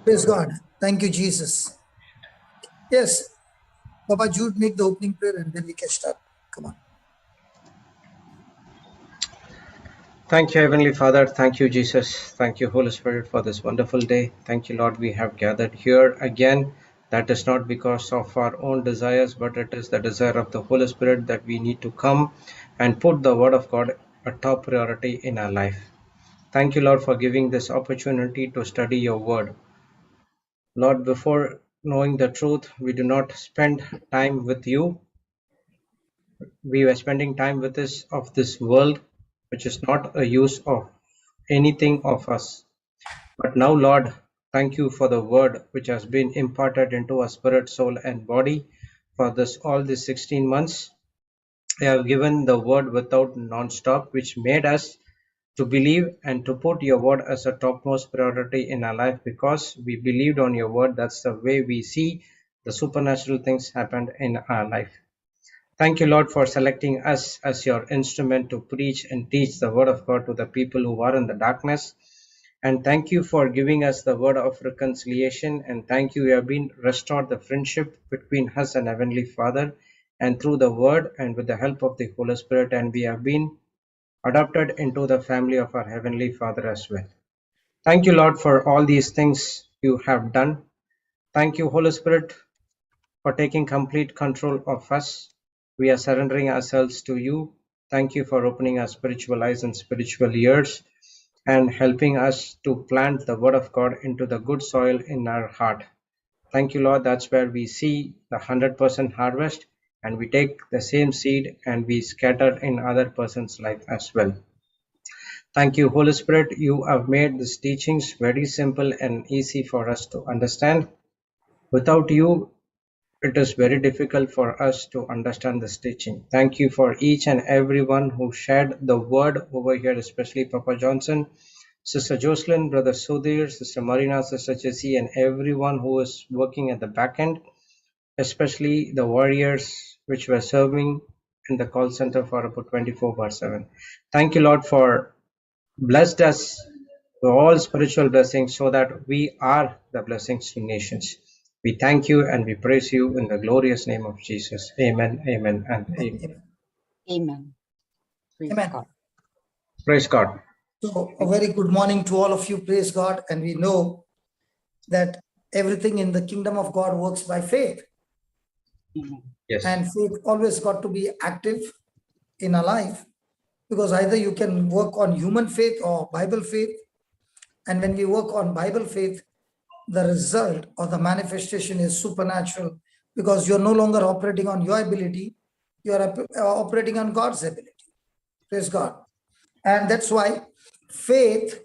Praise God. Thank you, Jesus. Yes, Papa Jude, make the opening prayer and then we can start. Come on. Thank you, Heavenly Father. Thank you, Jesus. Thank you, Holy Spirit, for this wonderful day. Thank you, Lord, we have gathered here again. That is not because of our own desires, but it is the desire of the Holy Spirit that we need to come and put the Word of God a top priority in our life. Thank you, Lord, for giving this opportunity to study your Word. Lord, before knowing the truth, we do not spend time with you. We were spending time with this of this world, which is not a use of anything of us. But now, Lord, thank you for the word which has been imparted into our spirit, soul, and body for this all these 16 months. You have given the word without non-stop, which made us to believe and to put your word as a topmost priority in our life because we believed on your word. That's the way we see the supernatural things happen in our life. Thank you, Lord, for selecting us as your instrument to preach and teach the word of God to the people who are in the darkness. And thank you for giving us the word of reconciliation. And thank you, we have been restored the friendship between us and Heavenly Father. And through the word and with the help of the Holy Spirit, and we have been adopted into the family of our Heavenly Father as well. Thank you, Lord, for all these things you have done. Thank you, Holy Spirit, for taking complete control of us. We are surrendering ourselves to you. Thank you for opening our spiritual eyes and spiritual ears and helping us to plant the word of God into the good soil in our heart. Thank you, Lord. That's where we see the 100% harvest and we take the same seed and we scatter in other person's life as well. Thank you, Holy Spirit. You have made these teachings very simple and easy for us to understand. Without you, it is very difficult for us to understand this teaching. Thank you for each and everyone who shared the word over here, especially Papa Johnson, Sister Jocelyn, Brother Sudhir, Sister Marina, Sister Jessie, and everyone who is working at the back end, especially the warriors which were serving in the call center for about 24/7. Thank you, Lord, for blessed us with all spiritual blessings so that we are the blessings to nations. We thank you and we praise you in the glorious name of Jesus. Amen, amen, and amen. Amen. Praise Amen. God. Praise God. So, a very good morning to all of you. Praise God. And we know that everything in the kingdom of God works by faith. Amen. Yes. And faith always got to be active in our life because either you can work on human faith or Bible faith. And when we work on Bible faith, the result or the manifestation is supernatural because you're no longer operating on your ability, you're operating on God's ability. Praise God. And that's why faith,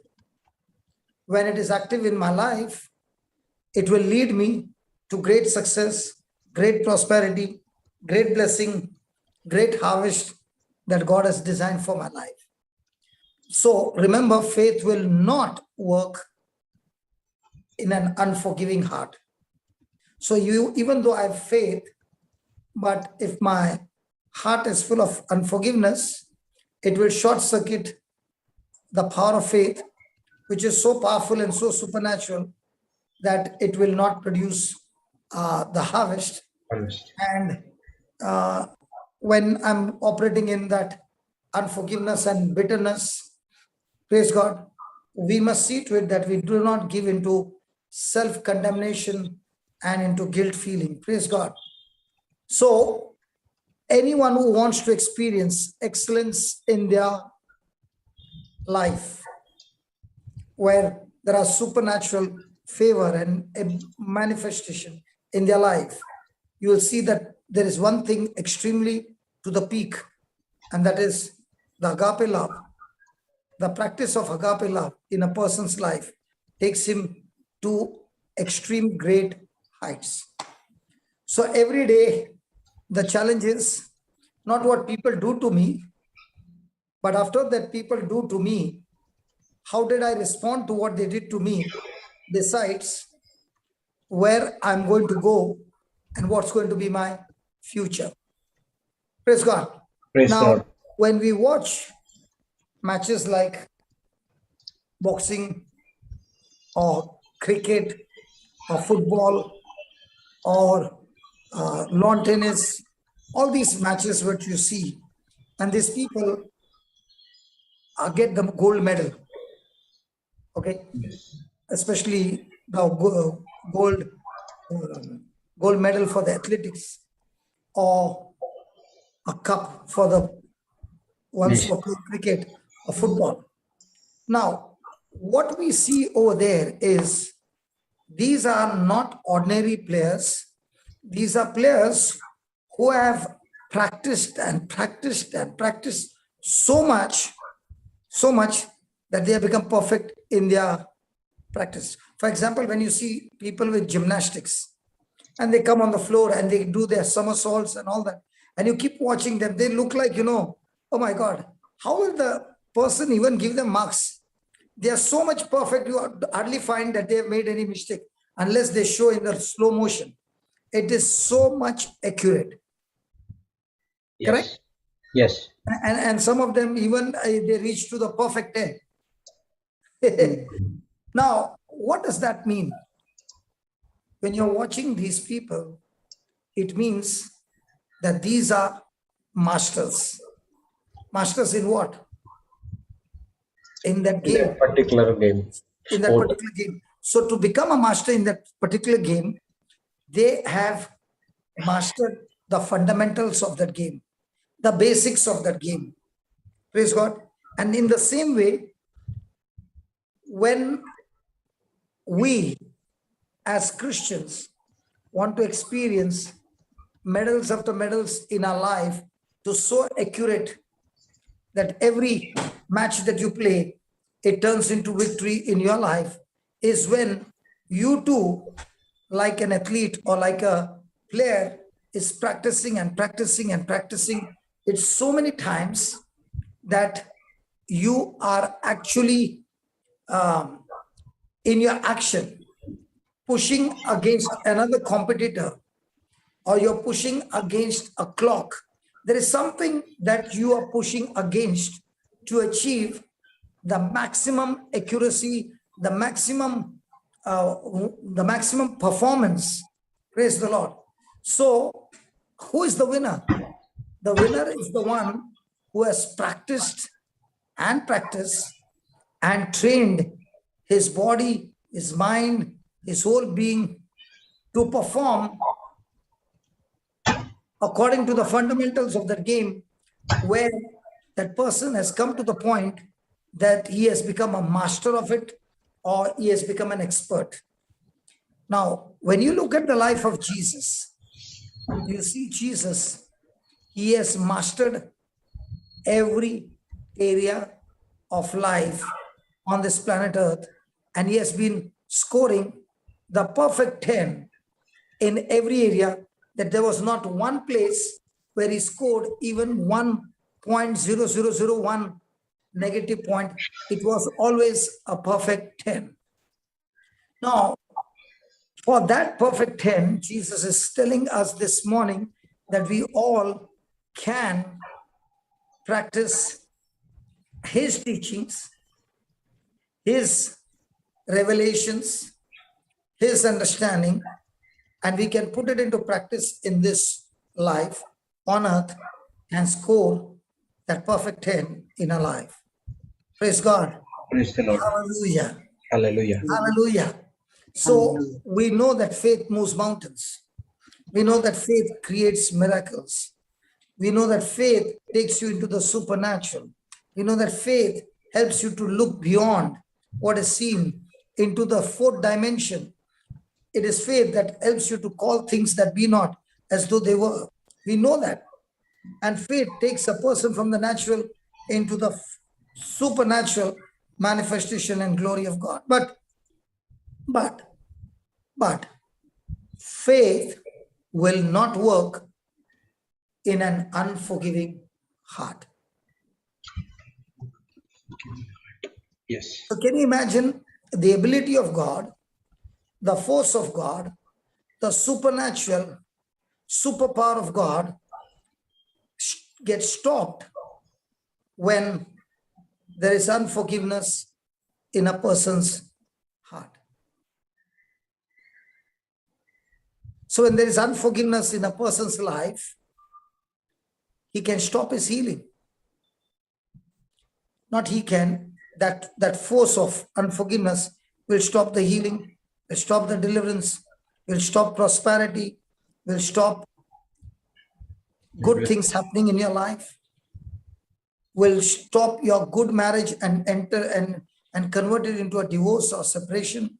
when it is active in my life, it will lead me to great success, great prosperity, great blessing, great harvest that God has designed for my life. So remember, faith will not work in an unforgiving heart. So even though I have faith, but if my heart is full of unforgiveness, it will short circuit the power of faith, which is so powerful and so supernatural that it will not produce the harvest. And when I'm operating in that unforgiveness and bitterness, praise God, we must see to it that we do not give into self-condemnation and into guilt feeling. Praise God. So anyone who wants to experience excellence in their life, where there are supernatural favor and a manifestation in their life, you will see that there is one thing extremely to the peak, and that is the agape love. The practice of agape love in a person's life takes him to extreme great heights. So every day, the challenge is not what people do to me, but after that people do to me, how did I respond to what they did to me decides where I'm going to go and what's going to be my future. Praise God. Praise Now, God. when we watch matches like boxing or cricket or football or lawn tennis, all these matches which you see, and these people get the gold medal, okay, especially the gold gold medal for the athletics, or a cup for the ones Yes. who play cricket or football. Now, what we see over there is these are not ordinary players. These are players who have practiced and practiced and practiced so much that they have become perfect in their practice. For example, when you see people with gymnastics and they come on the floor and they do their somersaults and all that, and you keep watching them, they look like, oh my God, how will the person even give them marks? They are so much perfect, you hardly find that they have made any mistake unless they show in the slow motion. It is so much accurate, correct? Yes. Yes. And some of them even they reach to the perfect 10. Now, what does that mean? When you're watching these people, it means that these are masters. Masters in what? In that In game. that particular game, In that sport. particular game. So to become a master in that particular game, they have mastered the fundamentals of that game, the basics of that game. Praise God. And in the same way, when we as Christians want to experience medals after medals in our life to so accurate that every match that you play, it turns into victory in your life, is when you too, like an athlete or like a player, is practicing and practicing and practicing it so many times that you are actually in your action pushing against another competitor, or you're pushing against a clock. There is something that you are pushing against to achieve the maximum accuracy, the maximum performance. Praise the Lord. So, who is the winner? The winner is the one who has practiced and practiced and trained his body, his mind, his whole being to perform according to the fundamentals of that game, where that person has come to the point that he has become a master of it or he has become an expert. Now, when you look at the life of Jesus, you see Jesus, he has mastered every area of life on this planet Earth, and he has been scoring the perfect 10 in every area, that there was not one place where he scored even 1.0001 negative point. It was always a perfect 10. Now, for that perfect 10, Jesus is telling us this morning that we all can practice his teachings, his revelations, his understanding, and we can put it into practice in this life on earth and score that perfect 10 in our life. Praise God. Praise the Lord. Hallelujah. Hallelujah. Hallelujah. So we know that faith moves mountains. We know that faith creates miracles. We know that faith takes you into the supernatural. We know that faith helps you to look beyond what is seen into the fourth dimension. It is faith that helps you to call things that be not as though they were. We know that. And faith takes a person from the natural into the supernatural manifestation and glory of God. But faith will not work in an unforgiving heart. Yes. So can you imagine the ability of God, the force of God, the supernatural superpower of God gets stopped when there is unforgiveness in a person's heart. So when there is unforgiveness in a person's life, he can stop his healing. Not he can, that force of unforgiveness will stop the healing, will stop the deliverance, will stop prosperity, will stop good things happening in your life, will stop your good marriage and enter and convert it into a divorce or separation.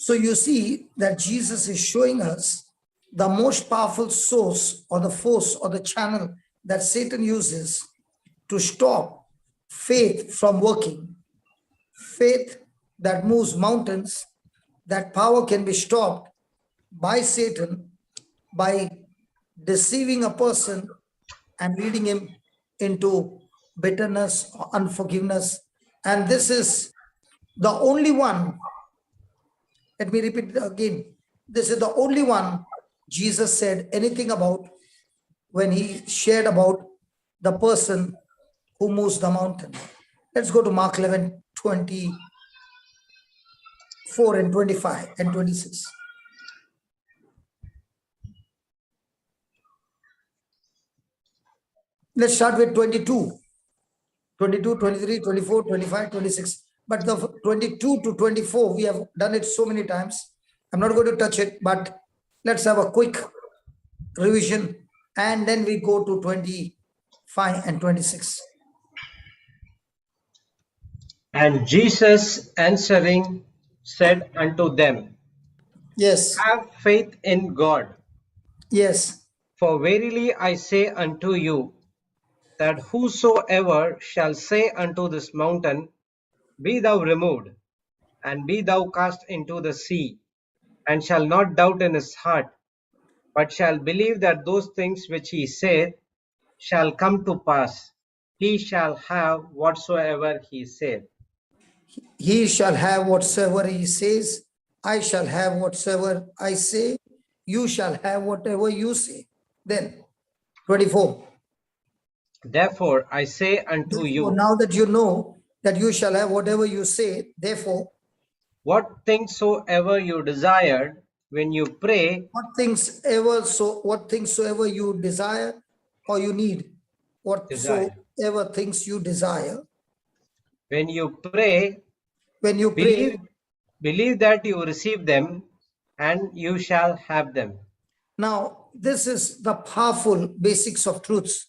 So you see that Jesus is showing us the most powerful source or the force or the channel that Satan uses to stop faith from working. Faith that moves mountains, that power can be stopped by Satan by deceiving a person and leading him into bitterness or unforgiveness. And this is the only one, let me repeat it again. This is the only one Jesus said anything about when he shared about the person who moves the mountain. Let's go to Mark 11, 24 and 25 and 26. Let's start with 22. 22, 23, 24, 25, 26. But the 22 to 24, we have done it so many times. I'm not going to touch it, but let's have a quick revision and then we go to 25 and 26. And Jesus answering said unto them, Yes, have faith in God. yes. For verily I say unto you, that whosoever shall say unto this mountain, be thou removed, and be thou cast into the sea, and shall not doubt in his heart, but shall believe that those things which he saith shall come to pass, he shall have whatsoever he saith. He shall have whatsoever he says. I shall have whatsoever I say. You shall have whatever you say. Then 24. Therefore I say unto Therefore, you, now that you know that you shall have whatever you say, therefore, what things soever you desired, when you pray, what things soever you desire or you need, desire. whatsoever things you desire, When you pray, when you believe, pray. believe that you receive them, and you shall have them. Now, this is the powerful basics of truths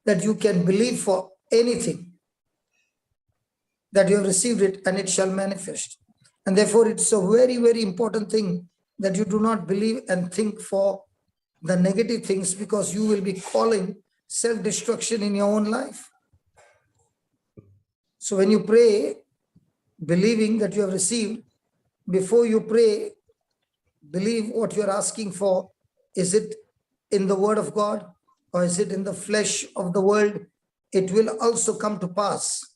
that you can believe for anything that you have received it and it shall manifest. And therefore, it's a very, very important thing that you do not believe and think for the negative things, because you will be calling self-destruction in your own life. So when you pray, believing that you have received, before you pray, believe what you're asking for. Is it in the word of God or is it in the flesh of the world? It will also come to pass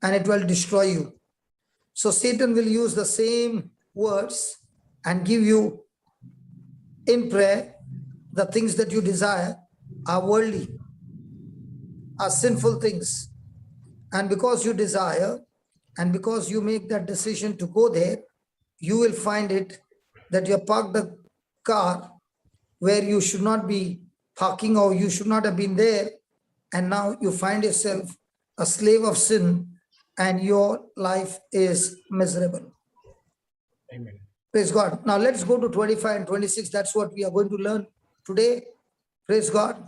and it will destroy you. So Satan will use the same words and give you in prayer the things that you desire are worldly, are sinful things. And because you desire and because you make that decision to go there, you will find it that you have parked the car where you should not be parking or you should not have been there. And now you find yourself a slave of sin and your life is miserable. Amen. Praise God. Now let's go to 25 and 26. That's what we are going to learn today. Praise God.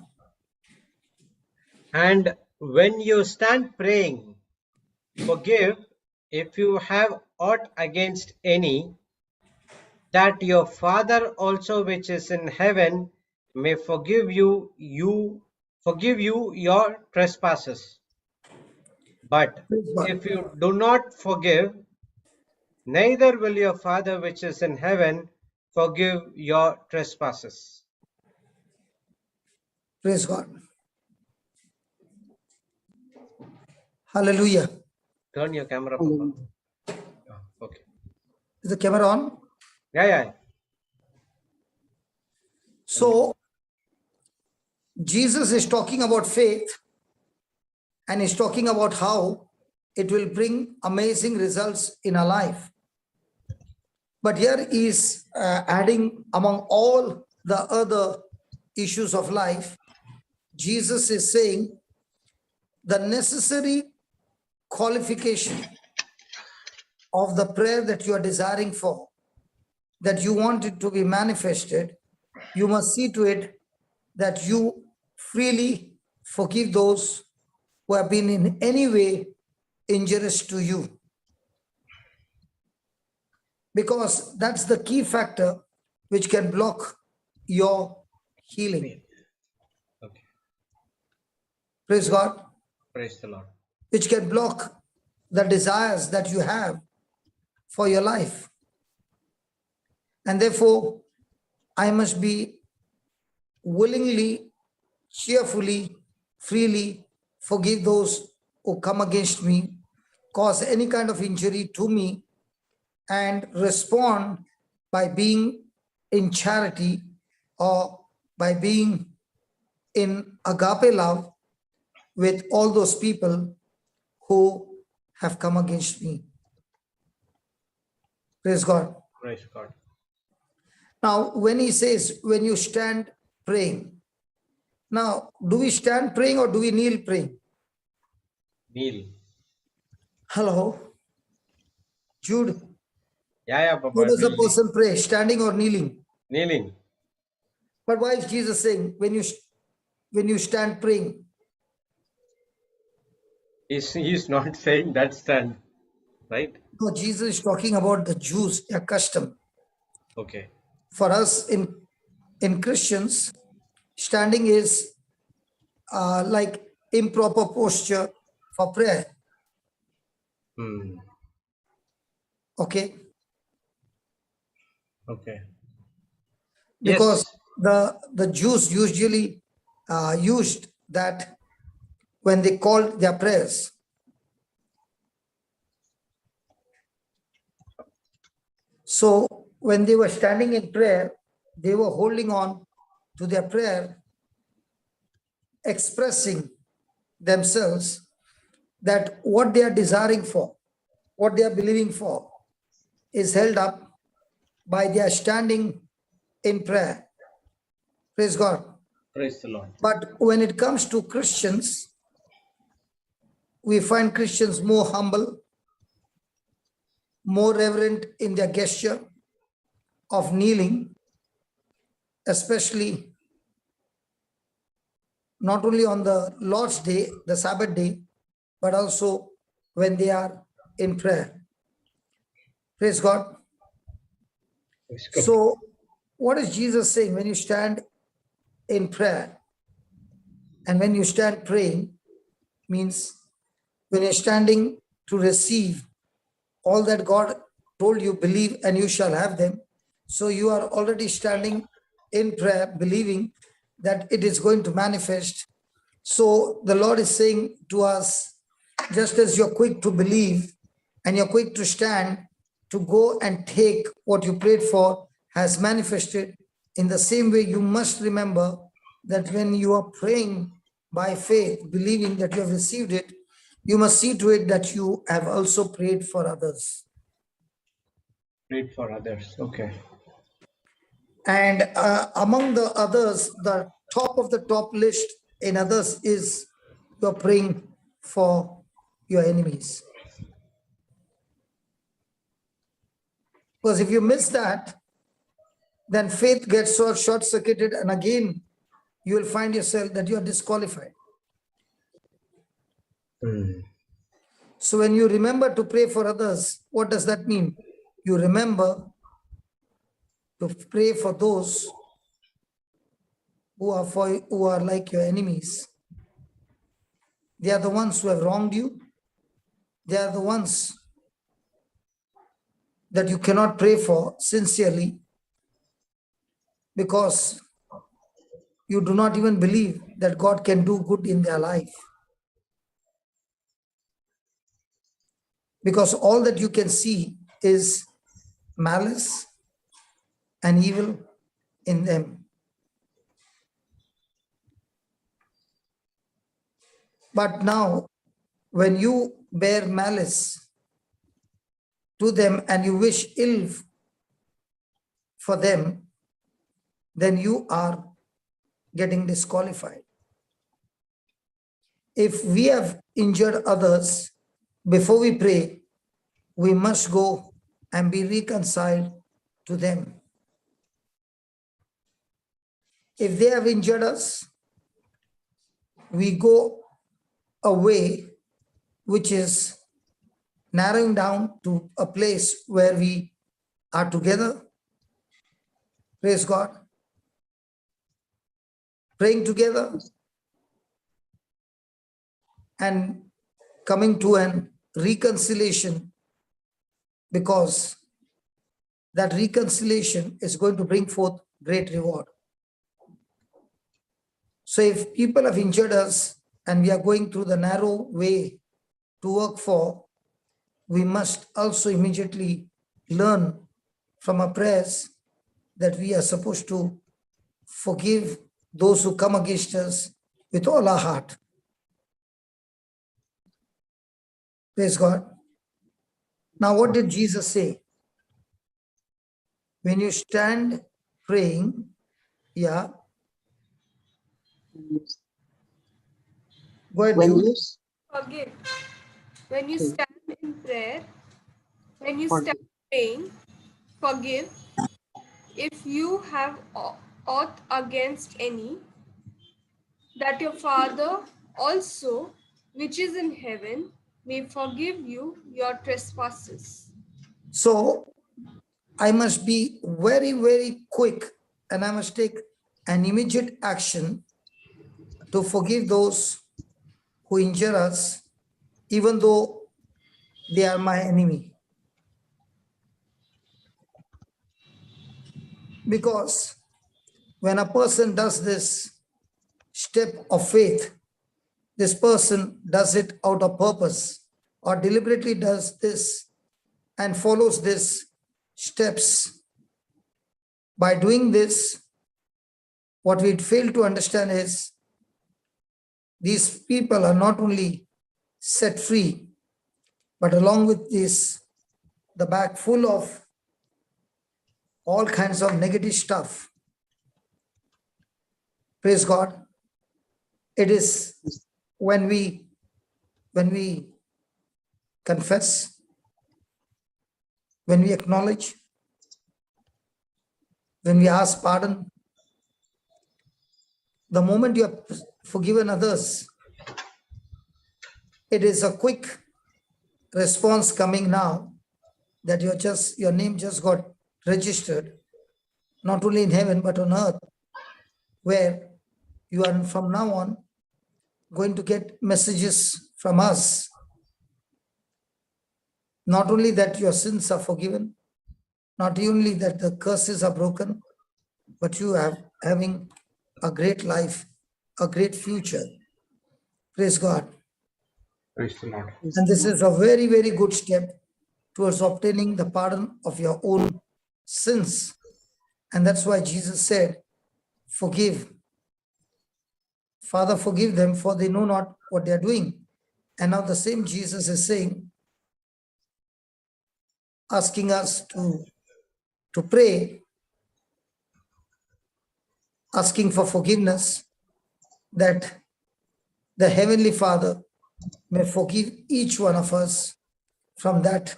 And when you stand praying, forgive if you have aught against any, that your Father also which is in heaven may forgive you your trespasses. But Praise God. if you do not forgive, neither will your Father which is in heaven forgive your trespasses. Praise God. Hallelujah. Turn your camera, Papa. Hallelujah. Okay. Is the camera on? Yeah. So Jesus is talking about faith and he's talking about how it will bring amazing results in our life. But here he is adding among all the other issues of life, Jesus is saying the necessary qualification of the prayer that you are desiring for, that you want it to be manifested, you must see to it that you freely forgive those who have been in any way injurious to you. Because that's the key factor which can block your healing. Okay. Praise God. Praise the Lord. Which can block the desires that you have for your life. And therefore, I must be willingly, cheerfully, freely forgive those who come against me, cause any kind of injury to me, and respond by being in charity or by being in agape love with all those people who have come against me. Praise God. Praise God. Now, when he says, when you stand praying, now, do we stand praying or do we kneel praying? Kneel. Hello? Jude, Yeah, how Papa. does a person pray, standing or kneeling? Kneeling. But why is Jesus saying, when you stand praying? He's not saying that stand, right? No, Jesus is talking about the Jews, their custom. Okay. For us in Christians, standing is like improper posture for prayer. Okay? Okay. Because Yes. the Jews usually used that when they called their prayers. So when they were standing in prayer, they were holding on to their prayer, expressing themselves that what they are desiring for, what they are believing for, is held up by their standing in prayer. Praise God. Praise the Lord. But when it comes to Christians, we find Christians more humble, more reverent in their gesture of kneeling, especially not only on the Lord's Day, the Sabbath day, but also when they are in prayer. Praise God. Praise God. So, what is Jesus saying? When you stand in prayer and when you stand praying, means when you're standing to receive all that God told you, believe and you shall have them. So you are already standing in prayer, believing that it is going to manifest. So the Lord is saying to us, just as you're quick to believe and you're quick to stand to go and take what you prayed for has manifested, in the same way, you must remember that when you are praying by faith, believing that you have received it, you must see to it that you have also prayed for others. Prayed for others. Okay. And among the others, the top of the top list in others is you're praying for your enemies. Because if you miss that, then faith gets so short-circuited, and again, you will find yourself that you are disqualified. So when you remember to pray for others, what does that mean? You remember to pray for those who are like your enemies. They are the ones who have wronged you. They are the ones that you cannot pray for sincerely because you do not even believe that God can do good in their life. Because all that you can see is malice and evil in them. But now, when you bear malice to them and you wish ill for them, then you are getting disqualified. If we have injured others, before we pray, we must go and be reconciled to them. If they have injured us, we go away, which is narrowing down to a place where we are together. Praise God. Praying together and coming to an reconciliation, because that reconciliation is going to bring forth great reward. So if people have injured us and we are going through the narrow way to work for, we must also immediately learn from our prayers that we are supposed to forgive those who come against us with all our heart. Praise God. Now, what did Jesus say? When you stand praying, yeah. Go ahead, When Jude. you Forgive. When you Okay. stand in prayer, when you Forgive. stand praying, forgive. If you have aught against any, that your Father also, which is in heaven, may forgive you your trespasses. So I must be very, very quick, and I must take an immediate action to forgive those who injure us, even though they are my enemy. Because when a person does this step of faith, this person does it out of purpose or deliberately does this and follows these steps. By doing this, what we fail to understand is these people are not only set free, but along with this, the bag full of all kinds of negative stuff. Praise God. It is when we confess, when we acknowledge, when we ask pardon, the moment you have forgiven others, it is a quick response coming now that your name just got registered, not only in heaven but on earth, where you are from now on going to get messages from us. Not only that your sins are forgiven, not only that the curses are broken, but you are having a great life, a great future. Praise God. Praise the Lord. And this is a very, very good step towards obtaining the pardon of your own sins. And that's why Jesus said, forgive. Father, forgive them, for they know not what they are doing. And now the same Jesus is saying, asking us to pray, asking for forgiveness, that the Heavenly Father may forgive each one of us from that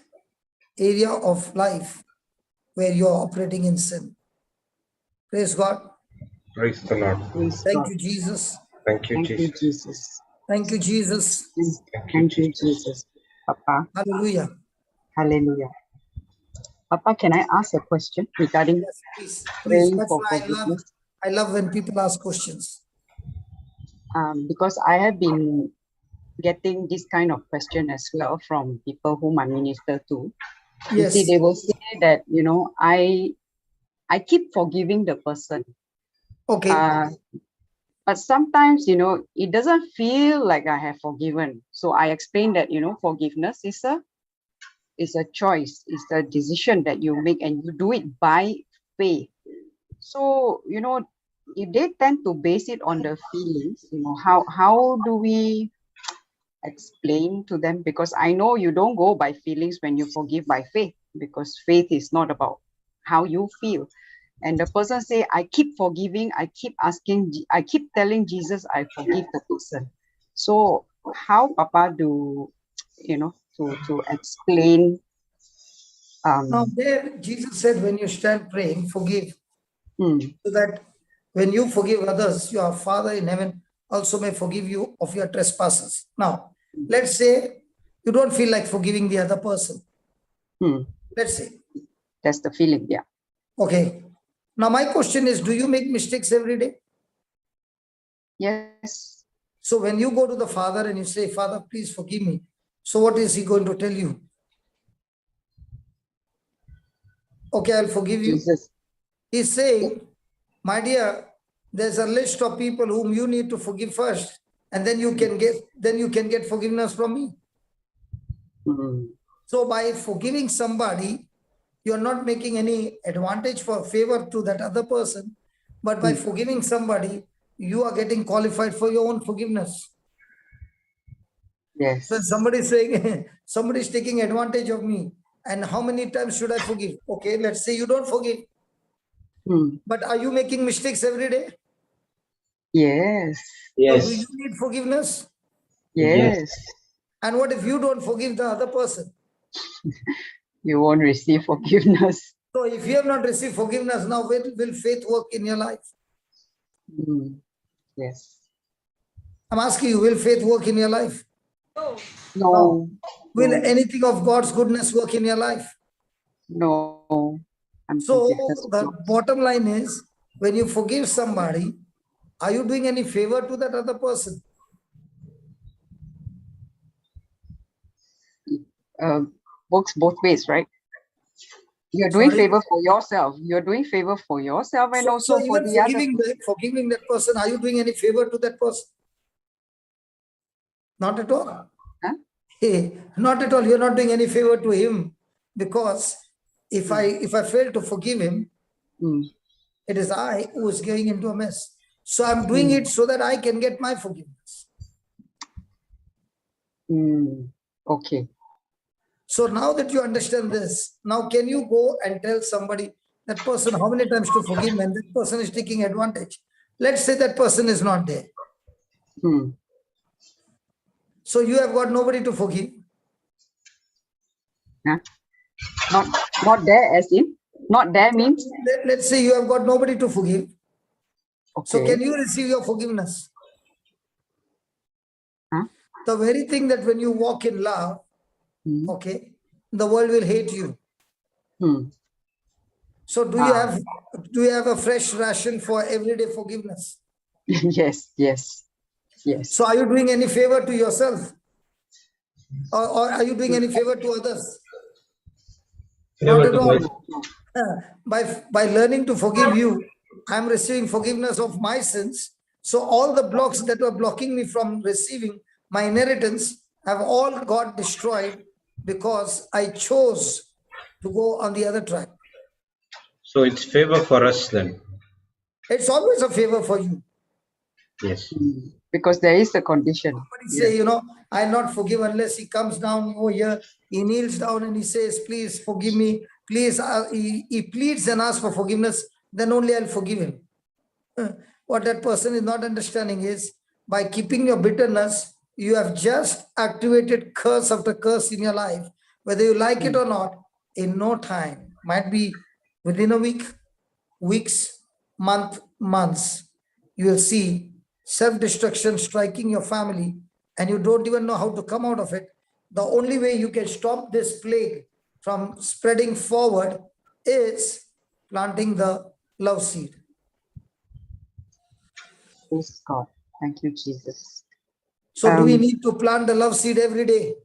area of life where you are operating in sin. Praise God. Praise the Lord. Praise Thank God. you, Jesus. Thank you, Thank you, Jesus. Jesus. Thank you, Jesus. Thank you, Jesus. Papa. Hallelujah. Hallelujah. Papa, can I ask a question regarding Yes, please, please. praying That's for why forgiveness? I love when people ask questions. Because I have been getting this kind of question as well from people whom I minister to. You see, Yes. they will say that, I keep forgiving the person. Okay. But sometimes, it doesn't feel like I have forgiven. So I explained that, forgiveness is a choice, it's a decision that you make, and you do it by faith. So, if they tend to base it on the feelings, how do we explain to them? Because I know you don't go by feelings when you forgive by faith, because faith is not about how you feel. and the person say, I keep forgiving, I keep asking, I keep telling Jesus I forgive the person. So how Papa do, to explain? Now there, Jesus said, when you stand praying, forgive, Hmm, so that when you forgive others, your Father in heaven also may forgive you of your trespasses. Now, let's say you don't feel like forgiving the other person. Let's say. that's the feeling, yeah. Okay. Now, my question is, do you make mistakes every day? Yes. So when you go to the Father and you say, Father, please forgive me. So what is he going to tell you? Okay, I'll forgive you. Jesus. He's saying, my dear, there's a list of people whom you need to forgive first, and then you can get forgiveness from me. So by forgiving somebody, you're not making any advantage for favor to that other person, but by forgiving somebody, you are getting qualified for your own forgiveness. Yes. So somebody's saying, somebody's taking advantage of me, and how many times should I forgive? Okay, let's say you don't forgive. But are you making mistakes every day? Yes. So do you need forgiveness? Yes. And what if you don't forgive the other person? You won't receive forgiveness. So if you have not received forgiveness, now when will faith work in your life? Yes. I'm asking you, will faith work in your life? No. Will anything of God's goodness work in your life? No. So the bottom line is, when you forgive somebody, are you doing any favor to that other person? Works both ways, right? You're doing favor for yourself. You're doing favor for yourself and also so for even the other. forgiving that person, are you doing any favor to that person? Not at all. Huh? Hey, not at all. You're not doing any favor to him, because if I fail to forgive him, it is I who is going into a mess. So I'm doing it so that I can get my forgiveness. Okay. So now that you understand this, now can you go and tell somebody, that person, how many times to forgive, and that person is taking advantage? Let's say that person is not there. So you have got nobody to forgive. Huh? Not there as in? Not there means? Let's say you have got nobody to forgive. Okay. So can you receive your forgiveness? Huh? The very thing that when you walk in love, okay, the world will hate you. So do you have a fresh ration for everyday forgiveness? Yes. So are you doing any favor to yourself? Or are you doing any favor to others? Not at all. By learning to forgive you, I'm receiving forgiveness of my sins. So all the blocks that were blocking me from receiving my inheritance have all got destroyed, because I chose to go on the other track. So it's favor for us then. It's always a favor for you. Yes. Because there is a condition. Somebody say, I'll not forgive unless he comes down over here, he kneels down and he says, please forgive me. Please, he pleads and asks for forgiveness, then only I'll forgive him. What that person is not understanding is, by keeping your bitterness, you have just activated curse after curse in your life. Whether you like it or not, in no time, might be within a week, weeks, months, you will see self-destruction striking your family, and you don't even know how to come out of it. The only way you can stop this plague from spreading forward is planting the love seed. Praise God. Thank you, Jesus. So do we need to plant the love seed every day?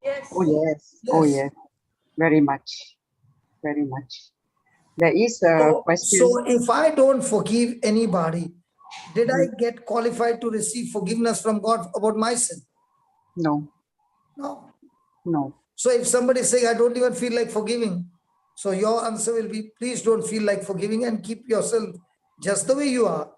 Yes. Oh, yes. Oh, yes. Very much. Very much. There is a question. So if I don't forgive anybody, did I get qualified to receive forgiveness from God about my sin? No. So if somebody is saying, I don't even feel like forgiving, so your answer will be, please don't feel like forgiving and keep yourself just the way you are.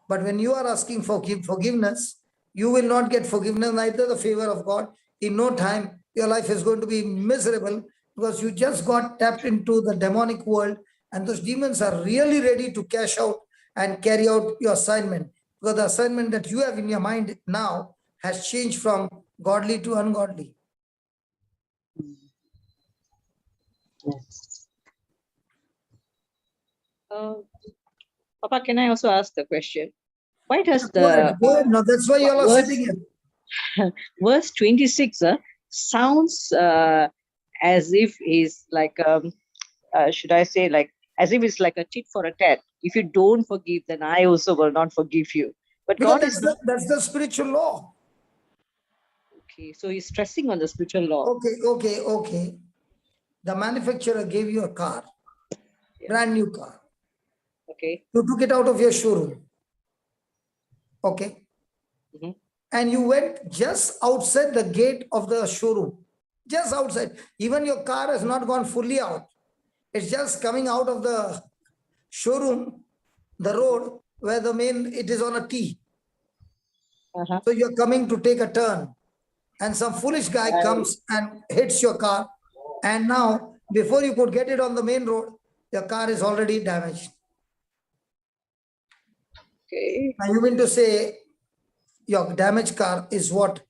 But when you are asking for forgiveness, you will not get forgiveness, neither the favor of God. In no time, your life is going to be miserable, because you just got tapped into the demonic world, And those demons are really ready to cash out and carry out your assignment. Because the assignment that you have in your mind now has changed from godly to ungodly. Yes. Papa, can I also ask the question? Why does Go ahead. No, that's why you all are verse- sitting here. verse 26 sounds as if he's like, should I say, like, as if it's like a tit for a tat. If you don't forgive, then I also will not forgive you. But Because God is not. that's the spiritual law. Okay, so he's stressing on the spiritual law. Okay. The manufacturer gave you a car, brand new car. Okay. You took it out of your showroom. Okay. Mhm. And you went just outside the gate of the showroom. Just outside. Even your car has not gone fully out. It's just coming out of the showroom, the road where it is on a T. Uh-huh. So you're coming to take a turn. And some foolish guy comes and hits your car. And now, before you could get it on the main road, your car is already damaged. Okay. Now you mean to say your damaged car is what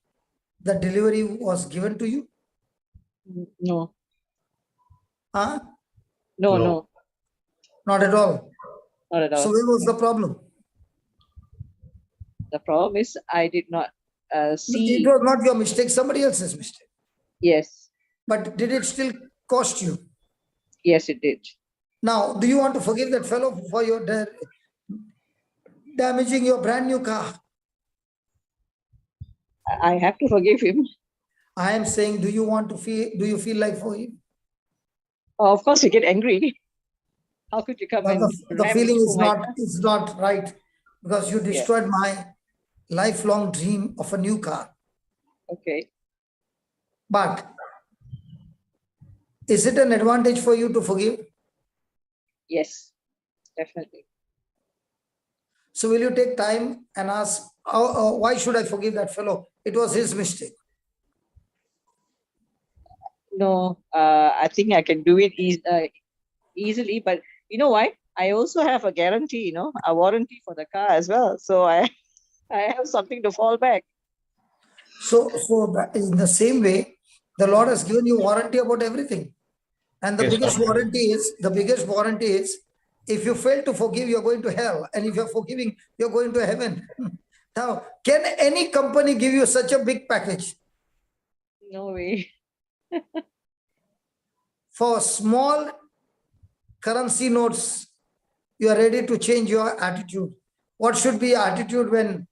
the delivery was given to you? No. Huh? No. Not at all. Not at all. So where was the problem? The problem is I did not see. It was not your mistake, somebody else's mistake. Yes. But did it still cost you? Yes, it did. Now, do you want to forgive that fellow for your damaging your brand new car? I have to forgive him. I am saying, do you feel like forgive? Oh, of course, you get angry. How could you come But and the ram feeling into my car? is not right, because you destroyed my lifelong dream of a new car. Okay. But is it an advantage for you to forgive? Yes, definitely. So will you take time and ask, why should I forgive that fellow? It was his mistake. No, I think I can do it easily. But you know why? I also have a guarantee, a warranty for the car as well. So I have something to fall back. So that in the same way, the Lord has given you warranty about everything. And the Yes, biggest warranty is, if you fail to forgive, you're going to hell. And if you're forgiving, you're going to heaven. Now, can any company give you such a big package? No way. For small currency notes, you are ready to change your attitude. What should be your attitude when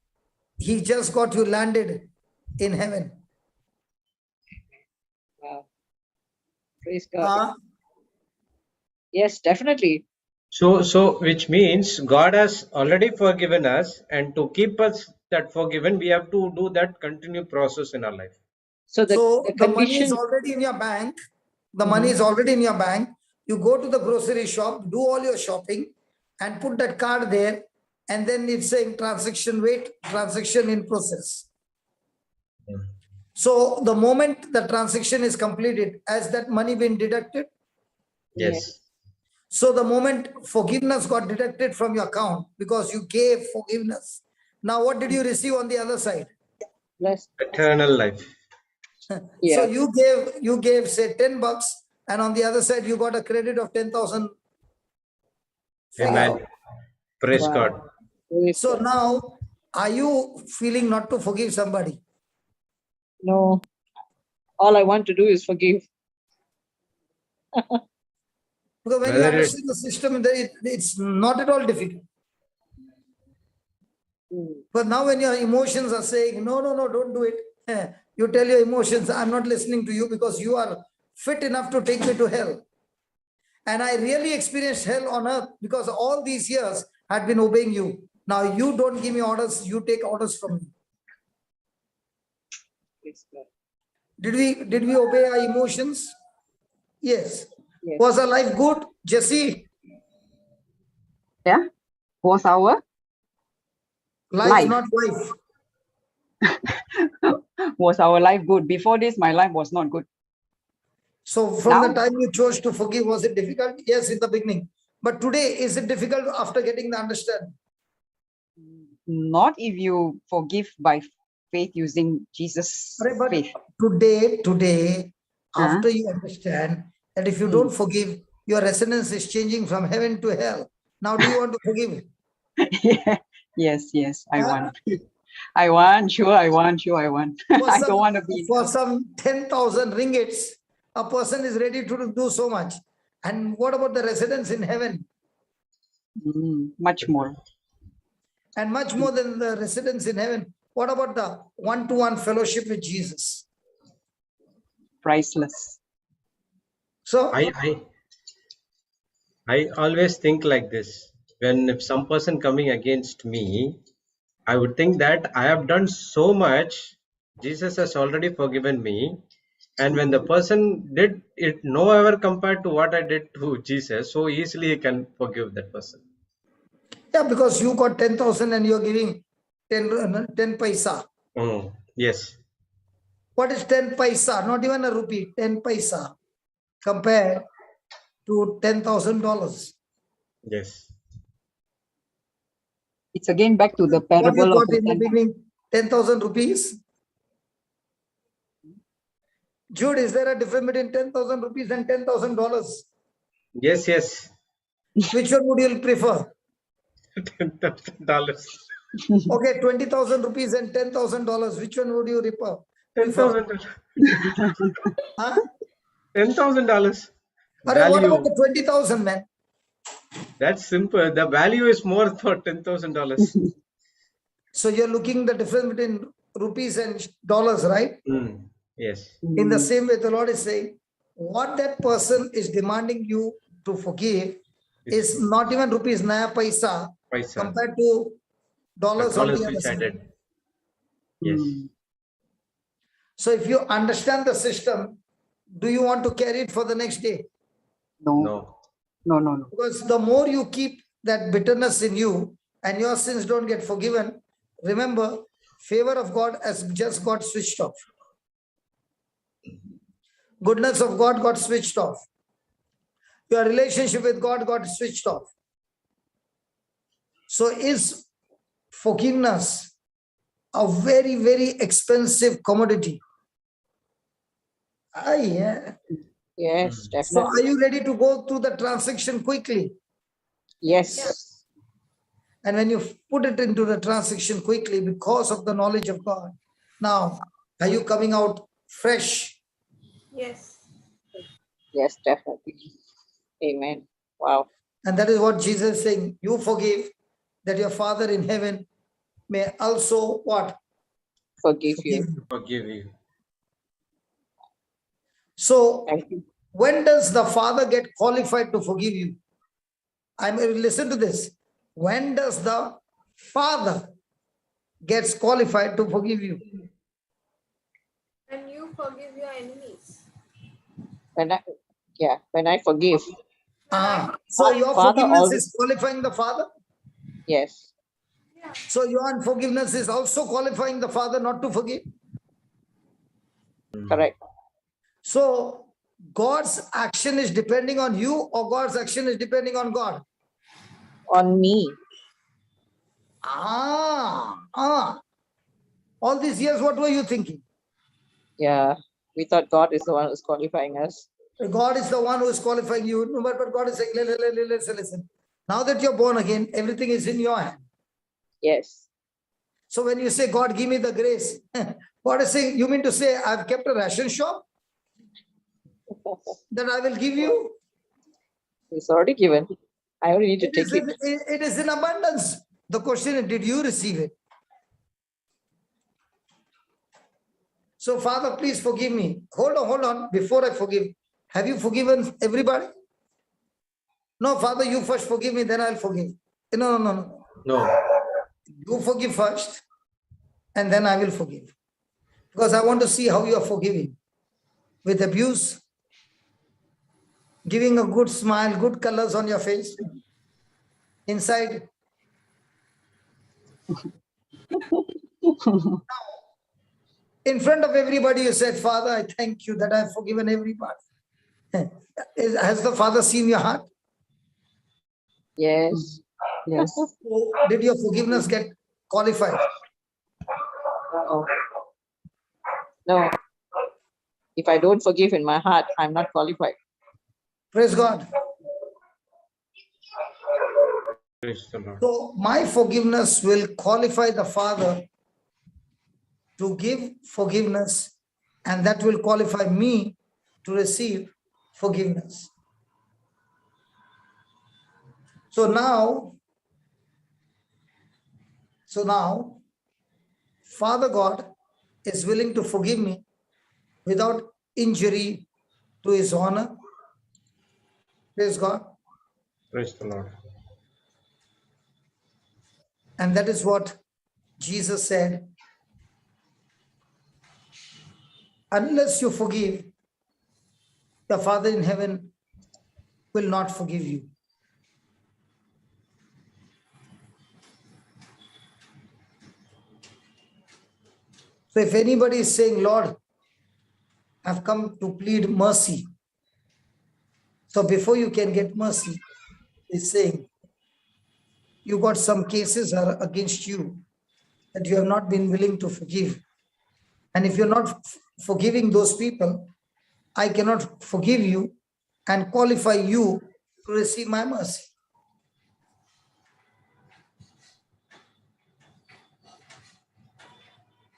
he just got you landed in heaven? Wow. Praise God. Yes, definitely. So which means God has already forgiven us, and to keep us that forgiven, we have to do that continued process in our life. So the money is condition. already in your bank. The money is already in your bank. You go to the grocery shop, do all your shopping, and put that card there. And then it's saying transaction in process. So the moment the transaction is completed, has that money been deducted? Yes. So the moment forgiveness got deducted from your account because you gave forgiveness. Now what did you receive on the other side? Yes. Eternal life. So you gave say $10, and on the other side you got a credit of 10,000. Amen. Praise God. So now, are you feeling not to forgive somebody? No. All I want to do is forgive. Because when you understand the system, it's not at all difficult. But now when your emotions are saying, no, don't do it. You tell your emotions, I'm not listening to you because you are fit enough to take me to hell. And I really experienced hell on earth because all these years I had been obeying you. Now you don't give me orders, you take orders from me. Did we obey our emotions? Yes. Was our life good, Jesse? Yeah. Was our life, not wife. Was our life good? Before this, my life was not good. So from the time you chose to forgive, was it difficult? Yes, in the beginning. But today, is it difficult after getting the understanding? Not if you forgive by faith using Jesus' But faith. today, after you understand that if you don't forgive, your resonance is changing from heaven to hell. Now, do you want to forgive? Yes, I want. I want. I don't want to be. For some 10,000 ringgits, a person is ready to do so much. And what about the residence in heaven? Much more. And much more than the residence in heaven. What about the one-to-one fellowship with Jesus? Priceless. So I always think like this. If some person coming against me, I would think that I have done so much, Jesus has already forgiven me. And when the person did it no ever compared to what I did to Jesus, so easily he can forgive that person. yeah, because you got 10,000 and you're giving 10 paisa. Yes. What is 10 paisa? Not even a rupee, 10 paisa compared to $10,000. Yes. It's again back to the What you parable of got in the beginning? 10,000 rupees. Jude, is there a difference between 10,000 rupees and $10,000? Yes. Which one would you prefer? $10,000. Okay, 20,000 rupees and $10,000. Which one would you prefer? $10,000. Huh? $10,000. What about the 20,000, man? That's simple. The value is more for $10,000. So you're looking the difference between rupees and dollars, right? Yes. In the same way, the Lord is saying, what that person is demanding you to forgive is not even rupees, naya paisa, compared to dollars on the other side. Yes. So if you understand the system, do you want to carry it for the next day? No. Because the more you keep that bitterness in you and your sins don't get forgiven, remember, favor of God has just got switched off. Goodness of God got switched off. Your relationship with God got switched off. So is forgiveness a very, very expensive commodity? Yeah. Yes, definitely. So are you ready to go through the transaction quickly? Yes. And when you put it into the transaction quickly because of the knowledge of God, now, are you coming out fresh? Yes. Yes, definitely. Amen. Wow. And that is what Jesus is saying. You forgive, that your Father in heaven may also what? Forgive you. Forgive you. So when does the Father get qualified to forgive you? Listen to this. When does the Father gets qualified to forgive you? And you forgive your enemies. When I forgive. So your Father forgiveness is qualifying the Father? Yes. Yeah. So your unforgiveness is also qualifying the Father not to forgive? Correct. So God's action is depending on you, or God's action is depending on God? On me. All these years, what were you thinking? Yeah. We thought God is the one who's qualifying us. God is the one who is qualifying you. No, but God is saying, listen. Now that you're born again, everything is in your hand. Yes. So when you say, God, give me the grace, God is saying, you mean to say, I've kept a ration shop that I will give you? It's already given. I only need to take it. It is in abundance. The question is, did you receive it? So, Father, please forgive me. Hold on. Before I forgive, have you forgiven everybody? No, Father, you first forgive me, then I'll forgive. No. You forgive first, and then I will forgive. Because I want to see how you are forgiving. With abuse, giving a good smile, good colors on your face. Inside. In front of everybody, you said, Father, I thank you that I've forgiven everybody. Has the Father seen your heart? Yes. Yes. So did your forgiveness get qualified? No. No. If I don't forgive in my heart, I'm not qualified. Praise God. Praise the Lord. So my forgiveness will qualify the Father to give forgiveness, and that will qualify me to receive forgiveness. So now, Father God is willing to forgive me without injury to his honor. Praise God. Praise the Lord. And that is what Jesus said. Unless you forgive, the Father in heaven will not forgive you. So if anybody is saying, Lord, I've come to plead mercy. So before you can get mercy, he's saying, you got some cases are against you that you have not been willing to forgive. And if you're not forgiving those people, I cannot forgive you and qualify you to receive my mercy.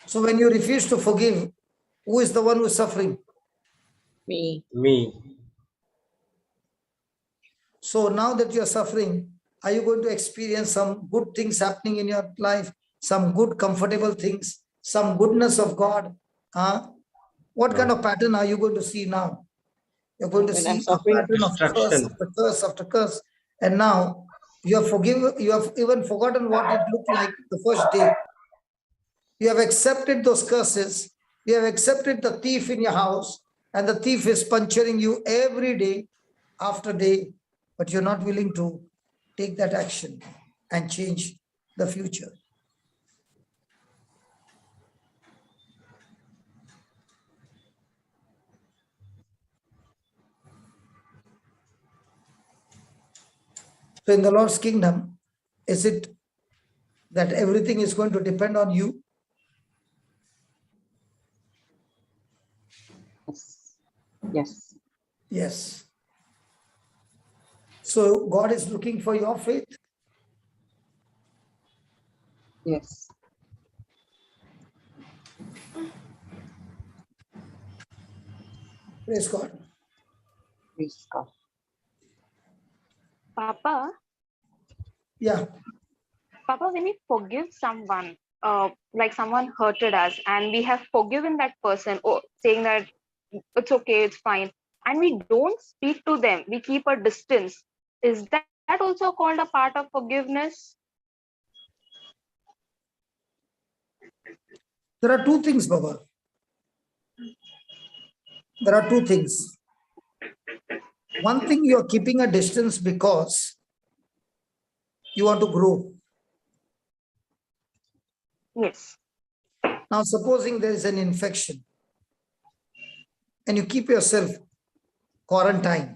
So when you refuse to forgive, who is the one who is suffering? Me. Me. So now that you're suffering, are you going to experience some good things happening in your life? Some good, comfortable things, some goodness of God? What kind of pattern are you going to see now? You're going to When I'm see a suffering, pattern of curse Destruction. after curse after curse. And now you have even forgotten what it looked like the first day. You have accepted those curses. You have accepted the thief in your house, and the thief is puncturing you every day after day, but you're not willing to take that action and change the future. So in the Lord's kingdom, is it that everything is going to depend on you? Yes. Yes. Yes. So God is looking for your faith. Yes. Praise God. Praise God. Papa, Yeah. Papa, when we forgive someone, like someone hurted us, and we have forgiven that person, or saying that it's okay, it's fine, and we don't speak to them, we keep a distance. Is that also called a part of forgiveness? There are two things, Baba. There are two things. One thing, you are keeping a distance because you want to grow. Yes. Now, supposing there is an infection and you keep yourself quarantined.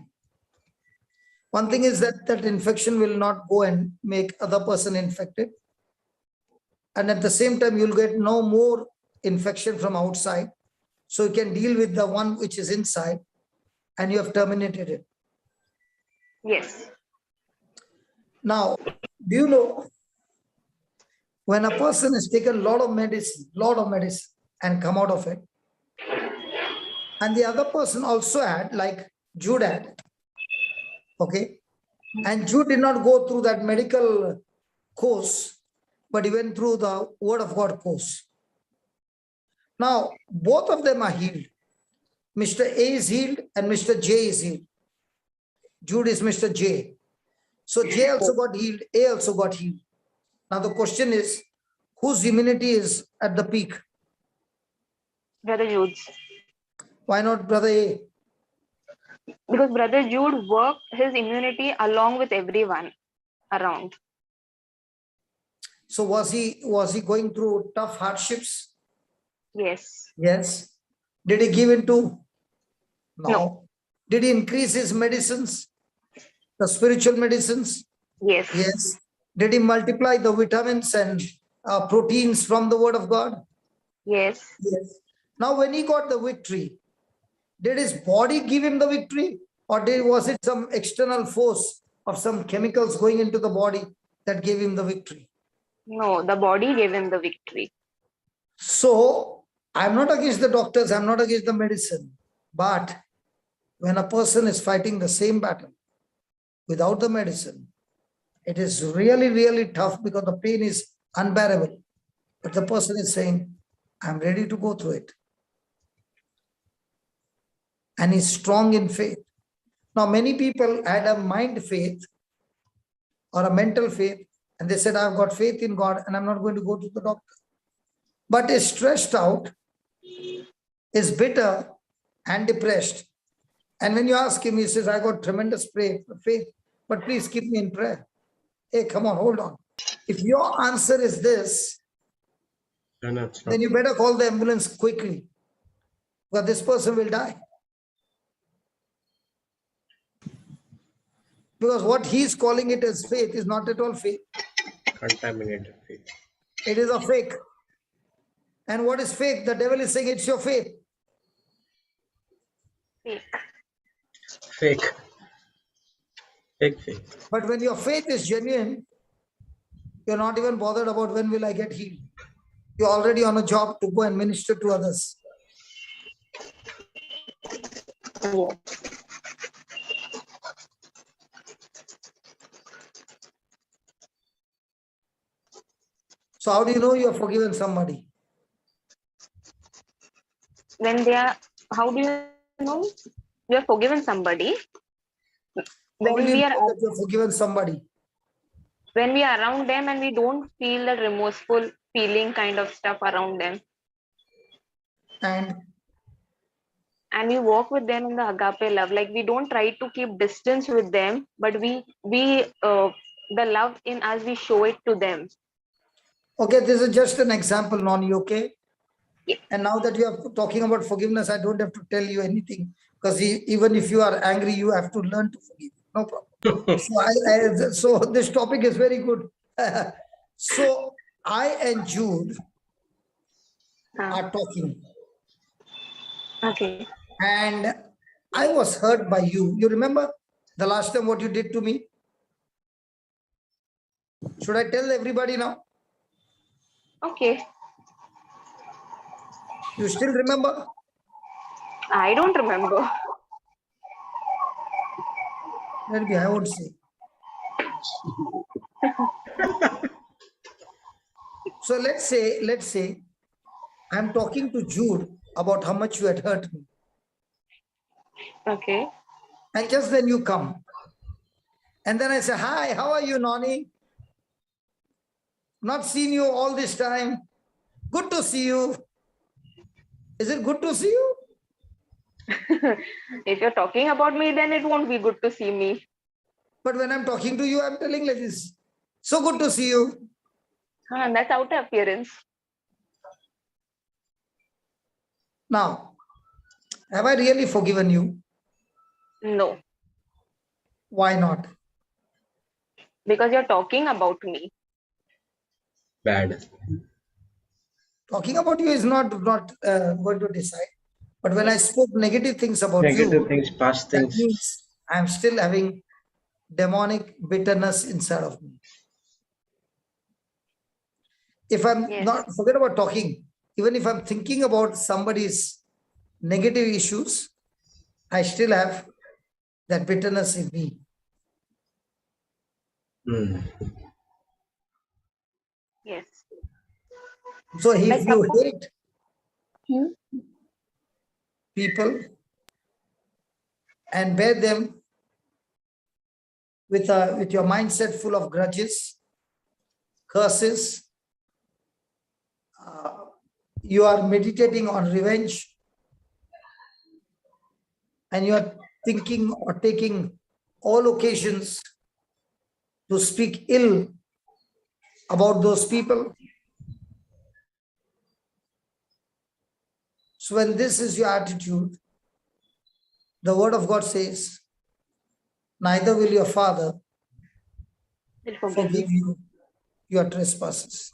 One thing is that that infection will not go and make other person infected. And at the same time, you'll get no more infection from outside. So you can deal with the one which is inside, and you have terminated it. Yes. Now, do you know, when a person has taken a lot of medicine, and come out of it, and the other person also had, like Jude had, okay, and Jude did not go through that medical course, but he went through the Word of God course. Now, both of them are healed. Mr. A is healed and Mr. J is healed. Jude is Mr. J. So J also got healed, A also got healed. Now the question is, whose immunity is at the peak? Brother Jude. Why not Brother A? Because Brother Jude worked his immunity along with everyone around. So was he going through tough hardships? Yes. Yes. Did he give in to? No. No. Did he increase his medicines? The spiritual medicines? Yes. Yes. Did he multiply the vitamins and proteins from the word of God? Yes. Yes. Now, when he got the victory, did his body give him the victory, or was it some external force of some chemicals going into the body that gave him the victory? No, the body gave him the victory. So, I'm not against the doctors, I'm not against the medicine, but when a person is fighting the same battle without the medicine, it is really, really tough because the pain is unbearable. But the person is saying, I'm ready to go through it. And he's strong in faith. Now, many people had a mind faith or a mental faith, and they said, I've got faith in God and I'm not going to go to the doctor. But is stressed out, is bitter and depressed. And when you ask him, he says, I got tremendous faith, but please keep me in prayer. Hey, come on, hold on. If your answer is this, then you better call the ambulance quickly, because this person will die. Because what he's calling it as faith is not at all faith. Contaminated faith. It is a fake. And what is faith? The devil is saying it's your faith. Fake. Fake. Fake faith. But when your faith is genuine, you're not even bothered about when will I get healed. You're already on a job to go and minister to others. Yeah. So how do you know you have forgiven somebody? When they are, how do you know you have forgiven somebody? How will When you we know are that you have forgiven somebody? when we are around them and we don't feel that remorseful feeling kind of stuff around them, And we walk with them in the agape love. Like we don't try to keep distance with them, but we the love in us, we show it to them. okay, this is just an example, Noni, okay? Yeah. And now that you are talking about forgiveness, I don't have to tell you anything, because even if you are angry, you have to learn to forgive. No problem. So this topic is very good. So I and Jude are talking, Okay. and I was hurt by you. You remember the last time what you did to me? Should I tell everybody now? Okay. You still remember? I don't remember. Maybe I would say. So let's say I'm talking to Jude about how much you had hurt me. Okay. And just then you come. And then I say, hi, how are you, Noni? Not seen you all this time. Good to see you. Is it good to see you? If you're talking about me, then it won't be good to see me. But when I'm talking to you, I'm telling like this. So good to see you. That's outer appearance. Now, have I really forgiven you? No. Why not? Because you're talking about me. Bad. Talking about you is not going to decide. But when I spoke negative things about Negative you, things, past that things. means I'm still having demonic bitterness inside of me. If I'm not, forget about talking, even if I'm thinking about somebody's negative issues, I still have that bitterness in me. Yes. So if you hate people and bear them with your mindset full of grudges, curses, you are meditating on revenge, and you are thinking or taking all occasions to speak ill about those people. So when this is your attitude, the word of God says, neither will your Father Will forgive you your trespasses.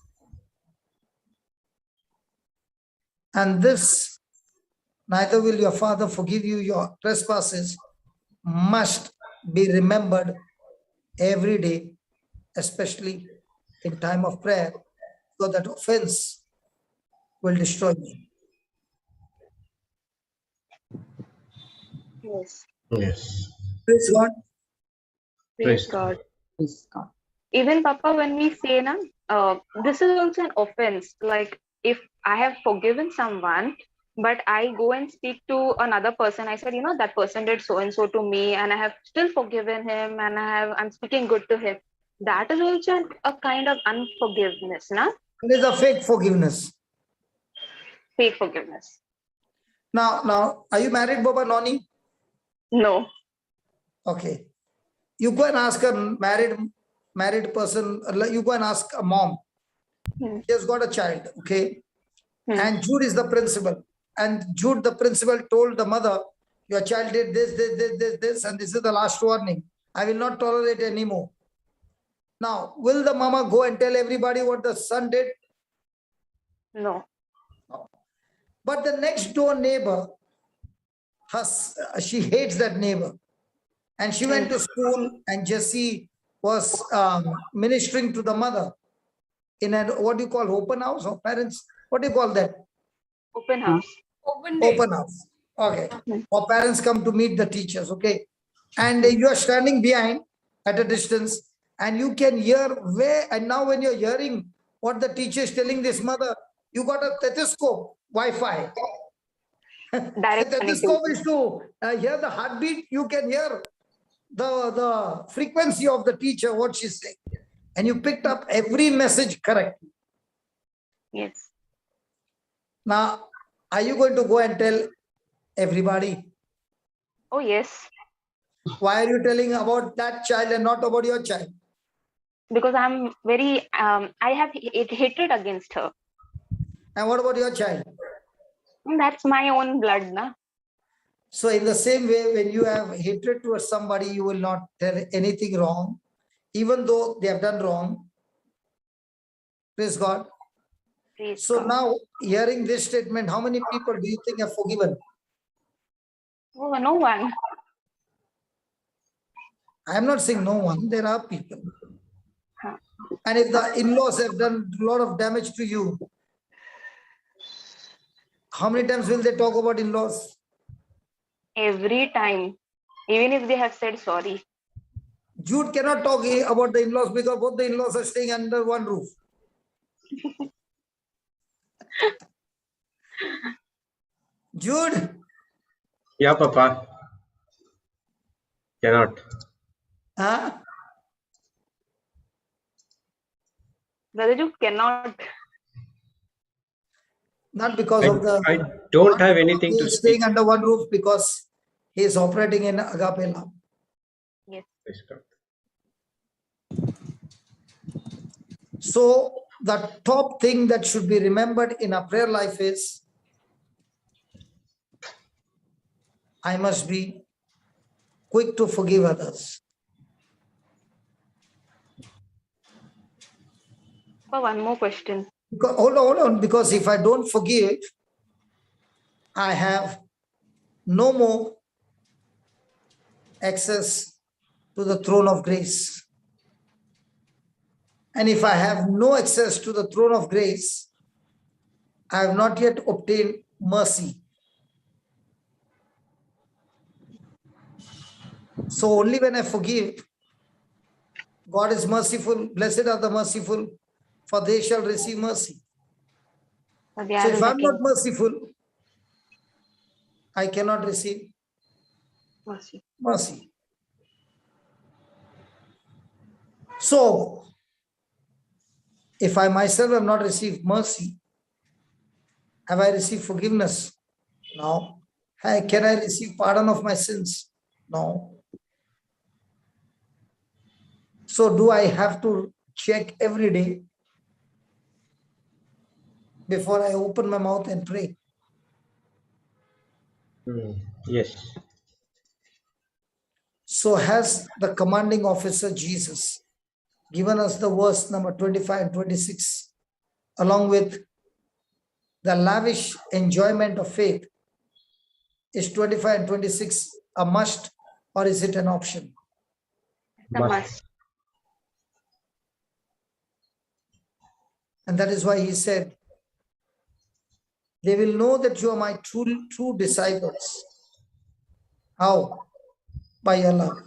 And this, neither will your Father forgive you your trespasses, must be remembered every day, especially in time of prayer, so that offense will destroy you. Yes. Yes. Praise God. Praise God. Praise God. Even Papa, when we say na, this is also an offense. Like if I have forgiven someone, but I go and speak to another person, I said, that person did so and so to me, and I have still forgiven him, and I'm speaking good to him. That is also a kind of unforgiveness, na? It is a fake forgiveness. Fake forgiveness. Now, are you married, Baba Noni? No. Okay. You go and ask a married person, you go and ask a mom. She has got a child, okay? And Jude is the principal. And Jude, the principal, told the mother, your child did this, and this is the last warning. I will not tolerate anymore. Now, will the mama go and tell everybody what the son did? No. But the next door neighbor, she hates that neighbor. And she went to school, and Jesse was ministering to the mother in a, what do you call, open house or parents? What do you call that? Open house. Open day. Open house. Okay. Or parents come to meet the teachers, okay? And you are standing behind at a distance, and you can hear where, and now when you're hearing what the teacher is telling this mother, you got a stethoscope, Wi-Fi. Direct Stethoscope connectivity. is to hear the heartbeat. You can hear the frequency of the teacher, what she's saying. And you picked up every message correctly. Yes. Now, are you going to go and tell everybody? Oh, yes. Why are you telling about that child and not about your child? Because I'm very, I have hatred against her. And what about your child? That's my own blood, na? So in the same way, when you have hatred towards somebody, you will not tell anything wrong, even though they have done wrong. Praise God. Praise So God. now, hearing this statement, how many people do you think have forgiven? Oh, no one. I am not saying no one, there are people. Huh. And if the in-laws have done a lot of damage to you, how many times will they talk about in-laws? Every time, even if they have said sorry. Jude cannot talk about the in-laws because both the in-laws are staying under one roof. Jude? Yeah, Papa. Cannot. Huh? Brother Jude cannot. Not because of the... I don't have anything he to is speak. staying under one roof because he is operating in agape love. Yes. Praise God. So the top thing that should be remembered in a prayer life is, I must be quick to forgive others. Oh, one more question. Because, hold on, because if I don't forgive, I have no more access to the throne of grace. And if I have no access to the throne of grace, I have not yet obtained mercy. So only when I forgive, God is merciful. Blessed are the merciful, for they shall receive mercy. So if I'm not merciful, I cannot receive mercy. So if I myself have not received mercy, have I received forgiveness? No. Can I receive pardon of my sins? No. So do I have to check every day before I open my mouth and pray? Yes. So has the commanding officer Jesus. given us the verse number 25 and 26, along with the lavish enjoyment of faith. Is 25 and 26 a must, or is it an option? The must. And that is why he said, they will know that you are my true disciples. How? By your love.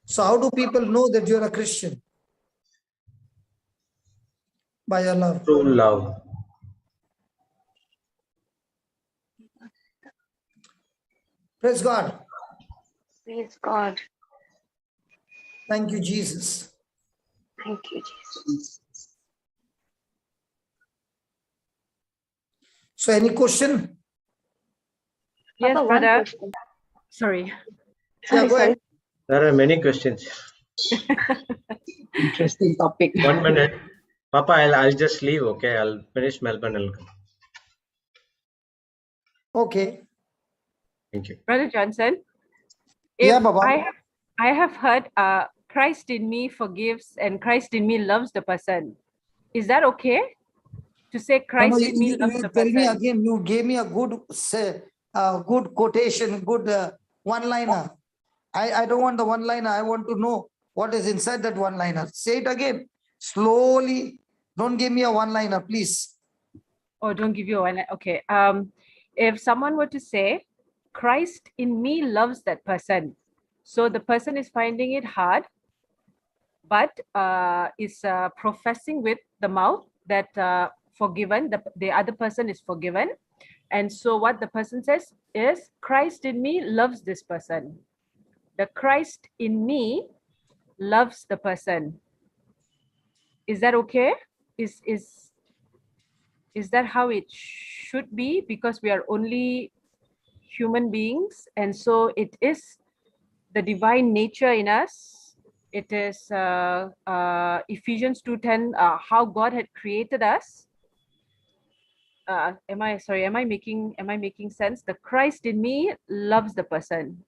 So how do people know that you're a Christian? By your love. True love. Praise God. Praise God. Thank you, Jesus. Thank you, Jesus. So any question? Yes, Papa, one brother. question. Sorry. Yeah, go ahead. There are many questions. Interesting topic. 1 minute. Papa, I'll just leave, okay? I'll finish Melbourne. I'll come. Okay. Thank you. Brother Johnson, Yeah, if Baba. I have heard Christ in me forgives and Christ in me loves the person. Is that okay? To say Christ in me loves the tell person. me again, you gave me a good good quotation, good one-liner. I don't want the one-liner. I want to know what is inside that one-liner. Say it again. Slowly. Don't give me a one-liner, please. Oh, don't give you one. Okay. If someone were to say, Christ in me loves that person. So the person is finding it hard, but is professing with the mouth that forgiven, the other person is forgiven. And so what the person says is, Christ in me loves this person. The Christ in me loves the person. Is that okay? Is that how it should be? Because we are only human beings, and so it is the divine nature in us. It is Ephesians 2:10, how God had created us. Am I making sense? The Christ in me loves the person.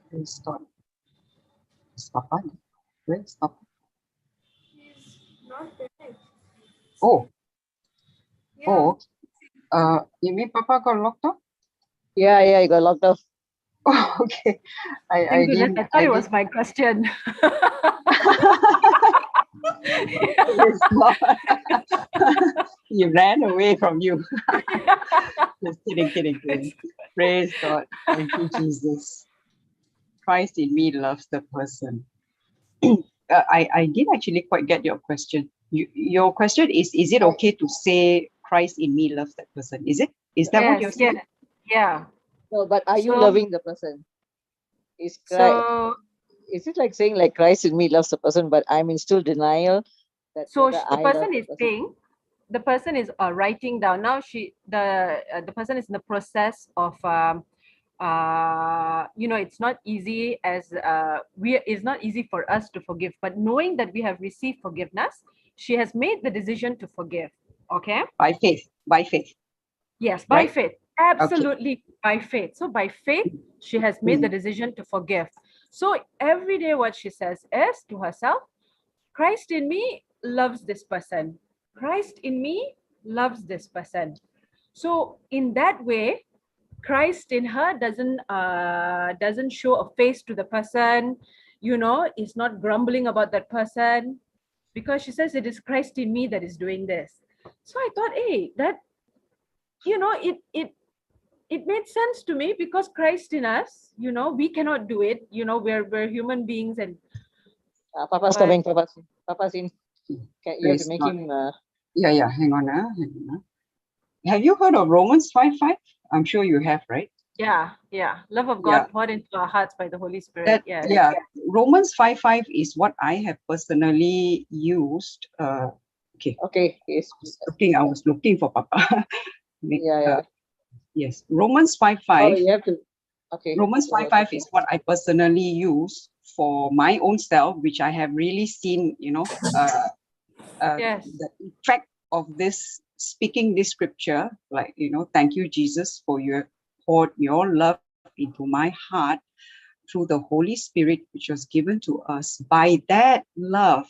Praise God. Is Papa? Where is Papa? He's not there. Oh, Yeah. you mean Papa got locked up? Yeah, you got locked off. Oh, okay. I Thank goodness, didn't. I thought it was my question. Praise God. He ran away from you. Just kidding. Praise God. Thank you, Jesus. Christ in me loves the person. I didn't actually quite get your question. Your question is it okay to say Christ in me loves that person? Is it? Is that what you're saying? Yeah. No, but are you So- loving the person? Is So it like saying like Christ in me loves the person, but I'm in still denial that So whether the I person love the is person? saying, the person is writing down. Now the person is in the process of it's not easy as it's not easy for us to forgive, but knowing that we have received forgiveness, she has made the decision to forgive. Okay. By faith. Yes, by Right? faith. Absolutely by faith. So by faith, she has made the decision to forgive. So every day what she says is to herself, Christ in me loves this person. Christ in me loves this person. So in that way, Christ in her doesn't show a face to the person, is not grumbling about that person, because she says it is Christ in me that is doing this. So I thought, hey, that it made sense to me, because Christ in us, we cannot do it. We're human beings, and Papa's But- coming. Papa's in. You have Praise to make God. him. Yeah. Hang on. Have you heard of Romans 5:5? I'm sure you have, right? yeah, love of God Yeah. poured into our hearts by the Holy Spirit. Romans 5:5 is what I have personally used. Okay. Yes. I was looking for Papa. Yeah. Yes, Romans Oh, 5:5. you have to. Okay. Romans 5:5 is what I personally use for my own self, which I have really seen, Yes. the effect of this speaking this scripture, like, thank you, Jesus, for your poured your love into my heart through the Holy Spirit, which was given to us. By that love,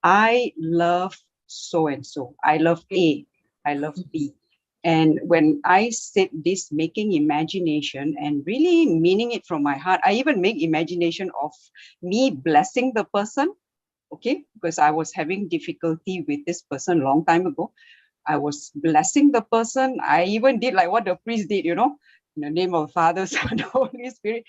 I love so and so. I love A. I love B. And when I said this, making imagination and really meaning it from my heart, I even make imagination of me blessing the person, okay? Because I was having difficulty with this person a long time ago. I was blessing the person. I even did like what the priest did, in the name of the Father, Son, and Holy Spirit.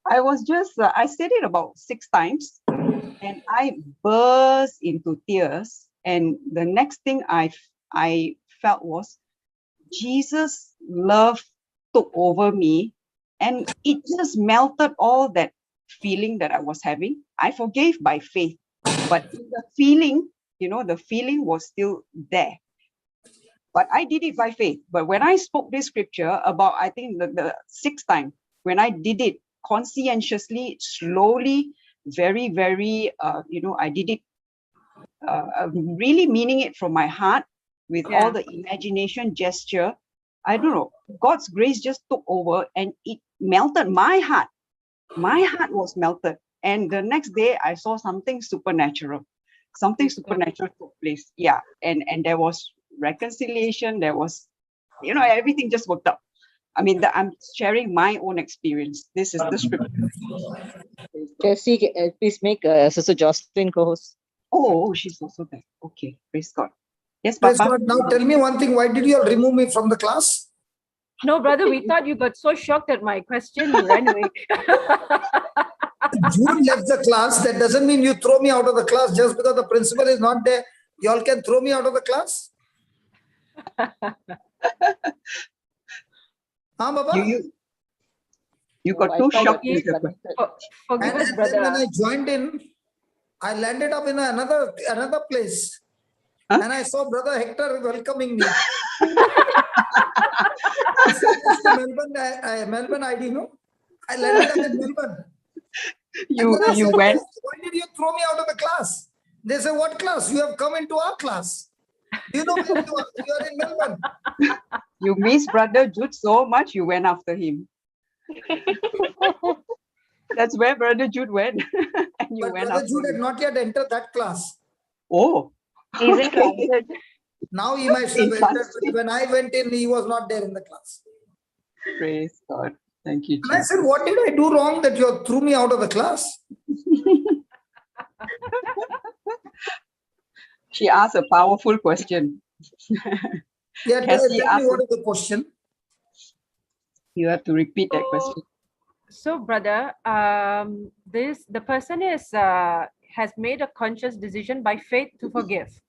I was just, I said it about 6 times and I burst into tears. And the next thing I felt was Jesus' love took over me, and it just melted all that feeling that I was having. I forgave by faith, but the feeling, the feeling was still there. But I did it by faith. But when I spoke this scripture about, I think the 6th time, when I did it conscientiously, slowly, very, very, I did it really meaning it from my heart with all the imagination gesture. I don't know, God's grace just took over and it melted my heart. My heart was melted. And the next day I saw something supernatural. Something supernatural took place. Yeah. And there was reconciliation. There was, everything just worked out. I mean, I'm sharing my own experience. This is the scripture. Jesse, please make Sister Jocelyn co-host. Oh, she's also there. Okay, praise God. Yes, Praise Papa. God. Now tell me one thing. Why did you all remove me from the class? No, brother, we thought you got so shocked at my question, you ran away. Jude left the class. That doesn't mean you throw me out of the class just because the principal is not there. You all can throw me out of the class. Baba? You got too shocked with the question. Forgive us, And brother. then when I joined in, I landed up in another place. Huh? And I saw Brother Hector welcoming me. I said, Mr. Melbourne ID, no? I landed up in Melbourne. You said, went. Why did you throw me out of the class? They said, what class? You have come into our class. You know where you are? You are in Melbourne. You miss Brother Jude so much, you went after him. That's where Brother Jude went. And you But went Brother after Jude him. had not yet entered that class. Oh. He's in transit. Now he might have entered, but when I went in, he was not there in the class. Praise God. Thank you, Jesus. And I said, what did I do wrong that you threw me out of the class? She asked a powerful question. Yeah, tell me what is the question? You have to repeat that question. So, brother, the person has made a conscious decision by faith to forgive.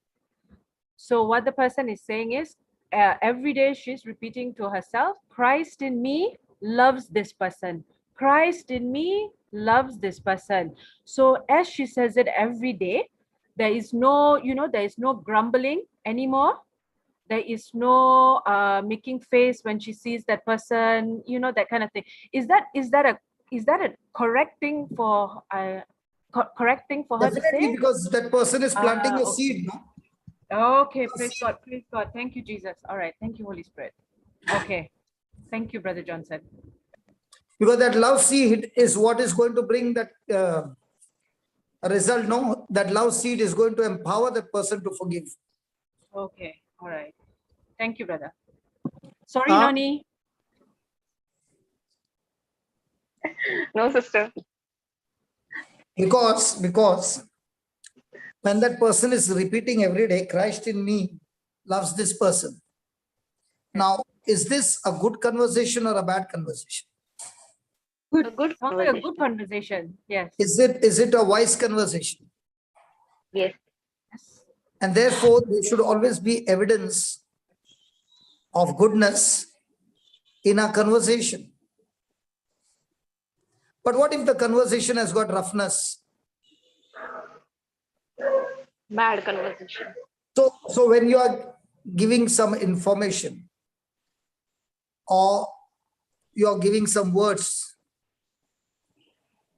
So what the person is saying is, every day she's repeating to herself, Christ in me loves this person. Christ in me loves this person. So as she says it every day, there is no, there is no grumbling anymore. There is no making face when she sees that person, that kind of thing. Is that a correct thing for her to say? Because that person is planting a seed, no? Okay, praise God, praise God. Thank you, Jesus. All right, thank you, Holy Spirit. Okay, thank you, Brother Johnson. Because that love seed is what is going to bring that result, no? That love seed is going to empower that person to forgive. Okay, all right. Thank you, brother. Sorry, Nani. No, sister. Because when that person is repeating every day, Christ in me loves this person. Now, is this a good conversation or a bad conversation? A good conversation. A good conversation, yes. Is it a wise conversation? Yes. And therefore, there should always be evidence of goodness in our conversation. But what if the conversation has got roughness? Bad conversation. So when you are giving some information or you are giving some words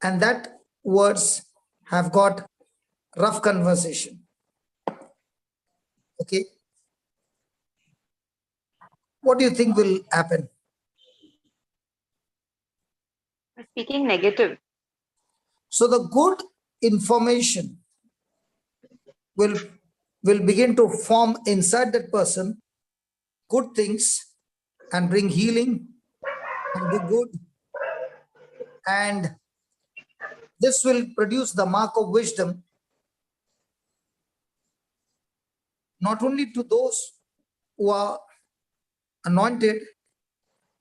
and that words have got rough conversation, okay, what do you think will happen? Speaking negative. So the good information will begin to form inside that person good things and bring healing and do good. And this will produce the mark of wisdom not only to those who are anointed,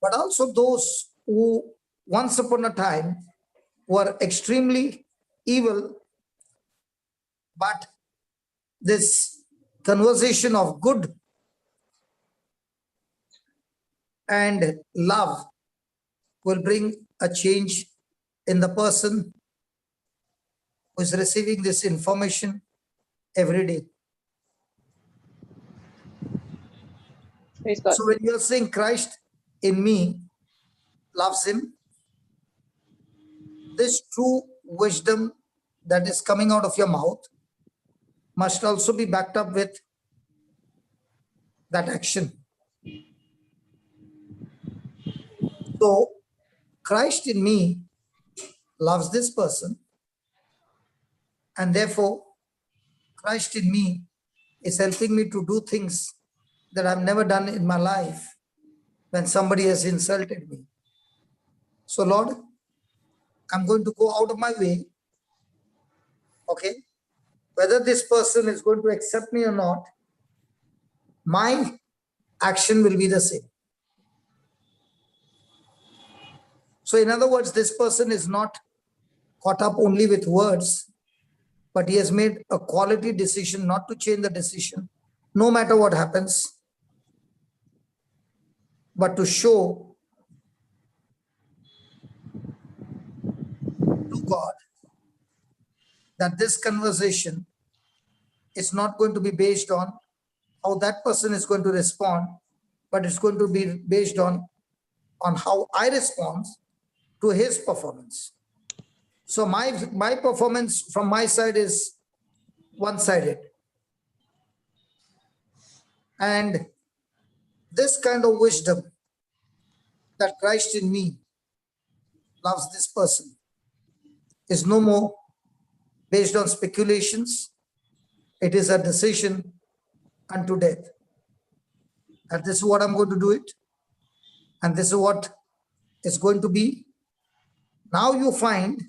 but also those who once upon a time were extremely evil, but this conversation of good and love will bring a change in the person who is receiving this information every day. Praise God. So when you are saying Christ in me loves him, this true wisdom that is coming out of your mouth must also be backed up with that action. So Christ in me loves this person, and therefore Christ in me is helping me to do things that I've never done in my life when somebody has insulted me. So Lord, I'm going to go out of my way, okay? Whether this person is going to accept me or not, my action will be the same. So in other words, this person is not caught up only with words, but he has made a quality decision not to change the decision, no matter what happens, but to show to God that this conversation is not going to be based on how that person is going to respond, but it's going to be based on how I respond to his performance. So my performance from my side is one-sided. And this kind of wisdom that Christ in me loves this person is no more based on speculations. It is a decision unto death. And this is what I'm going to do it. And this is what is going to be. Now you find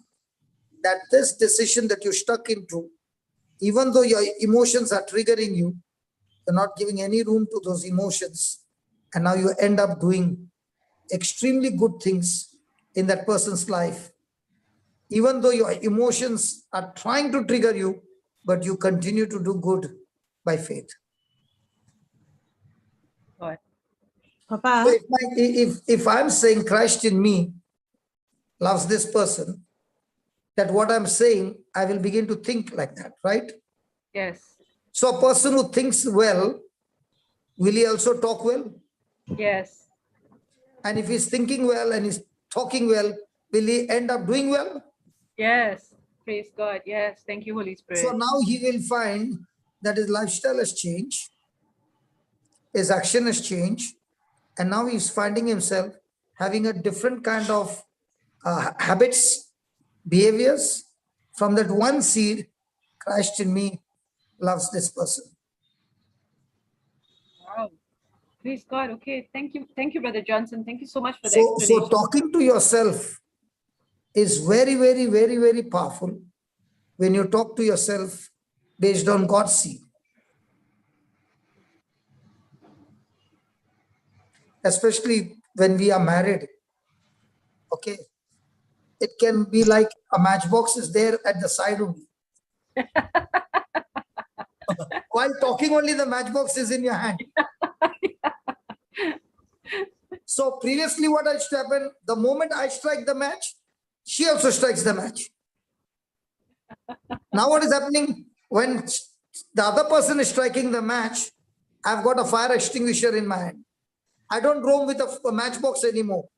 that this decision that you're stuck into, even though your emotions are triggering you, you're not giving any room to those emotions. And now you end up doing extremely good things in that person's life. Even though your emotions are trying to trigger you, but you continue to do good by faith. God. So if I'm saying Christ in me loves this person, that what I'm saying, I will begin to think like that, right? Yes. So a person who thinks well, will he also talk well? Yes. And if he's thinking well and he's talking well, will he end up doing well? Yes. Praise God. Yes. Thank you, Holy Spirit. So now he will find that his lifestyle has changed, his action has changed, and now he's finding himself having a different kind of habits, behaviors. From that one seed, Christ in me loves this person. Wow. Praise God. Okay. Thank you. Thank you, Brother Johnson. Thank you so much for the So explanation. talking to yourself is very, very, very, very powerful when you talk to yourself based on God's seed. Especially when we are married, okay? It can be like a matchbox is there at the side only. While talking only, the matchbox is in your hand. So previously what used to happen, the moment I strike the match, she also strikes the match. Now what is happening? When the other person is striking the match, I've got a fire extinguisher in my hand. I don't roam with a matchbox anymore.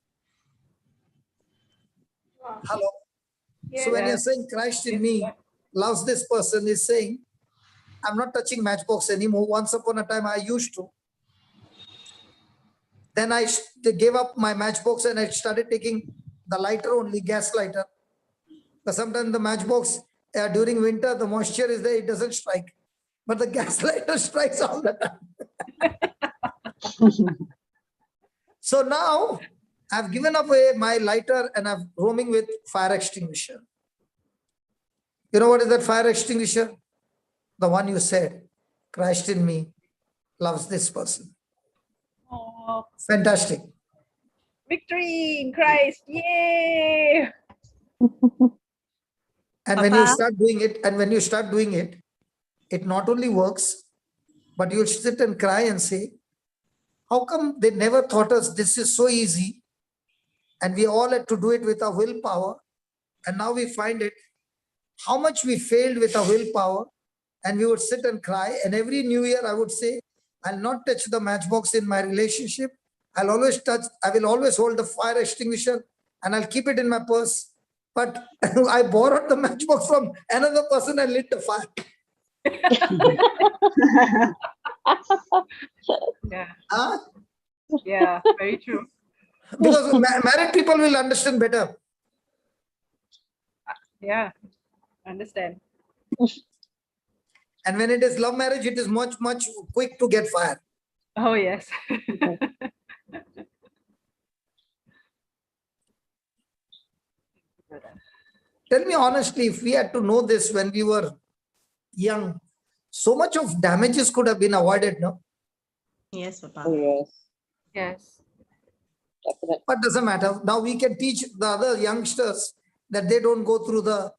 Hello. So when you're saying Christ in me loves this person, is saying, I'm not touching matchbox anymore. Once upon a time I used to. Then I gave up my matchbox and I started taking the lighter only, gas lighter. But sometimes the matchbox during winter, the moisture is there, it doesn't strike. But the gas lighter strikes all the time. So now I've given away my lighter and I'm roaming with fire extinguisher. You know what is that fire extinguisher? The one you said, Christ in me loves this person. Oh, Fantastic. victory in Christ. Yay! And when you start doing it, it not only works, but you'll sit and cry and say, how come they never taught us this is so easy? And we all had to do it with our willpower. And now we find it, how much we failed with our willpower. And we would sit and cry. And every new year I would say, I'll not touch the matchbox in my relationship. I will always hold the fire extinguisher and I'll keep it in my purse. But I borrowed the matchbox from another person and lit the fire. Yeah. Huh? Yeah, very true. Because married people will understand better. Yeah, understand. And when it is love marriage, it is much, much quick to get fired. Oh, yes. Tell me honestly, if we had to know this when we were young, so much of damages could have been avoided, no? Yes, Papa. Oh, yes. Yes. Definitely. But doesn't matter. Now we can teach the other youngsters that they don't go through the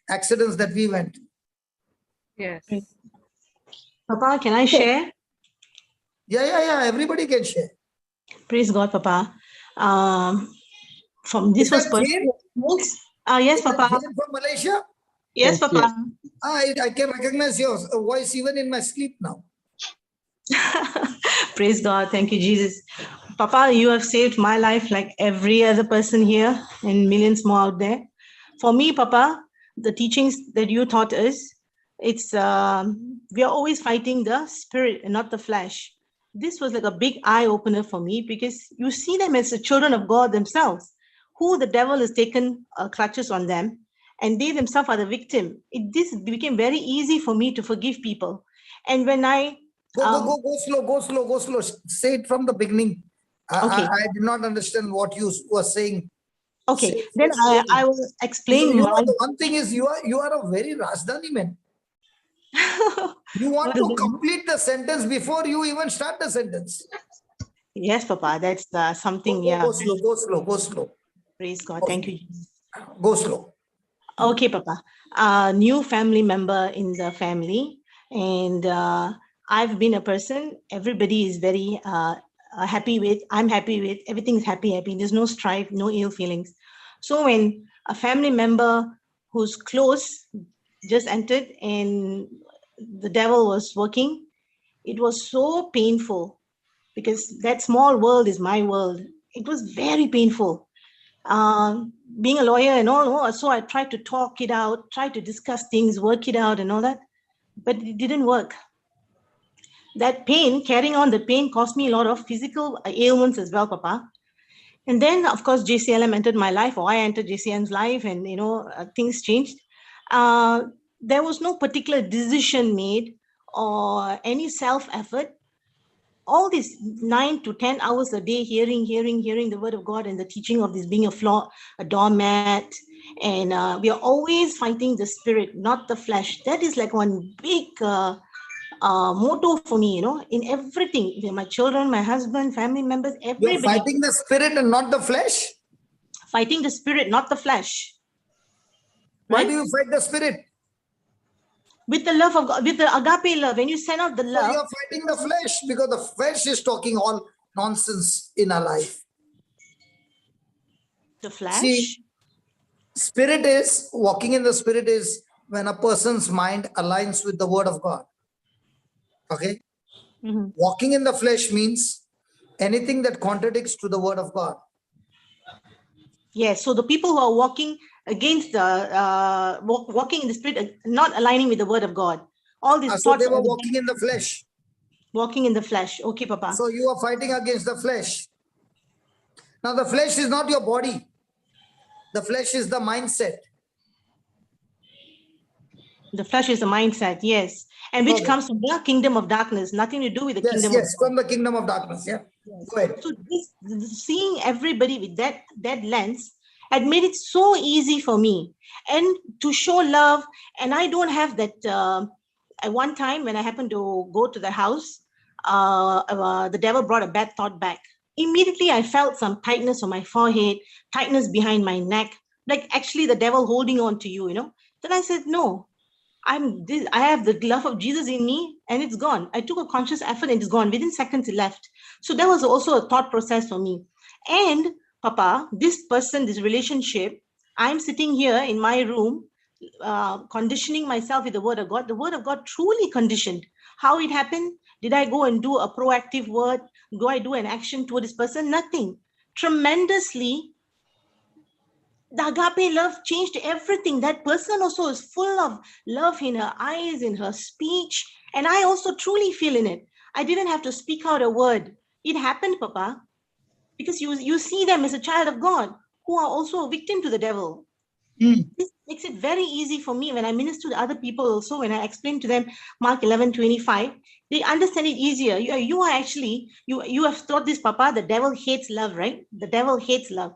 accidents that we went. Yes. Papa, can I share? Yeah. Everybody can share. Praise God, Papa. From this Is was that personal. Yes, Is that Papa. Jane from Malaysia? Yes, Papa. I can recognize your voice even in my sleep now. Praise God. Thank you, Jesus. Papa, you have saved my life like every other person here and millions more out there. For me, Papa, the teachings that you taught us, it's we are always fighting the spirit and not the flesh. This was like a big eye opener for me because you see them as the children of God themselves, who the devil has taken clutches on them, and they themselves are the victim. This became very easy for me to forgive people. And when I Go slow. Say it from the beginning. Okay. I did not understand what you were saying. Okay, then I will explain. You know, the one thing is you are a very Rajdhani man. You want to complete the sentence before you even start the sentence. Yes, Papa, that's something. Go slow. Praise God. Thank you. Go slow. Okay, Papa. New family member in the family, and I've been a person everybody is very happy with. I'm happy with. Everything's happy. There's no strife, no ill feelings. So when a family member who's close just entered and the devil was working, it was so painful because that small world is my world. It was very painful. Being a lawyer and all, so I tried to talk it out, try to discuss things, work it out and all that, but it didn't work. That pain, carrying on the pain, caused me a lot of physical ailments as well, Papa. And then, of course, JCILM entered my life, or I entered JCILM's life, and things changed. There was no particular decision made or any self-effort. All these 9 to 10 hours a day, hearing the word of God and the teaching of this being a doormat, and we are always fighting the spirit, not the flesh. That is like one big motto for me, in everything. My children, my husband, family members, everybody. You're fighting the spirit and not the flesh? Fighting the spirit, not the flesh. Why do you fight the spirit? With the love of God, with the agape love. When you send out the love. So you're fighting the flesh because the flesh is talking all nonsense in our life. The flesh? See, walking in the spirit is when a person's mind aligns with the word of God. Okay? Mm-hmm. Walking in the flesh means anything that contradicts to the word of God. Yes, so the people who are walking against the walking in the spirit, not aligning with the word of God. All these So thoughts. they were walking in the flesh. Walking in the flesh. Okay, Papa. So you are fighting against the flesh. Now the flesh is not your body. The flesh is the mindset. The flesh is the mindset, yes. And which Okay. comes from the kingdom of darkness, nothing to do with the Yes, kingdom yes, of God. from the kingdom of darkness. Yeah. Yes. Go ahead. So seeing everybody with that lens had made it so easy for me and to show love. And I don't have that. At one time when I happened to go to the house, the devil brought a bad thought back. Immediately I felt some tightness on my forehead, tightness behind my neck, like actually the devil holding on to you, Then I said, no, I have the love of Jesus in me and it's gone. I took a conscious effort and it's gone. Within seconds it left. So that was also a thought process for me. And Papa, this person, this relationship, I'm sitting here in my room, conditioning myself with the word of God. The word of God truly conditioned. How it happened? Did I go and do a proactive word? Do I do an action toward this person? Nothing. Tremendously, the agape love changed everything. That person also is full of love in her eyes, in her speech. And I also truly feel in it. I didn't have to speak out a word. It happened, Papa, because you see them as a child of God who are also a victim to the devil. This makes it very easy for me when I minister to other people also, when I explain to them Mark 11:25, they understand it easier. You are actually, you have taught this, Papa, the devil hates love, right? The devil hates love.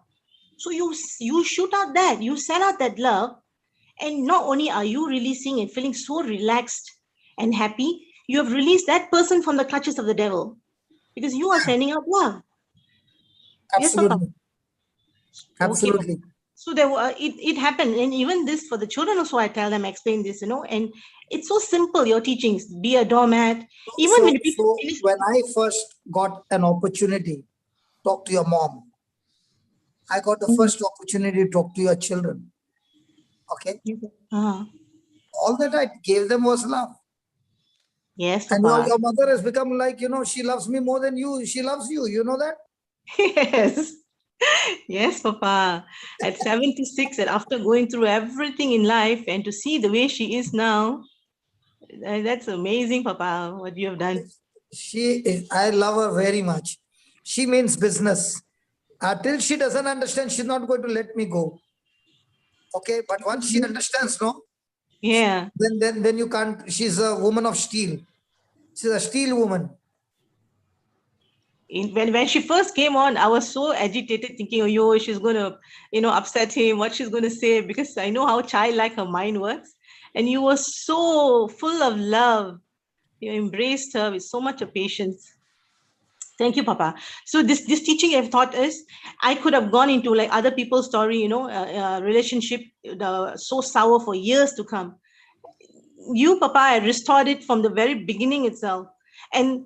So you shoot out that, you send out that love, and not only are you releasing and feeling so relaxed and happy, you have released that person from the clutches of the devil because you are sending out love. Absolutely. Yes, Papa. Absolutely. Okay. So there were, it happened, and even this for the children also, I tell them, explain this, and it's so simple. Your teachings, be a doormat. Even when people finish, when I first got an opportunity, talk to your mom. I got the first opportunity to talk to your children. Okay. All that I gave them was love. Yes, and Papa. your mother has become like, she loves me more than you. She loves you. You know that? Yes. Yes, Papa. At 76, and after going through everything in life, and to see the way she is now, that's amazing, Papa, what you have done. I love her very much. She means business. Till she doesn't understand, she's not going to let me go. Okay, but once she understands, no? Yeah. Then you can't. She's a woman of steel. She's a steel woman. When she first came on, I was so agitated, thinking, oh, yo, she's going to, upset him, what she's going to say, because I know how childlike her mind works. And you were so full of love. You embraced her with so much of patience. Thank you, Papa. So this teaching I've taught us, I could have gone into like other people's story, relationship so sour for years to come. You, Papa, I restored it from the very beginning itself. And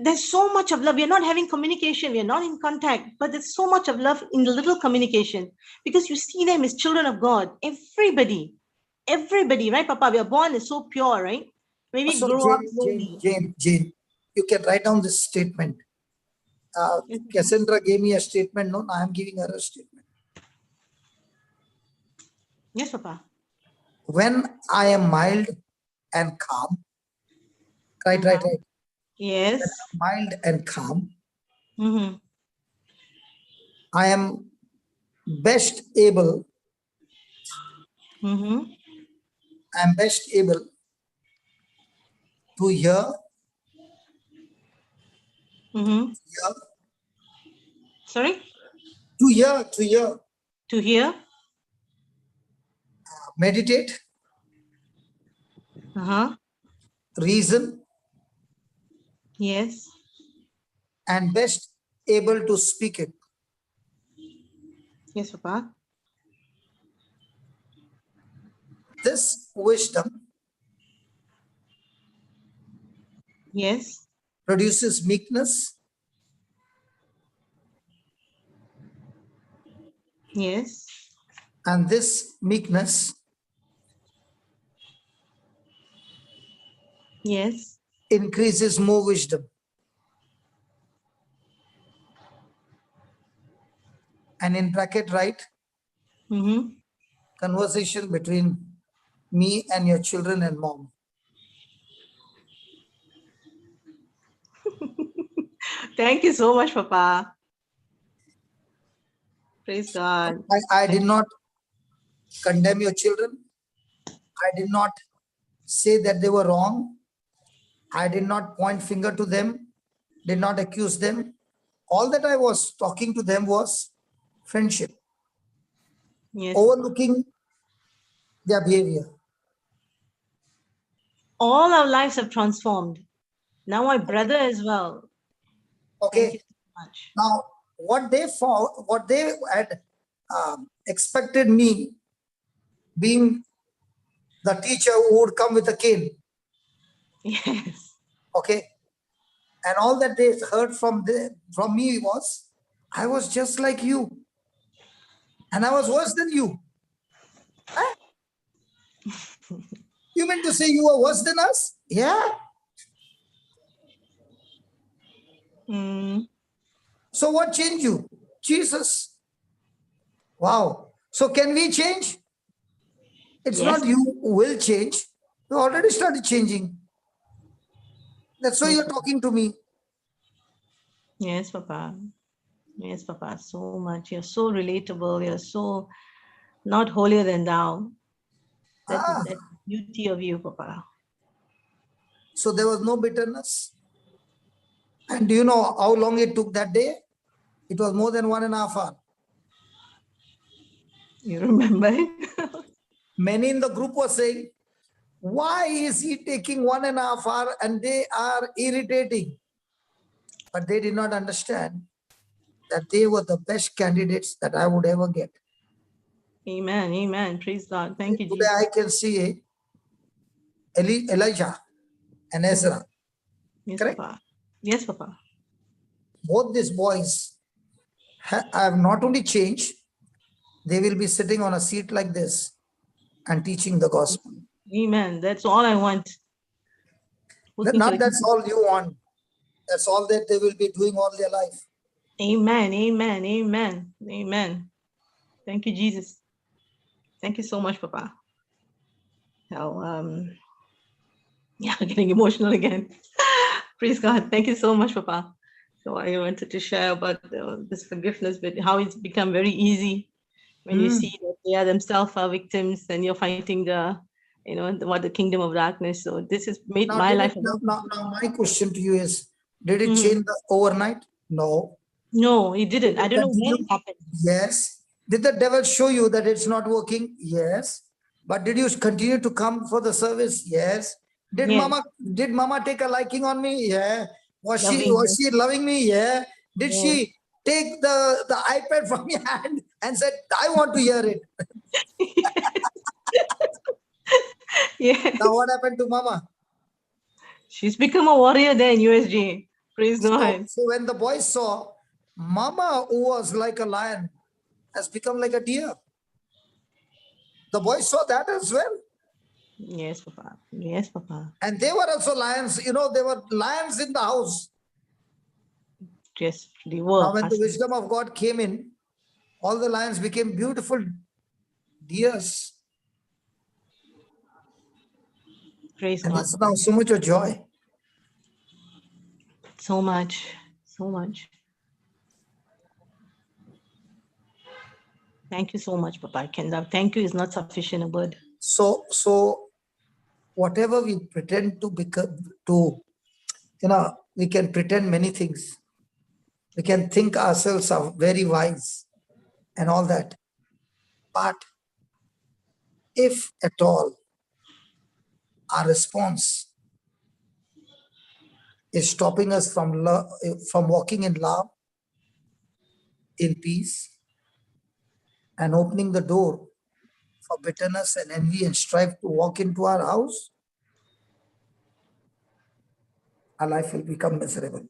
there's so much of love. We're not having communication. We're not in contact, but there's so much of love in the little communication because you see them as children of God. Everybody, right, Papa? We are born is so pure, right? Maybe So grow up slowly. Jane, you can write down this statement. Cassandra gave me a statement. No, I am giving her a statement. Yes, Papa. When I am mild and calm, right. Yes. Mild and calm. Mm-hmm. I am best able. Mm-hmm. I am best able to hear. Mm-hmm. Sorry? To hear. To hear. Meditate. Reason. Yes. And best able to speak it. Yes, Papa. This wisdom. Yes. Produces meekness. Yes. And this meekness. Yes. Increases more wisdom. And in bracket, write. Conversation between me and your children and mom. Thank you so much, Papa. Praise God. I did not condemn your children. I did not say that they were wrong. I did not point finger to them, did not accuse them. All that I was talking to them was friendship, Yes. overlooking their behavior. All our lives have transformed. Now my brother as well. Okay. Thank you so much. Now, what they found, what they had expected me being the teacher who would come with a cane. Yes. Okay. And all that they heard from me was, I was just like you. And I was worse than you. Huh? You meant to say you were worse than us? Yeah. So what changed you? Jesus. Wow. So can we change? It's Yes. not you who will change. You already started changing. That's why you're talking to me. Yes, Papa. Yes, Papa. So much. You're so relatable. You're so not holier than thou. That's the beauty of you, Papa. So there was no bitterness. And do you know how long it took that day? It was more than 1.5 hours. You remember? Many in the group were saying, why is he taking 1.5 hours and they are irritating? But they did not understand that they were the best candidates that I would ever get. Amen. Amen. Praise God. Thank you, Today Jesus. I can see Elijah and Ezra. Yes, Correct? Papa. Yes, Papa. Both these boys have not only changed, they will be sitting on a seat like this and teaching the gospel. Amen. That's all I want. Not that's all you want. That's all that they will be doing all their life. Amen. Amen. Amen. Amen. Thank you, Jesus. Thank you so much, Papa. Now, yeah, I'm getting emotional again. Praise God. Thank you so much, Papa. So I wanted to share about this forgiveness, but how it's become very easy when you see that they are themselves are victims and you're fighting the kingdom of darkness. So this has made my life. Now, my question to you is, did it change overnight? No. No, it didn't. I don't know when it happened. Yes. Did the devil show you that it's not working? Yes. But did you continue to come for the service? Yes. Did mama take a liking on me? Yeah. Was she loving me? Yeah. Did she take the iPad from your hand and said, I want to hear it? Yeah. Now what happened to mama? She's become a warrior there in USG. Praise God. So when the boys saw mama, who was like a lion, has become like a deer, the boys saw that as well. Yes, Papa. Yes, Papa. And they were also lions. You know, they were lions in the house. Yes, they were. Now when the wisdom of God came in, all the lions became beautiful deers. Praise and God. that's now so much of joy. So much. So much. Thank you so much, Papa. Thank you is not sufficient a word. So whatever we pretend to become, we can pretend many things. We can think ourselves are very wise and all that. But if at all our response is stopping us from walking in love, in peace, and opening the door for bitterness and envy and strife to walk into our house, our life will become miserable.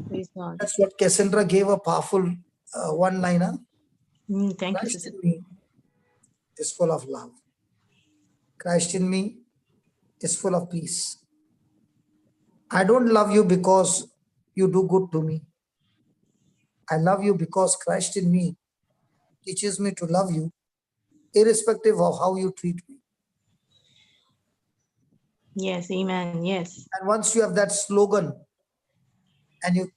Praise God. That's what Cassandra gave a powerful one-liner. Thank Christ you, Sister. in me is full of love. Christ in me is full of peace. I don't love you because you do good to me. I love you because Christ in me teaches me to love you, irrespective of how you treat me. Yes, amen. Yes. And once you have that slogan, and you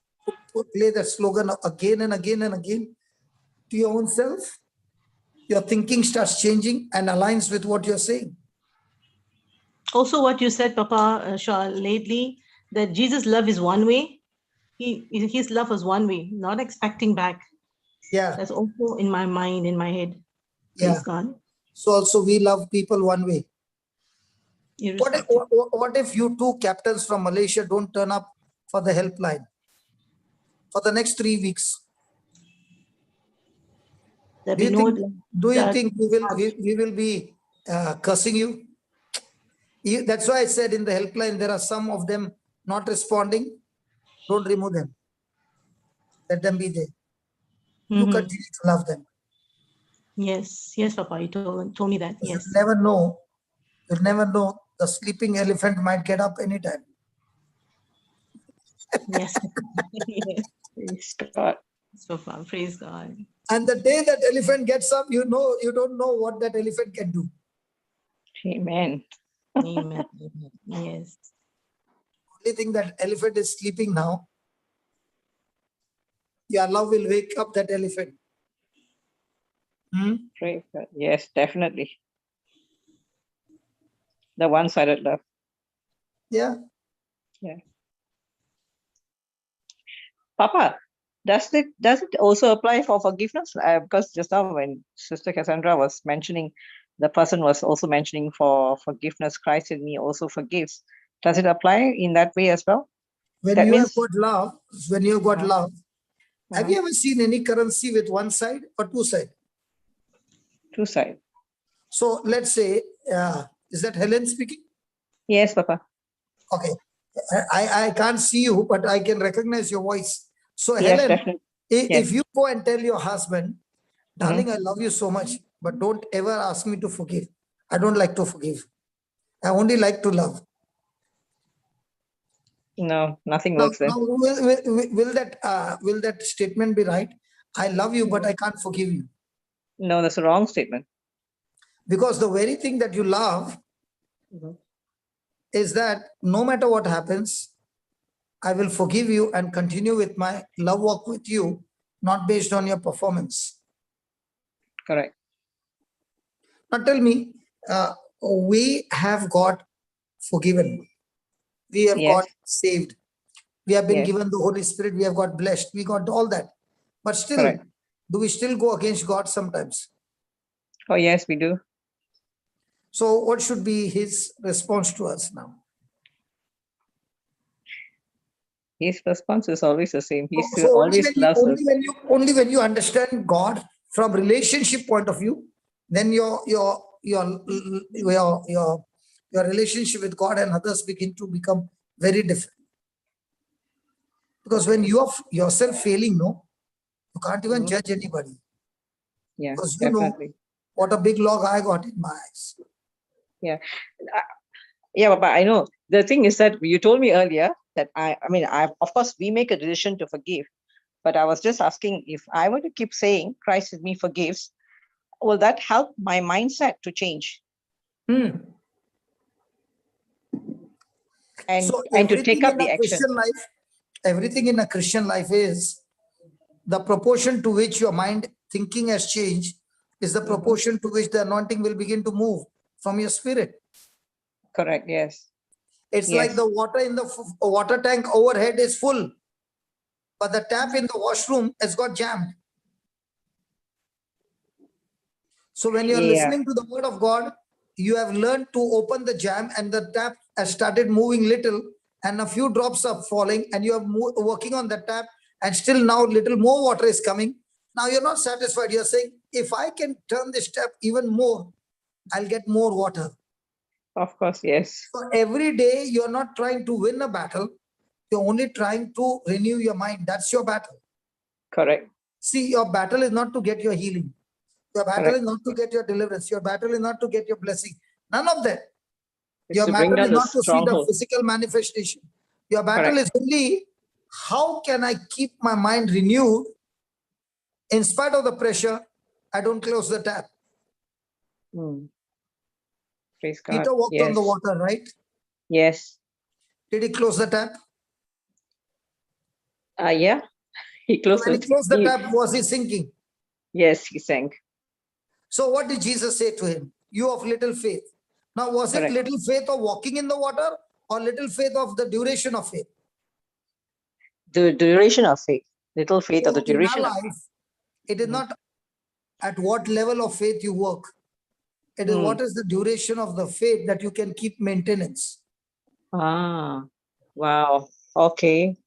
play that slogan again and again and again to your own self, your thinking starts changing and aligns with what you're saying. Also, what you said, Papa Shaw, lately, that Jesus' love is one way. His love was one way, not expecting back. Yeah, That's also in my mind, in my head. yeah. Praise God. So also we love people one way. Irrespective. What if you two captains from Malaysia don't turn up for the helpline for the next 3 weeks? There Do be you no. think we will be cursing you? That's why I said in the helpline there are some of them not responding. Don't remove them. Let them be there. You continue to love them. Yes, yes, Papa, you told me that. Yes. You'll never know. You'll never know. The sleeping elephant might get up anytime. Yes. Yes. Praise God. So far, praise God. And the day that elephant gets up, you don't know what that elephant can do. Amen. Amen. Yes. Only thing that elephant is sleeping now, your love will wake up that elephant. Praise God. Yes, definitely. The one-sided love. Yeah. Yeah. Papa, does it also apply for forgiveness? Because just now when Sister Cassandra was mentioning, the person was also mentioning for forgiveness, Christ in me also forgives. Does it apply in that way as well? When That you means, have got love, have uh-huh. you ever seen any currency with one side or two sides? Two sides. So let's say, is that Helen speaking? Yes, Papa. Okay. I can't see you, but I can recognize your voice. So Yes, Helen, definitely. if you go and tell your husband, darling, Mhm. I love you so much, but don't ever ask me to forgive. I don't like to forgive. I only like to love. No, nothing Now, works then. will that statement be right? I love you, but I can't forgive you. No, that's a wrong statement. Because the very thing that you love is that no matter what happens, I will forgive you and continue with my love walk with you, not based on your performance. Correct. Now tell me, we have got forgiven. We have got saved. We have been given the Holy Spirit. We have got blessed. We got all that. But still, do we still go against God sometimes? Oh, yes, we do. So what should be his response to us now? His response is always the same. He So always loves us. only when you understand God from relationship point of view, then your relationship with God and others begin to become very different. Because when you are yourself failing, you can't even judge anybody. Yeah, because definitely. What a big log I got in my eyes. Yeah. Yeah, but I know the thing is that you told me earlier that of course we make a decision to forgive, but I was just asking, if I were to keep saying Christ in me forgives, will that help my mindset to change? And to take up the action. Everything in a Christian life is the proportion to which your mind thinking has changed is the proportion to which the anointing will begin to move from your spirit. Correct. Yes. It's like the water in the water tank overhead is full, but the tap in the washroom has got jammed. So when you're listening to the word of God, you have learned to open the jam and the tap has started moving little and a few drops are falling and you are working on the tap and still now little more water is coming. Now you're not satisfied. You're saying, if I can turn this tap even more, I'll get more water. Of course, yes. So every day you're not trying to win a battle. You're only trying to renew your mind. That's your battle. Correct. See, your battle is not to get your healing. Your battle is not to get your deliverance. Your battle is not to get your blessing. None of that. Your battle is not to see the physical manifestation. Your battle is only, how can I keep my mind renewed in spite of the pressure? I don't close the tap. Praise God. Peter walked on the water, right? Yes. Did he close the tap? Yeah. He closed When he it. closed the tap, was he sinking? Yes, he sank. So what did Jesus say to him? You of little faith. Now, was it Correct. little faith of walking in the water or little faith of the duration of faith? The duration of faith. Little faith of the So in our duration of life, it is not at what level of faith you work. It is what is the duration of the faith that you can keep maintenance. Ah, wow. Okay.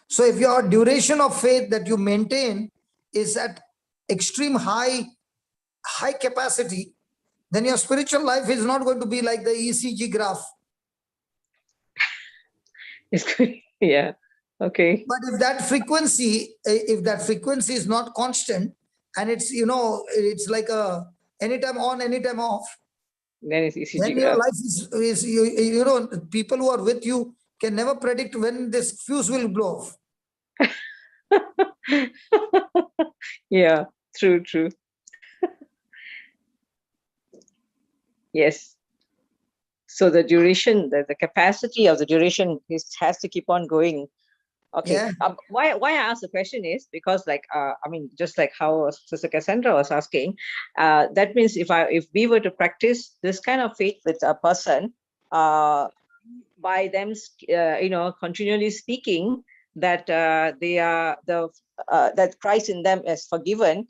So if your duration of faith that you maintain is at extreme high capacity, then your spiritual life is not going to be like the ECG graph. It's good. Yeah. Okay. But if that frequency is not constant, and it's, it's like a anytime on, anytime off, Then it's ECG then your graph. life is people who are with you can never predict when this fuse will blow off. Yeah, true. Yes. So the duration, the capacity of the duration has to keep on going. Okay. Yeah. Why I asked the question is because, like, just like how Sister Cassandra was asking, that means if we were to practice this kind of faith with a person, by them, continually speaking that they are that Christ in them is forgiven,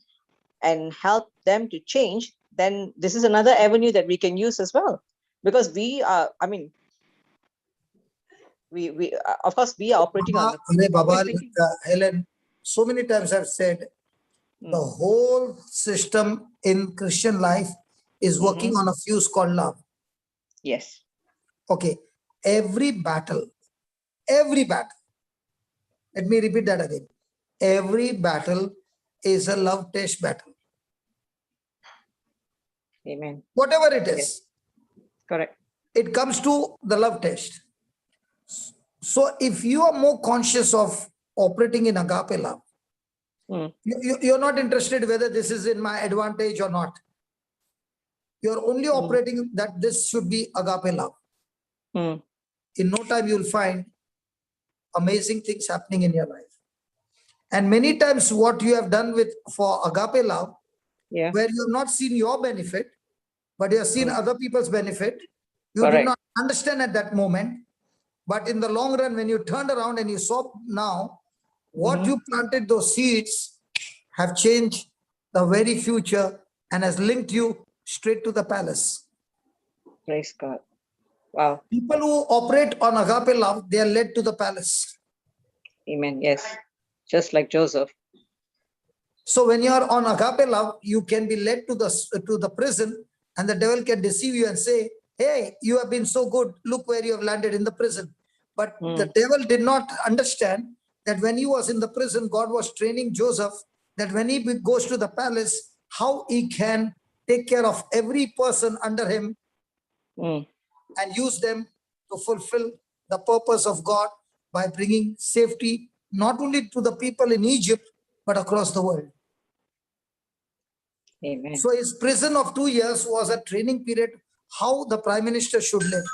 and help them to change, then this is another avenue that we can use as well, because we are. We of course we are operating on. Helen, so many times I've said the whole system in Christian life is working on a fuse called love. Yes. Okay. Every battle, let me repeat that again. Every battle is a love test battle. Amen. Whatever it is. Yes. Correct. It comes to the love test. So if you are more conscious of operating in agape love, you're not interested whether this is in my advantage or not. You're only operating that this should be agape love. In no time, you'll find amazing things happening in your life. And many times what you have done for agape love, where you have not seen your benefit, but you have seen other people's benefit, you did not understand at that moment. But in the long run, when you turned around and you saw now, what you planted, those seeds have changed the very future and has linked you straight to the palace. Praise God. Wow. People who operate on agape love, they are led to the palace. Amen. Yes. Just like Joseph. So when you are on agape love, you can be led to the prison, and the devil can deceive you and say, hey, you have been so good. Look where you have landed, in the prison. But the devil did not understand that when he was in the prison, God was training Joseph that when he goes to the palace, how he can take care of every person under him and use them to fulfill the purpose of God by bringing safety not only to the people in Egypt, but across the world. Amen. So his prison of 2 years was a training period how the prime minister should live.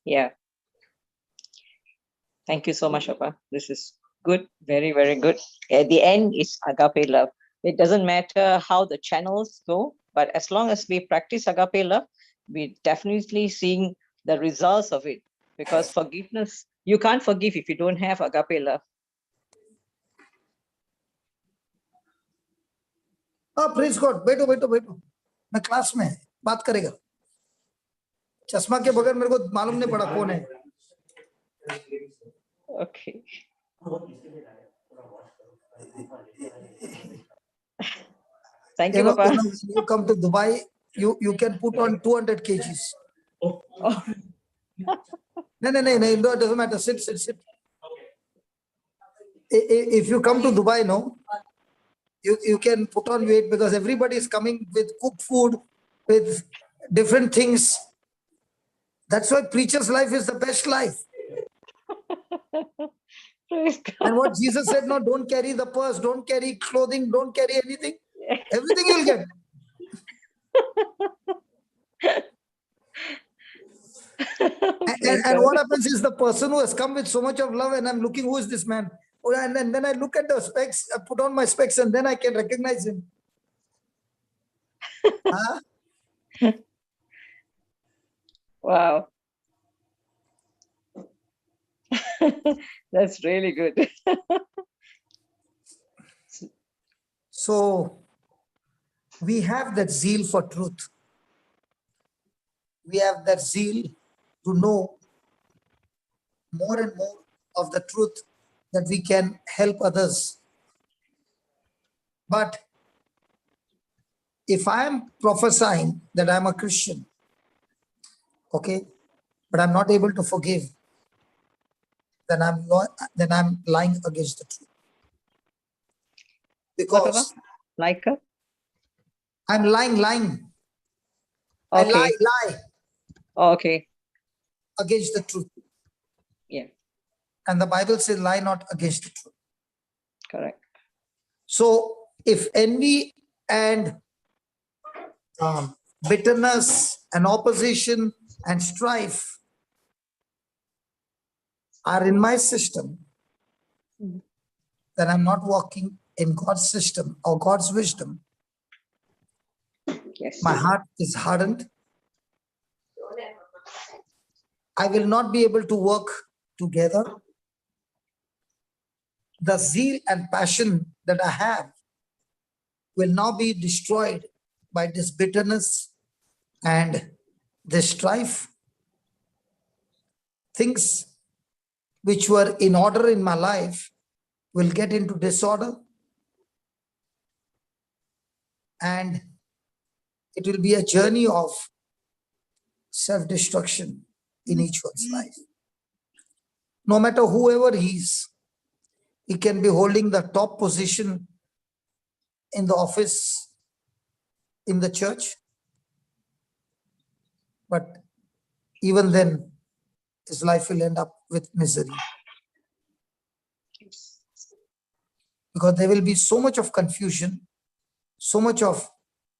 Yeah. Thank you so much, Papa. This is good. Very, very good. At the end, it's agape love. It doesn't matter how the channels go, but as long as we practice agape love, we're definitely seeing the results of it. Because forgiveness, you can't forgive if you don't have agape love. Praise God, बैठो बैठो बैठो, मैं class में बात करेगा. चश्मा के बगैर मेरे को मालूम नहीं पड़ा कौन है. Okay. Thank you, Papa. When you come to Dubai, you can put on 200 kgs. Oh. No, it doesn't matter. Sit. If you come to Dubai, no, you can put on weight because everybody is coming with cooked food, with different things. That's why preacher's life is the best life. And what Jesus said, no, don't carry the purse, don't carry clothing, don't carry anything. Everything you'll get. And what happens is the person who has come with so much of love, and I'm looking, who is this man? Oh, and then I look at the specs, I put on my specs, and then I can recognize him. Huh? Wow. That's really good. So we have that zeal for truth. We have that zeal to know more and more of the truth that we can help others. But if I am prophesying that I'm a Christian, okay, but I'm not able to forgive, then I'm lying against the truth. Because like a? I'm lying. Okay. I lie Okay. against the truth. Yeah. And the Bible says, lie not against the truth. Correct. So if envy and bitterness and opposition and strife are in my system, then I'm not walking in God's system or God's wisdom. Yes. My heart is hardened. I will not be able to work together. The zeal and passion that I have will now be destroyed by this bitterness and this strife. Things which were in order in my life will get into disorder, and it will be a journey of self-destruction in each one's life. No matter whoever he is, he can be holding the top position in the office, in the church, but even then, his life will end up with misery. Because there will be so much of confusion, so much of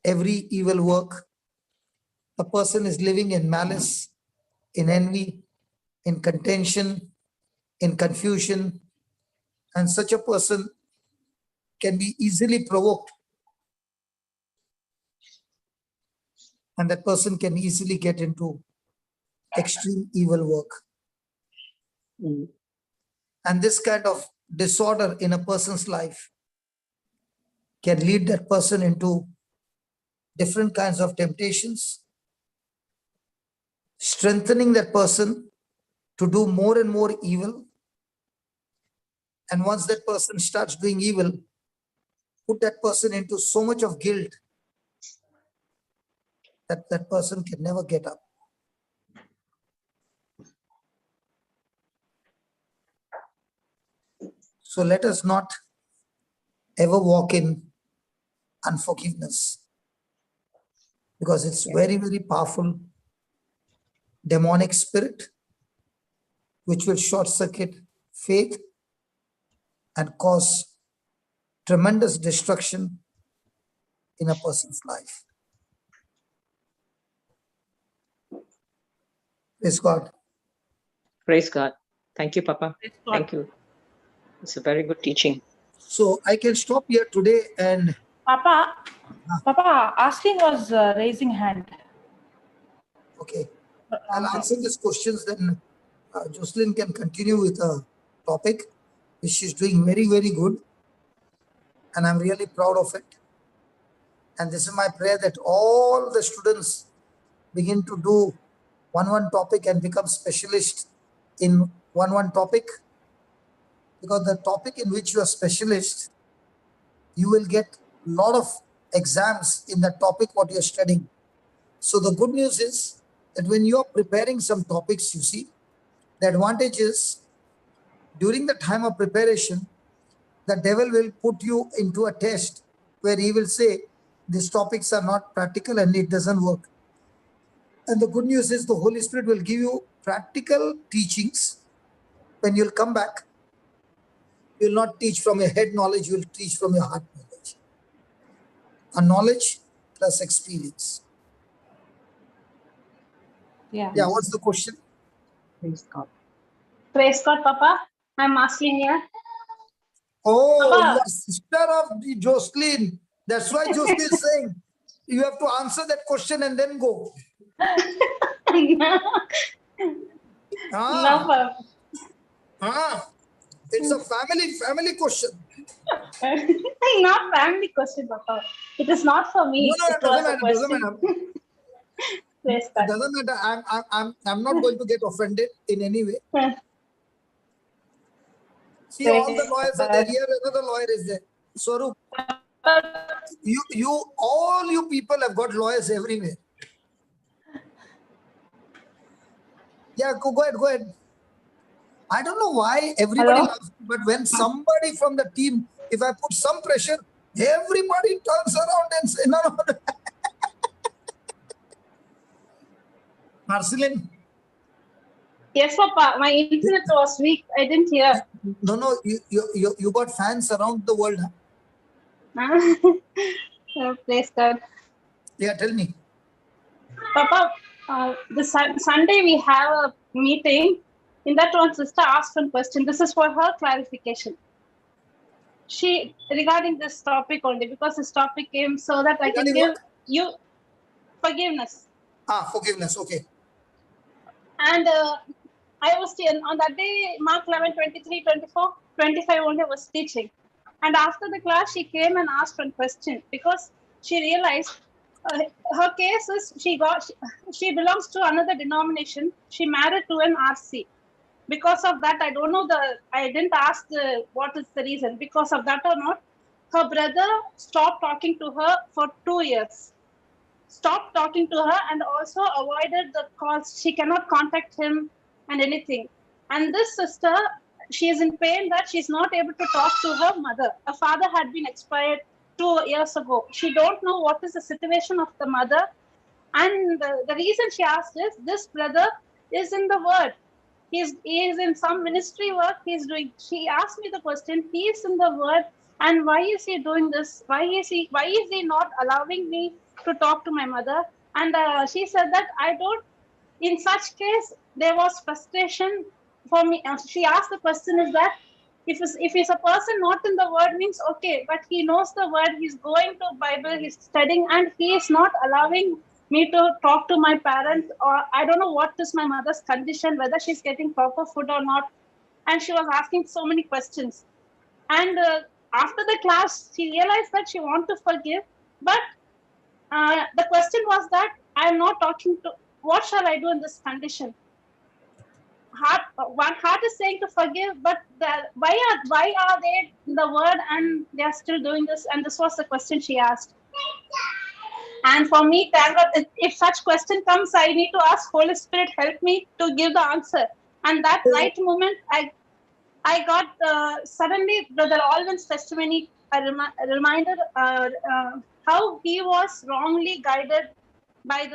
every evil work. The person is living in malice, in envy, in contention, in confusion, and such a person can be easily provoked, and that person can easily get into extreme evil work. And this kind of disorder in a person's life can lead that person into different kinds of temptations, strengthening that person to do more and more evil. And once that person starts doing evil, put that person into so much of guilt that that person can never get up. So let us not ever walk in unforgiveness, because it's very, very powerful demonic spirit which will short circuit faith and cause tremendous destruction in a person's life. Praise God. Praise God. Thank you, Papa. Praise God. Thank you. It's a very good teaching. So I can stop here today and Papa, Ashley was raising hand. okay, I'll answer these questions, then Jocelyn can continue with the topic, which she's doing very, very good. And I'm really proud of it. And this is my prayer that all the students begin to do one topic and become specialist in one topic. Because the topic in which you are specialist, you will get a lot of exams in that topic what you're studying. So the good news is that when you're preparing some topics, you see, the advantage is during the time of preparation, the devil will put you into a test where he will say, these topics are not practical and it doesn't work. And the good news is the Holy Spirit will give you practical teachings. When you'll come back, you'll not teach from your head knowledge, you'll teach from your heart knowledge. A knowledge plus experience. Yeah. Yeah, what's the question? Praise God. Praise God, Papa. I'm asking here. Oh, Papa. you are sister of the Jocelyn. That's why Jocelyn is saying you have to answer that question and then go. No, Ah, Papa. it's a family question. Not family question, Papa. It is not for No, me. no, It it doesn't was a matter. It doesn't question. matter. Praise It God. doesn't matter. I'm not going to get offended in any way. See, all the lawyers are there. Here, another lawyer is there. Swaroop, all you people have got lawyers everywhere. Yeah, go ahead. I don't know why everybody Hello? loves me, but when somebody from the team, if I put some pressure, everybody turns around and says, no. Marceline? Yes, Papa. My internet was weak. I didn't hear. No, you got fans around the world. Huh? Oh, praise God. Yeah, tell me. Papa, Sunday we have a meeting. In that one, sister asked one question. This is for her clarification. She, regarding this topic only, because this topic came so that I can give you forgiveness. Forgiveness, okay. And I was on that day, Mark 11, 23, 24, 25 only was teaching. And after the class, she came and asked one question because she realized her case is she belongs to another denomination. She married to an RC. Because of that, I don't know I didn't ask what is the reason. Because of that or not, her brother stopped talking to her for 2 years. Stopped talking to her and also avoided the calls. She cannot contact him and anything. And this sister, she is in pain that she's not able to talk to her mother. Her father had been expired 2 years ago. She don't know what is the situation of the mother. And the reason she asked is this brother is in the word. He is in some ministry work he's doing. She asked me the question, he is in the word, and why is he doing this? Why is he not allowing me to talk to my mother? And she said that I don't, in such case, there was frustration for me. She asked the question is that if he's a person not in the word means okay, but he knows the word, he's going to Bible, he's studying, and he is not allowing me to talk to my parents, or I don't know what is my mother's condition, whether she's getting proper food or not. And she was asking so many questions. And after the class, she realized that she wanted to forgive, but the question was that I'm not talking to, what shall I do in this condition? One heart is saying to forgive, but why are they in the word and they are still doing this? And this was the question she asked. And for me, thank God, if such question comes, I need to ask Holy Spirit, help me to give the answer. And that right moment, I got suddenly Brother Alvin's testimony, a reminder how he was wrongly guided by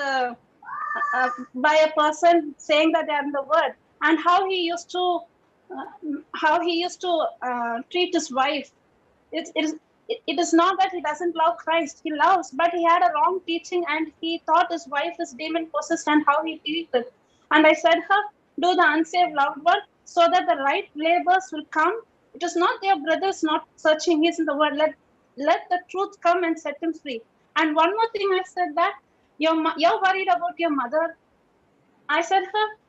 by a person saying that they are in the word, and how he used to treat his wife. It is not that he doesn't love Christ. He loves, but he had a wrong teaching and he thought his wife is demon possessed and how he treated. And I said, do the unsaved loved one so that the right laborers will come. It is not their brothers not searching. He's in the word. Let the truth come and set him free. And one more thing I said that you're worried about your mother. I said,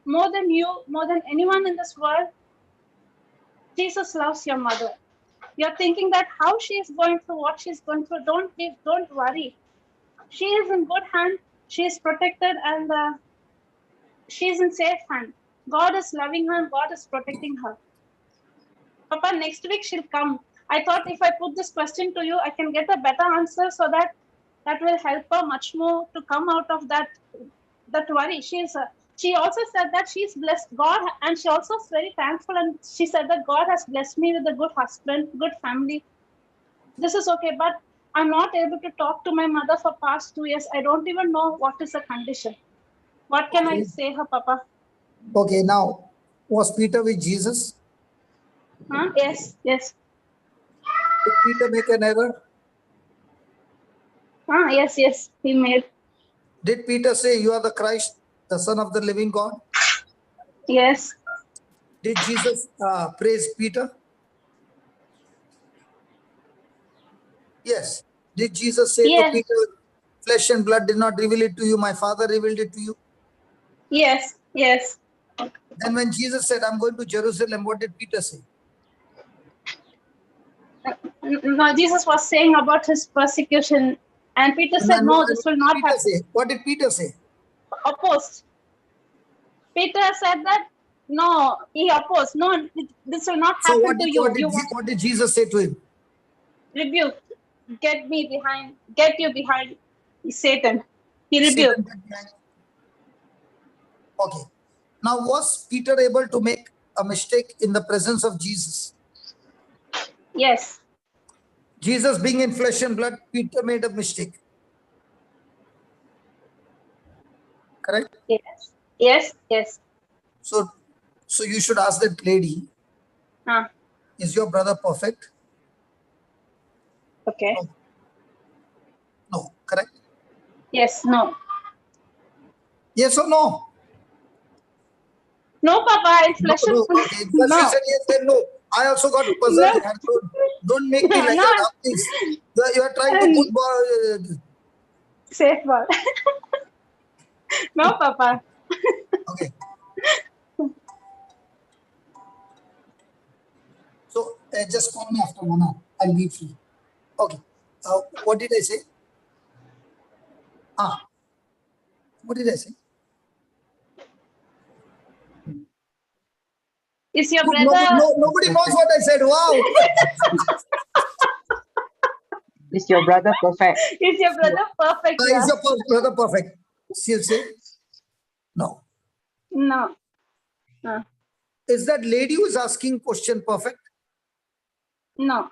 more than you, more than anyone in this world, Jesus loves your mother. You're thinking that how she is going through, what she's going through, don't worry. She is in good hand. She is protected and she is in safe hand. God is loving her and God is protecting her. Papa, next week she'll come. I thought if I put this question to you, I can get a better answer so that will help her much more to come out of that worry. She also said that she's blessed God, and she also is very thankful, and she said that God has blessed me with a good husband, good family. This is okay, but I'm not able to talk to my mother for past 2 years. I don't even know what is the condition. What can I say her, Papa? Okay, now, was Peter with Jesus? Yes. Did Peter make an error? Yes, he made. Did Peter say, you are the Christ? the Son of the living God? Yes. Did Jesus praise Peter? Yes. Did Jesus say to Yes. Peter, flesh and blood did not reveal it to you, my Father revealed it to you? Yes. Yes. Then when Jesus said, I'm going to Jerusalem, what did Peter say? No, Jesus was saying about his persecution, and Peter said, And no, this will not Peter happen. say? What did Peter say? Opposed. Peter said that, no, he opposed. No, this will not So happen to you. what did Jesus say to him? Rebuke. Get you behind, Satan. He rebuked. Satan, get behind. Okay. Now, was Peter able to make a mistake in the presence of Jesus? Yes. Jesus being in flesh and blood, Peter made a mistake. Correct? Yes. Yes. Yes. So you should ask that lady, is your brother perfect? Okay. No. Correct? Yes. No. Yes or no? No, Papa. It's flesh and blood. Okay. Because No. she said yes, then no. I also got puzzled. No. Don't make me like No. that. Please. You are trying to put... Safe word. No, Papa. Okay. So just call me after 1 hour. I'll be free. Okay. What did I say? What did I say? Is your brother... Nobody knows what I said. Wow. Is your brother perfect? Is your brother perfect? Is your brother perfect? She'll say no. No. Is that lady who is asking question perfect? No.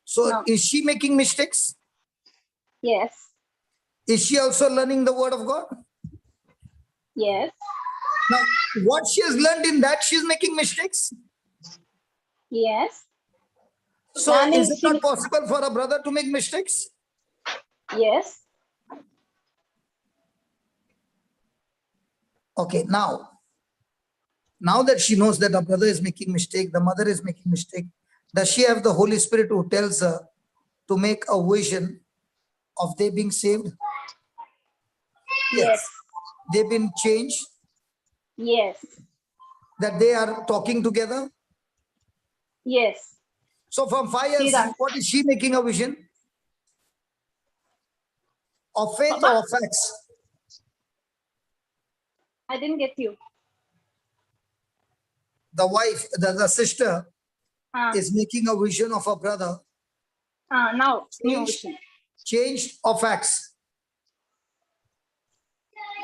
So No. is she making mistakes? Yes. Is she also learning the word of God? Yes. Now, what she has learned in that, she is making mistakes. Yes. So Learning, is it not possible for a brother to make mistakes? Yes. Okay, now that she knows that her brother is making mistake, the mother is making mistake, does she have the Holy Spirit who tells her to make a vision of they being saved? Yes. They've been changed? Yes. That they are talking together? Yes. So from 5 years, what is she making a vision? Of faith or of facts? I didn't get you. The wife, the sister is making a vision of her brother. Now, new vision. Changed or facts?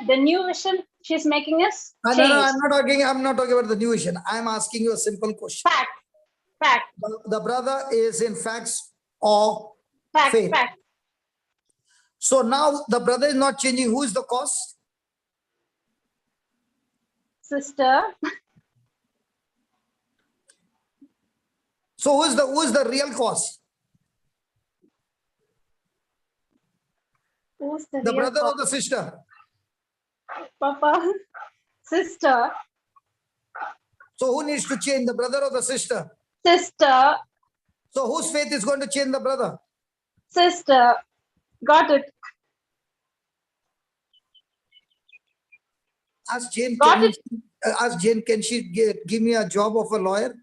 The new vision she's making is changed. No, I'm not talking about the new vision. I'm asking you a simple question. Fact. The brother is in facts or faith? Fact. So now the brother is not changing. Who is the cause? Sister. So who is the real cause? Who's the The real brother cause? or the sister? Papa. Sister. So who needs to change, the brother or the sister? Sister. So whose faith is going to change the brother? Sister. Got it. Ask Jane, can she give me a job of a lawyer?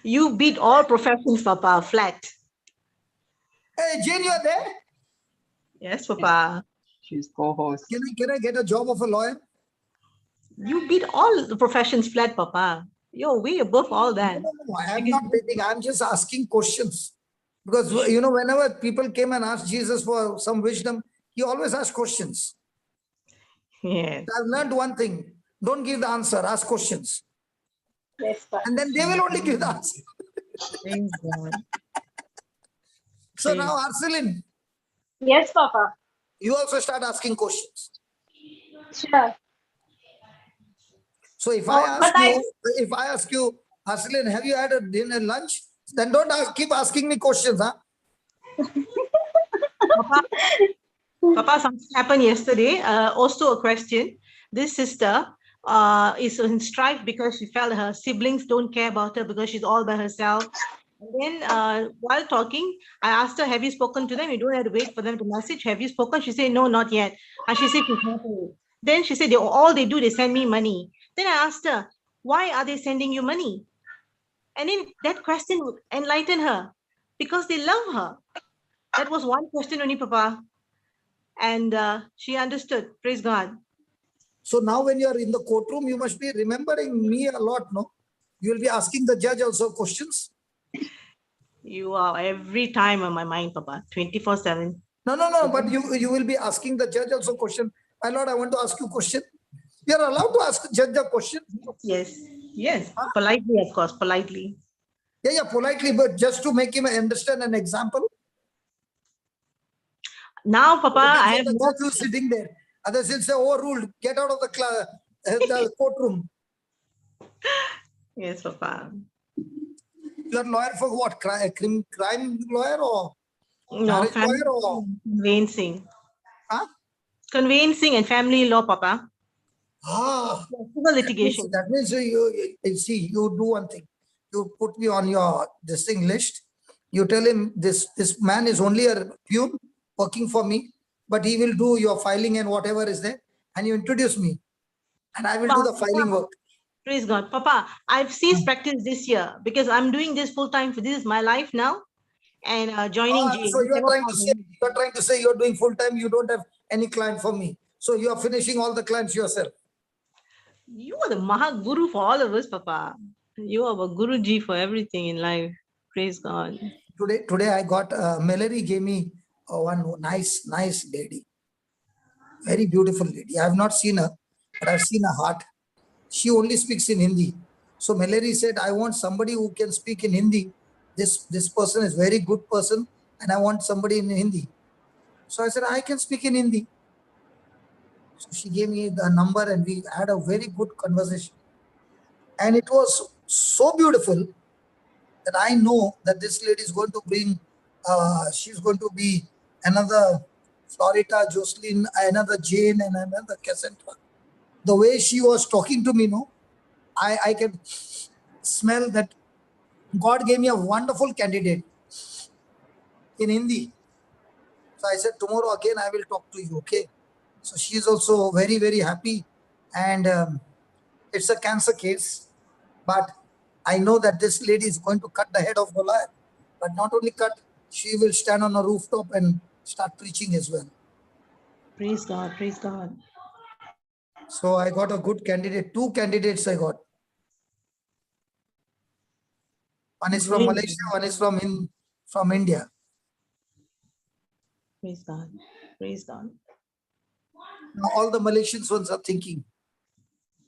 You beat all professions, Papa, flat. Hey, Jane, you are there? Yes, Papa. She's co-host. Can I get a job of a lawyer? You beat all the professions flat, Papa. You're way above all that. No, I'm not beating. I'm just asking questions. Because, whenever people came and asked Jesus for some wisdom, he always asked questions. Yes. I've learned one thing. Don't give the answer. Ask questions. Yes, and then they will only give the answer. So now, Arcelin. Yes, Papa. You also start asking questions. Sure. So if I ask you, Arcelin, have you had a dinner lunch? Then don't keep asking me questions, huh? Papa, something happened yesterday. Also a question. This sister is in strife because she felt her siblings don't care about her because she's all by herself. And then while talking, I asked her, have you spoken to them? You don't have to wait for them to message. Have you spoken? She said, no, not yet. And she said, she's happy. Then she said, all they do, they send me money. Then I asked her, why are they sending you money? And then that question enlightened her because they love her. That was one question only, Papa. And she understood. Praise God. So now when you are in the courtroom, you must be remembering me a lot, no? You will be asking the judge also questions. You are every time on my mind, Papa, 24/7. No, but you will be asking the judge also question. My Lord, I want to ask you a question. You are allowed to ask the judge a question. Yes. Politely, of course, politely. Yeah, politely, but just to make him understand an example. Now, Papa, I have the judge who's sitting there. Others will say, overruled. Get out of the courtroom. Yes, Papa. You're a lawyer for what? Crime lawyer or no, marriage lawyer or conveyancing? Huh? Conveyancing and family law, Papa. Civil litigation. That means you see, you do one thing. You put me on your this thing list. You tell him this man is only a peon working for me, but he will do your filing and whatever is there, and you introduce me, and I will do the filing work. Praise God. Papa, I've ceased practice this year because I'm doing this full time. This is my life now. And joining G. So you are trying to say you're doing full time, you don't have any client for me. So you are finishing all the clients yourself. You are the Maha Guru for all of us, Papa. You are a Guruji for everything in life. Praise God. Today I got Mallory gave me one nice lady. Very beautiful lady. I have not seen her, but I've seen her heart. She only speaks in Hindi. So Mallory said, I want somebody who can speak in Hindi. This person is very good person and I want somebody in Hindi. So I said, I can speak in Hindi. So she gave me the number and we had a very good conversation. And it was so beautiful that I know that this lady is going to bring, she's going to be another Florita, Jocelyn, another Jane and another Cassandra. The way she was talking to me, no, I can smell that God gave me a wonderful candidate in Hindi. So I said, tomorrow again, I will talk to you, okay? So she is also very, very happy. And it's a cancer case. But I know that this lady is going to cut the head of Goliath. But not only cut, she will stand on a rooftop and start preaching as well. Praise God, praise God. So I got a good candidate. 2 candidates I got. One is from Malaysia, one is from India. Praise God. Praise God. Now all the Malaysians ones are thinking,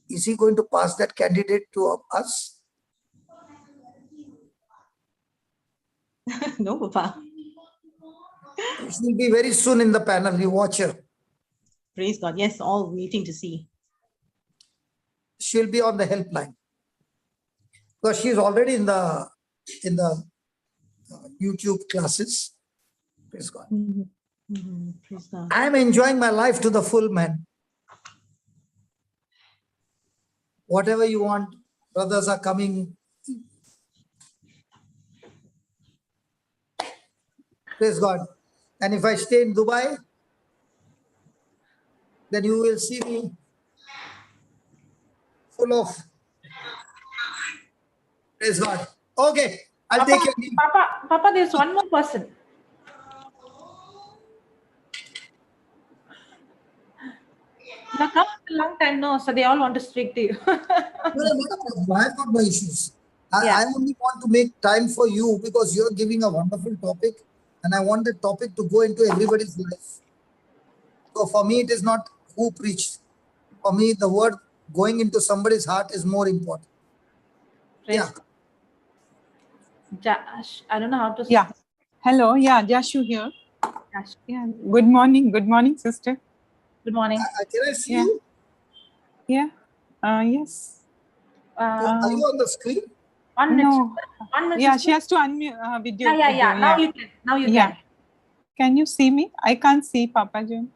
is he going to pass that candidate to us? No, Papa. She will be very soon in the panel. You watch her. Praise God. Yes, all waiting to see. She'll be on the helpline. Because she's already in the YouTube classes. Praise God. Praise God. I am enjoying my life to the full, man. Whatever you want, brothers are coming. Praise God. And if I stay in Dubai, then you will see me full of. Praise God. Okay, I'll take your leave. Papa, there's one more person. You have come a long time now, so they all want to speak to you. No, I've got no issues. I only want to make time for you because you're giving a wonderful topic and I want the topic to go into everybody's life. So for me, it is not who preached. For me, the word going into somebody's heart is more important. Josh, I don't know how to. Yeah. Hello. Yeah, Jashu here. Josh. Yeah. Good morning. Good morning, sister. Good morning. Can I see you? Yeah. Yes. Are you on the screen? 1 minute. No. 1 minute. Yeah, she has to unmute video. Yeah. Now you can. Now you can. Can you see me? I can't see Papa John.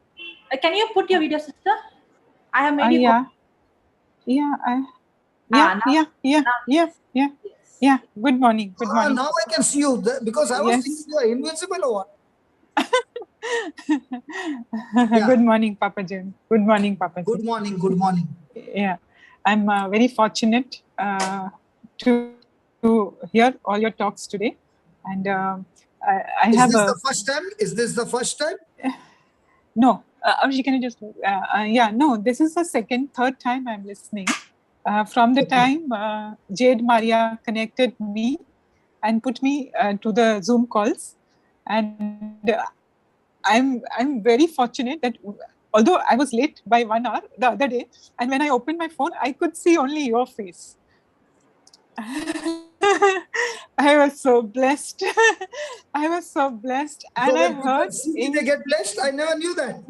Can you put your video, sister? I have made you. Yeah. Yeah. Good morning. Good morning. Now I can see you because I was thinking you are invisible or what? Good morning, Papa John. Good morning, Papa John. Good morning. Good morning. Yeah, I'm very fortunate to hear all your talks today, and I Is have this the first time? Is this the first time? No, Abhishek, can you just no, this is the third time I'm listening. From the time Jade Maria connected me and put me to the Zoom calls, and I'm very fortunate that although I was late by 1 hour the other day, and when I opened my phone, I could see only your face. I was so blessed. I was so blessed, and so I heard. They get blessed. I never knew that.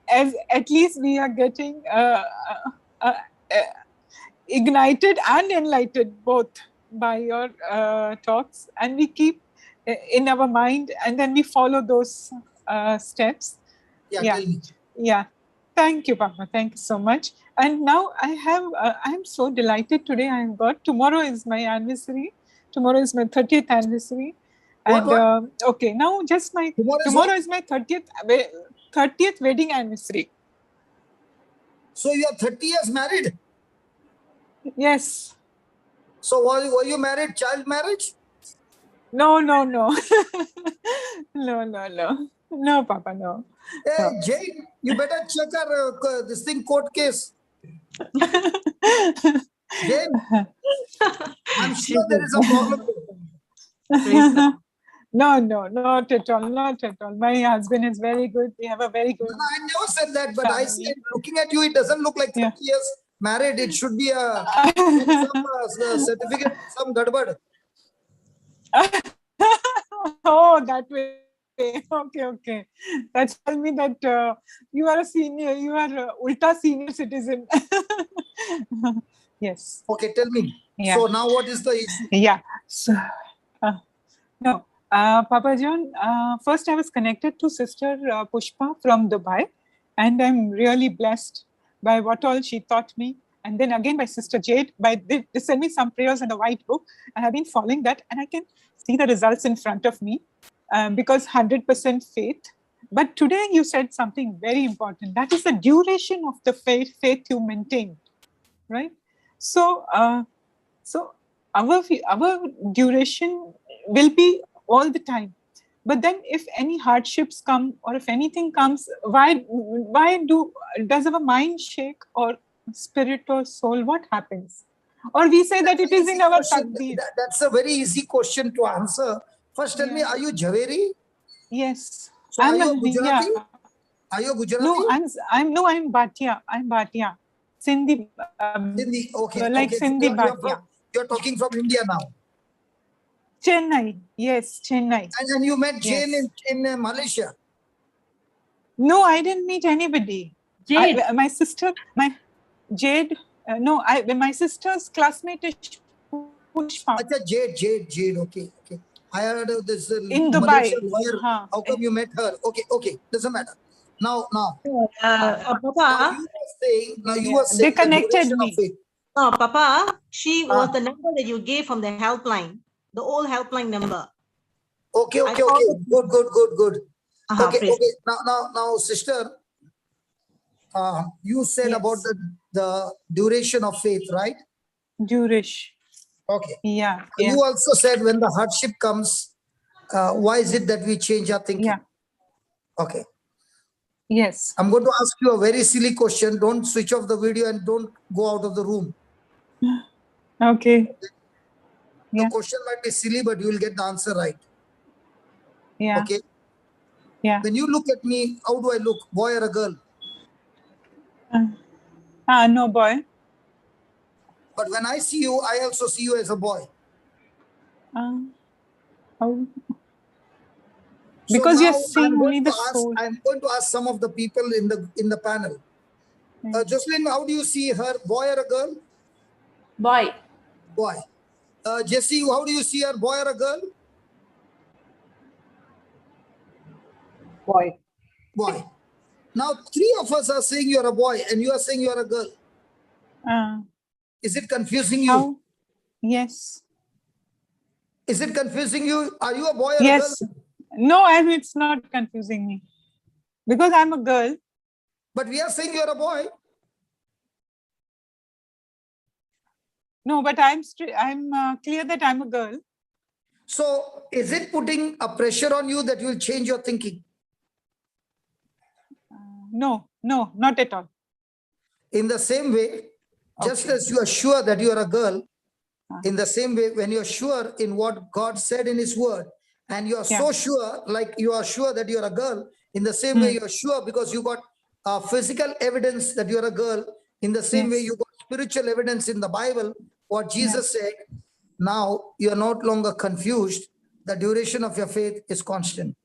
As at least we are getting ignited and enlightened both by your talks, and we keep in our mind, and then we follow those steps. Yeah. Thank you, Papa. Thank you so much. And now I'm so delighted today. Tomorrow is my anniversary. Tomorrow is my 30th anniversary. And okay, now just tomorrow is my 30th wedding anniversary. So you are 30 years married? Yes. So were you married, child marriage? No. No, Papa, no. Hey, Jane, you better check this thing court case. Jane, I'm sure there is a problem. No, not at all. Not at all. My husband is very good. We have a very good. No, I never said that, but I said, looking at you, it doesn't look like 30 years married. It should be some certificate, some gadbad. Oh, that way. Okay. That's tell me that you are a senior. You are ulta senior citizen. Yes. Okay, tell me. Yeah. So now what is the issue? Yeah. So, no. Papa John, first I was connected to Sister Pushpa from Dubai, and I'm really blessed by what all she taught me. And then again by Sister Jade, they sent me some prayers in the white book, and I've been following that, and I can see the results in front of me because 100% faith. But today you said something very important. That is the duration of the faith you maintain, right? So, our duration will be all the time. But then if any hardships come or if anything comes, why does our mind shake or spirit or soul? What happens? Or we say that it is in our taqdeer. That's a very easy question to answer. First tell me, are you Jhaveri? Yes. So are you Gujarati? Yeah. Are you Gujarati? No, I'm Bhatia. Sindhi. Sindhi, okay. Like okay. Sindhi Bhatia. You're talking from India now. Chennai. Yes, Chennai. And then you met Jane in Malaysia? No, I didn't meet anybody. Jade. My sister, Jade. My sister's classmate is Pushpa. Jade. Okay. I heard of this in Dubai. Lawyer. How come you met her? Okay. Doesn't matter. Now. Papa. You were saying they connected me. No, Papa. She was the number that you gave from the helpline. The old helpline number. Okay. Good. Okay. Now, sister, you said about the duration of faith, right? Duration. Okay. Yeah. You also said when the hardship comes, why is it that we change our thinking? Yeah. Okay. Yes. I'm going to ask you a very silly question. Don't switch off the video and don't go out of the room. Okay. The question might be silly, but you will get the answer right. Yeah. Okay. Yeah. When you look at me, how do I look? Boy or a girl? No, boy. But when I see you, I also see you as a boy. Because you're seeing only the soul. I'm going to ask some of the people in the panel. Jocelyn, how do you see her? Boy or a girl? Boy. Jesse, how do you see her? Boy or a girl? Boy. Boy. Now, 3 of us are saying you're a boy and you are saying you're a girl. Is it confusing you? How? Yes. Is it confusing you? Are you a boy or Yes. a girl? No, it's not confusing me. Because I'm a girl. But we are saying you're a boy. No, but I'm clear that I'm a girl. So is it putting a pressure on you that you will change your thinking? No, not at all. In the same way, just as you are sure that you are a girl, in the same way, when you're sure in what God said in his word, and you are so sure, like you are sure that you're a girl, in the same way you're sure because you got physical evidence that you're a girl, in the same way you got spiritual evidence in the Bible, what Jesus said, now you're no longer confused. The duration of your faith is constant.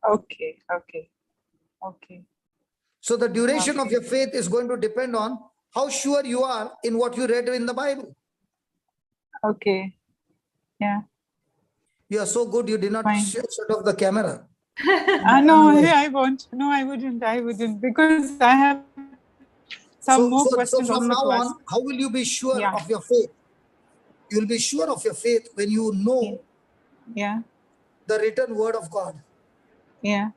Okay. So the duration of your faith is going to depend on how sure you are in what you read in the Bible. Okay. Yeah. You are so good, you did not shut off the camera. No, I won't. No, I wouldn't. Because I have some more questions so from also now to ask. on, how will you be sure of your faith? You will be sure of your faith when you know the written word of God. Yeah.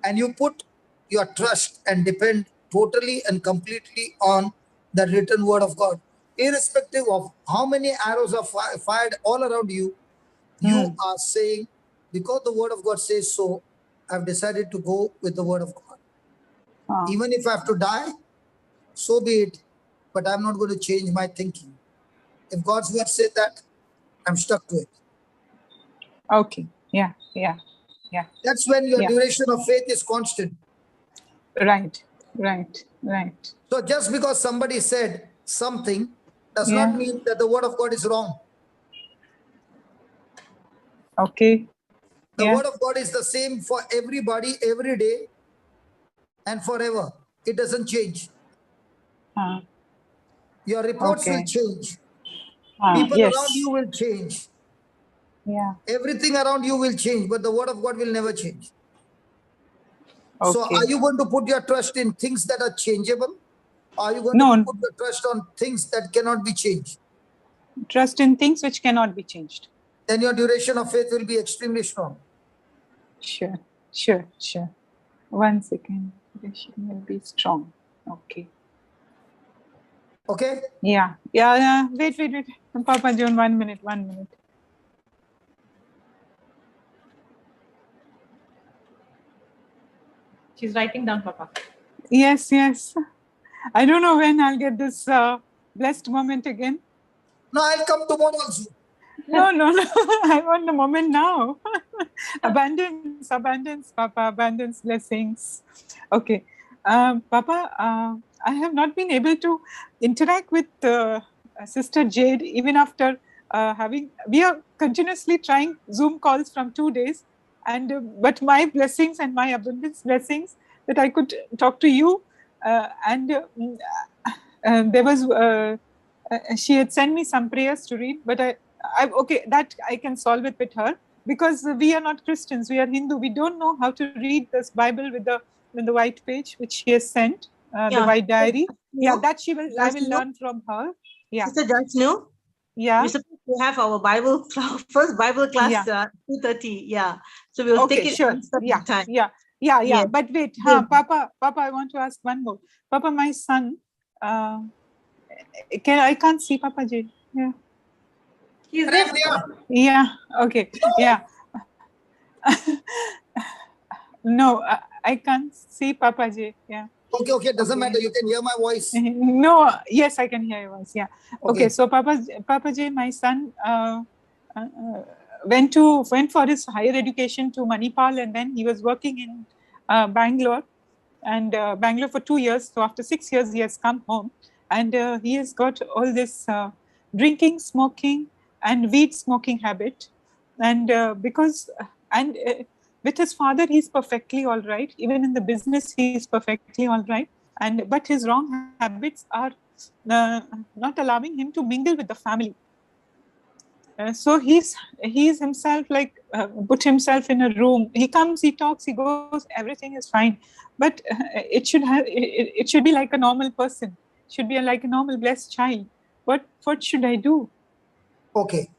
And you put your trust and depend totally and completely on the written word of God. Irrespective of how many arrows are fired all around you, you are saying, because the word of God says so, I've decided to go with the word of God. Even if I have to die, so be it. But I'm not going to change my thinking. If God's word said that, I'm stuck to it. Okay. Yeah. That's when your duration of faith is constant. Right. So just because somebody said something does not mean that the word of God is wrong. Okay. The word of God is the same for everybody, every day, and forever. It doesn't change. Your reports will change. People around you will change. Everything around you will change, but the word of God will never change. So are you going to put your trust in things that are changeable? Or are you going to put your trust on things that cannot be changed? Trust in things which cannot be changed. Then your duration of faith will be extremely strong. Sure. 1 second. Duration will be strong. Okay. Okay? Yeah. Wait. Papa John, 1 minute. She's writing down, Papa. Yes. I don't know when I'll get this blessed moment again. No, I'll come tomorrow also. No. I want the moment now. Abundance, Papa, abundance, blessings. Okay. Papa, I have not been able to interact with Sister Jade even after we are continuously trying Zoom calls from 2 days. But my blessings and my abundance blessings that I could talk to you there was she had sent me some prayers to read, but that I can solve it with her, because we are not Christians, we are Hindu. We don't know how to read this Bible with the white page which she has sent, the white diary. That I will learn from her. Sister Jasnu, we're supposed to have our Bible first Bible class 2:30. So we'll take it sure. time. Yeah. But wait, Papa, I want to ask one more. Papa, my son, I can't see Papa Ji. Yeah. He's there. Yeah. Okay. Yeah. No, I can't see Papa Ji. Yeah. Okay. Doesn't matter. You can hear my voice. No. Yes, I can hear your voice. Yeah. Okay. So Papa Ji, my son went for his higher education to Manipal, and then he was working in Bangalore, and Bangalore for 2 years. So after 6 years, he has come home, and he has got all this drinking, smoking, and weed smoking habit, and with his father, he's perfectly all right. Even in the business, he's perfectly all right. But his wrong habits are not allowing him to mingle with the family. So he's himself like put himself in a room. He comes, he talks, he goes. Everything is fine, but it should be like a normal person. Should be like a normal blessed child. What should I do? Okay.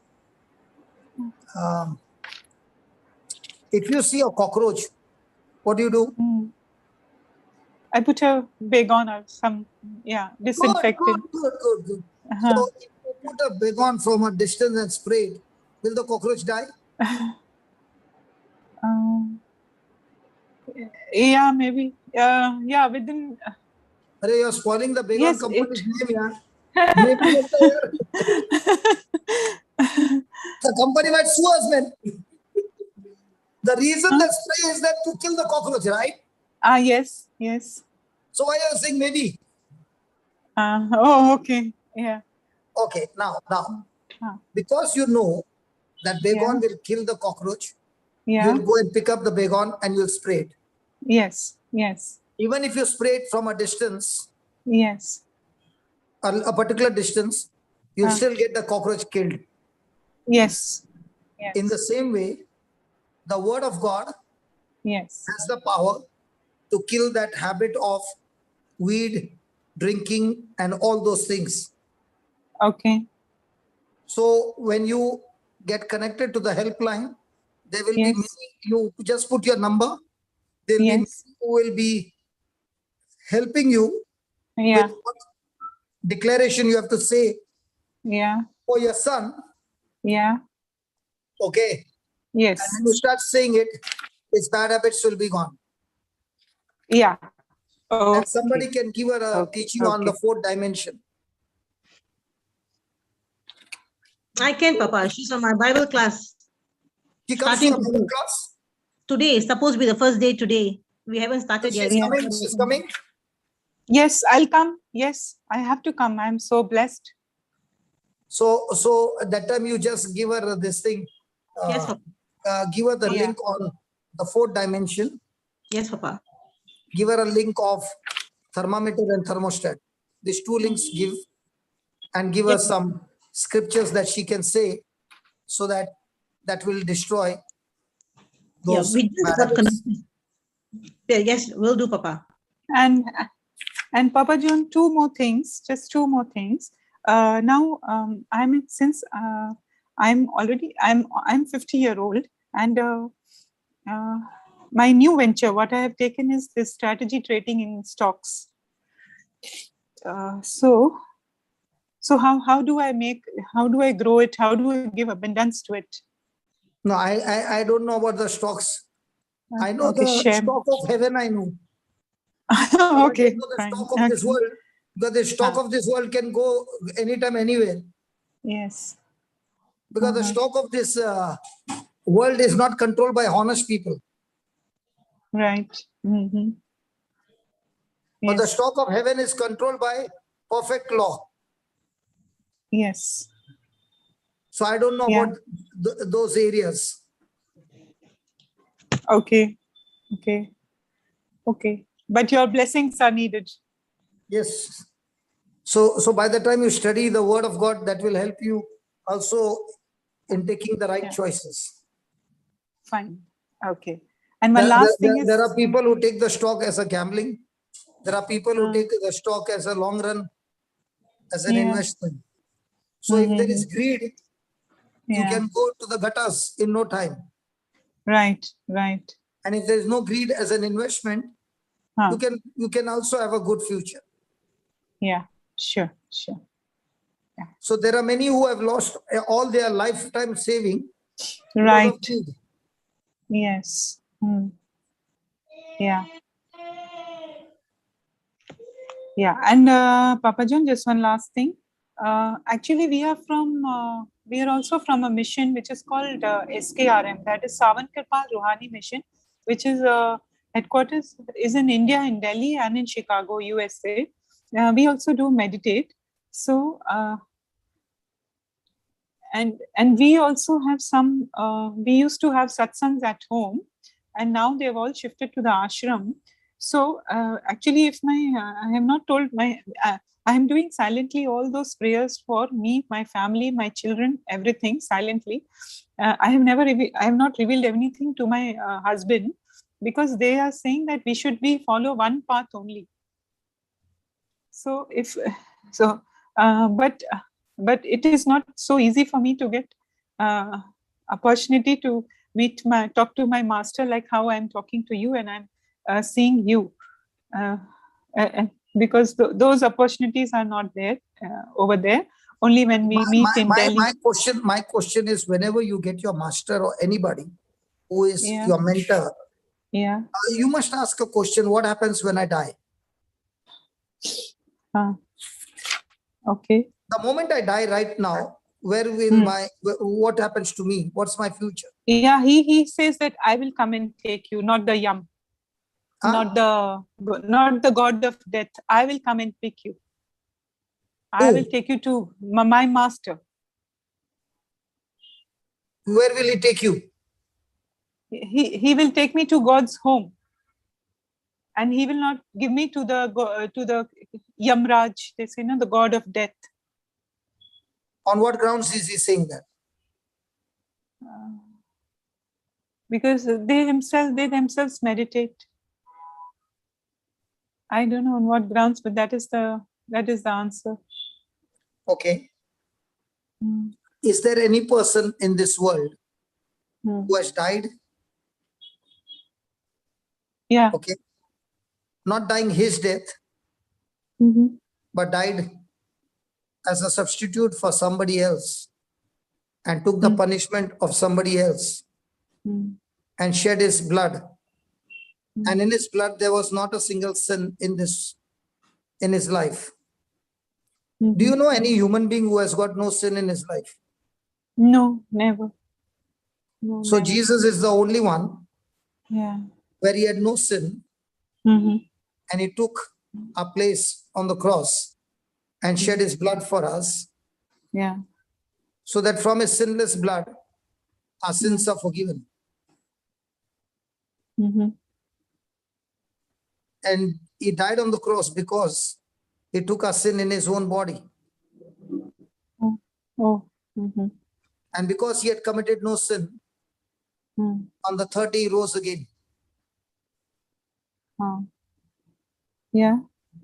If you see a cockroach, what do you do? I put a bag on or some disinfectant. Good. So if you put a bag on from a distance and spray it, will the cockroach die? Yeah, maybe. Yeah, within. You're spoiling the bag on company's name, yeah. The company might sue us, man. The reason the spray is that to kill the cockroach, right? Yes. So why are you saying maybe? Okay. Yeah. Okay, now, because you know that Baygon will kill the cockroach, you'll go and pick up the Baygon and you'll spray it. Yes. Even if you spray it from a distance, a particular distance, you'll still get the cockroach killed. Yes. In the same way, the word of God has the power to kill that habit of weed, drinking, and all those things. Okay. So when you get connected to the helpline, there will be many, you just put your number, there will be many who will be helping you with what declaration you have to say for your son. Okay. Yes. And when you start saying it, his bad habits will be gone. Yeah. And somebody can give her a teaching on the fourth dimension. I can, Papa. She's on my Bible class. She comes to your Bible class? Today is supposed to be the first day today. We haven't started yet. She's coming? Yes, I'll come. Yes, I have to come. I'm so blessed. So at that time you just give her this thing. Yes, Papa. Give her the link on the fourth dimension. Yes, Papa. Give her a link of thermometer and thermostat. These two links give, and give her some scriptures that she can say, so that will destroy those bad habits. Yes, we'll do, Papa. And Papa John, two more things. Now I'm 50-year-old, and my new venture, what I have taken is this strategy trading in stocks. So how do I grow it? How do I give abundance to it? No, I don't know about the stocks. I know the stock of heaven, I know. Okay. The stock of this world, because the stock of this world can go anytime, anywhere. Yes. Because the stock of this world is not controlled by honest people. Right. But the stock of heaven is controlled by perfect law. Yes. So I don't know about those areas. Okay. But your blessings are needed. Yes. So by the time you study the word of God, that will help you also in taking the right choices. Fine. Okay. And my last thing is, there are people who take the stock as a gambling. There are people who take the stock as a long run, as an investment. So if there is greed, you can go to the gutters in no time. Right. And if there is no greed as an investment, you can also have a good future. Yeah, sure. Yeah. So there are many who have lost all their lifetime saving. Right. Yes. Yeah. And Papa John, just one last thing. Actually, we are also from a mission which is called SKRM, that is Savan Kirpal Ruhani Mission, which is headquarters is in India, in Delhi, and in Chicago, USA. We also do meditate. So and we also have some. We used to have satsangs at home, and now they've all shifted to the ashram. So actually, if I have not told I am doing silently all those prayers for me, my family, my children, everything silently. I have not revealed anything to my husband, because they are saying that we should follow one path only. So but it is not so easy for me to get opportunity to talk to my master, like how I'm talking to you and I'm seeing you, because those opportunities are not there over there. Only when we meet in Delhi. My question is, whenever you get your master or anybody who is your mentor, you must ask a question: what happens when I die? Okay. The moment I die right now, where will what happens to me? What's my future? Yeah, he says that I will come and take you, not the yam, not the god of death. I will come and pick you. I will take you to my master. Where will he take you? He will take me to God's home, and he will not give me to the Yamraj. They say, the god of death. On what grounds is he saying that? Because they themselves meditate. I don't know on what grounds, but that is the answer. Okay. Is there any person in this world who has died? Yeah. Okay. Not dying his death, but died as a substitute for somebody else, and took the punishment of somebody else, and shed his blood. And in his blood, there was not a single sin in his life. Do you know any human being who has got no sin in his life? No, never. No, so never. Jesus is the only one where he had no sin, and he took a place on the cross and shed his blood for us, so that from his sinless blood, our sins are forgiven. And he died on the cross because he took our sin in his own body. And because he had committed no sin, on the third day he rose again.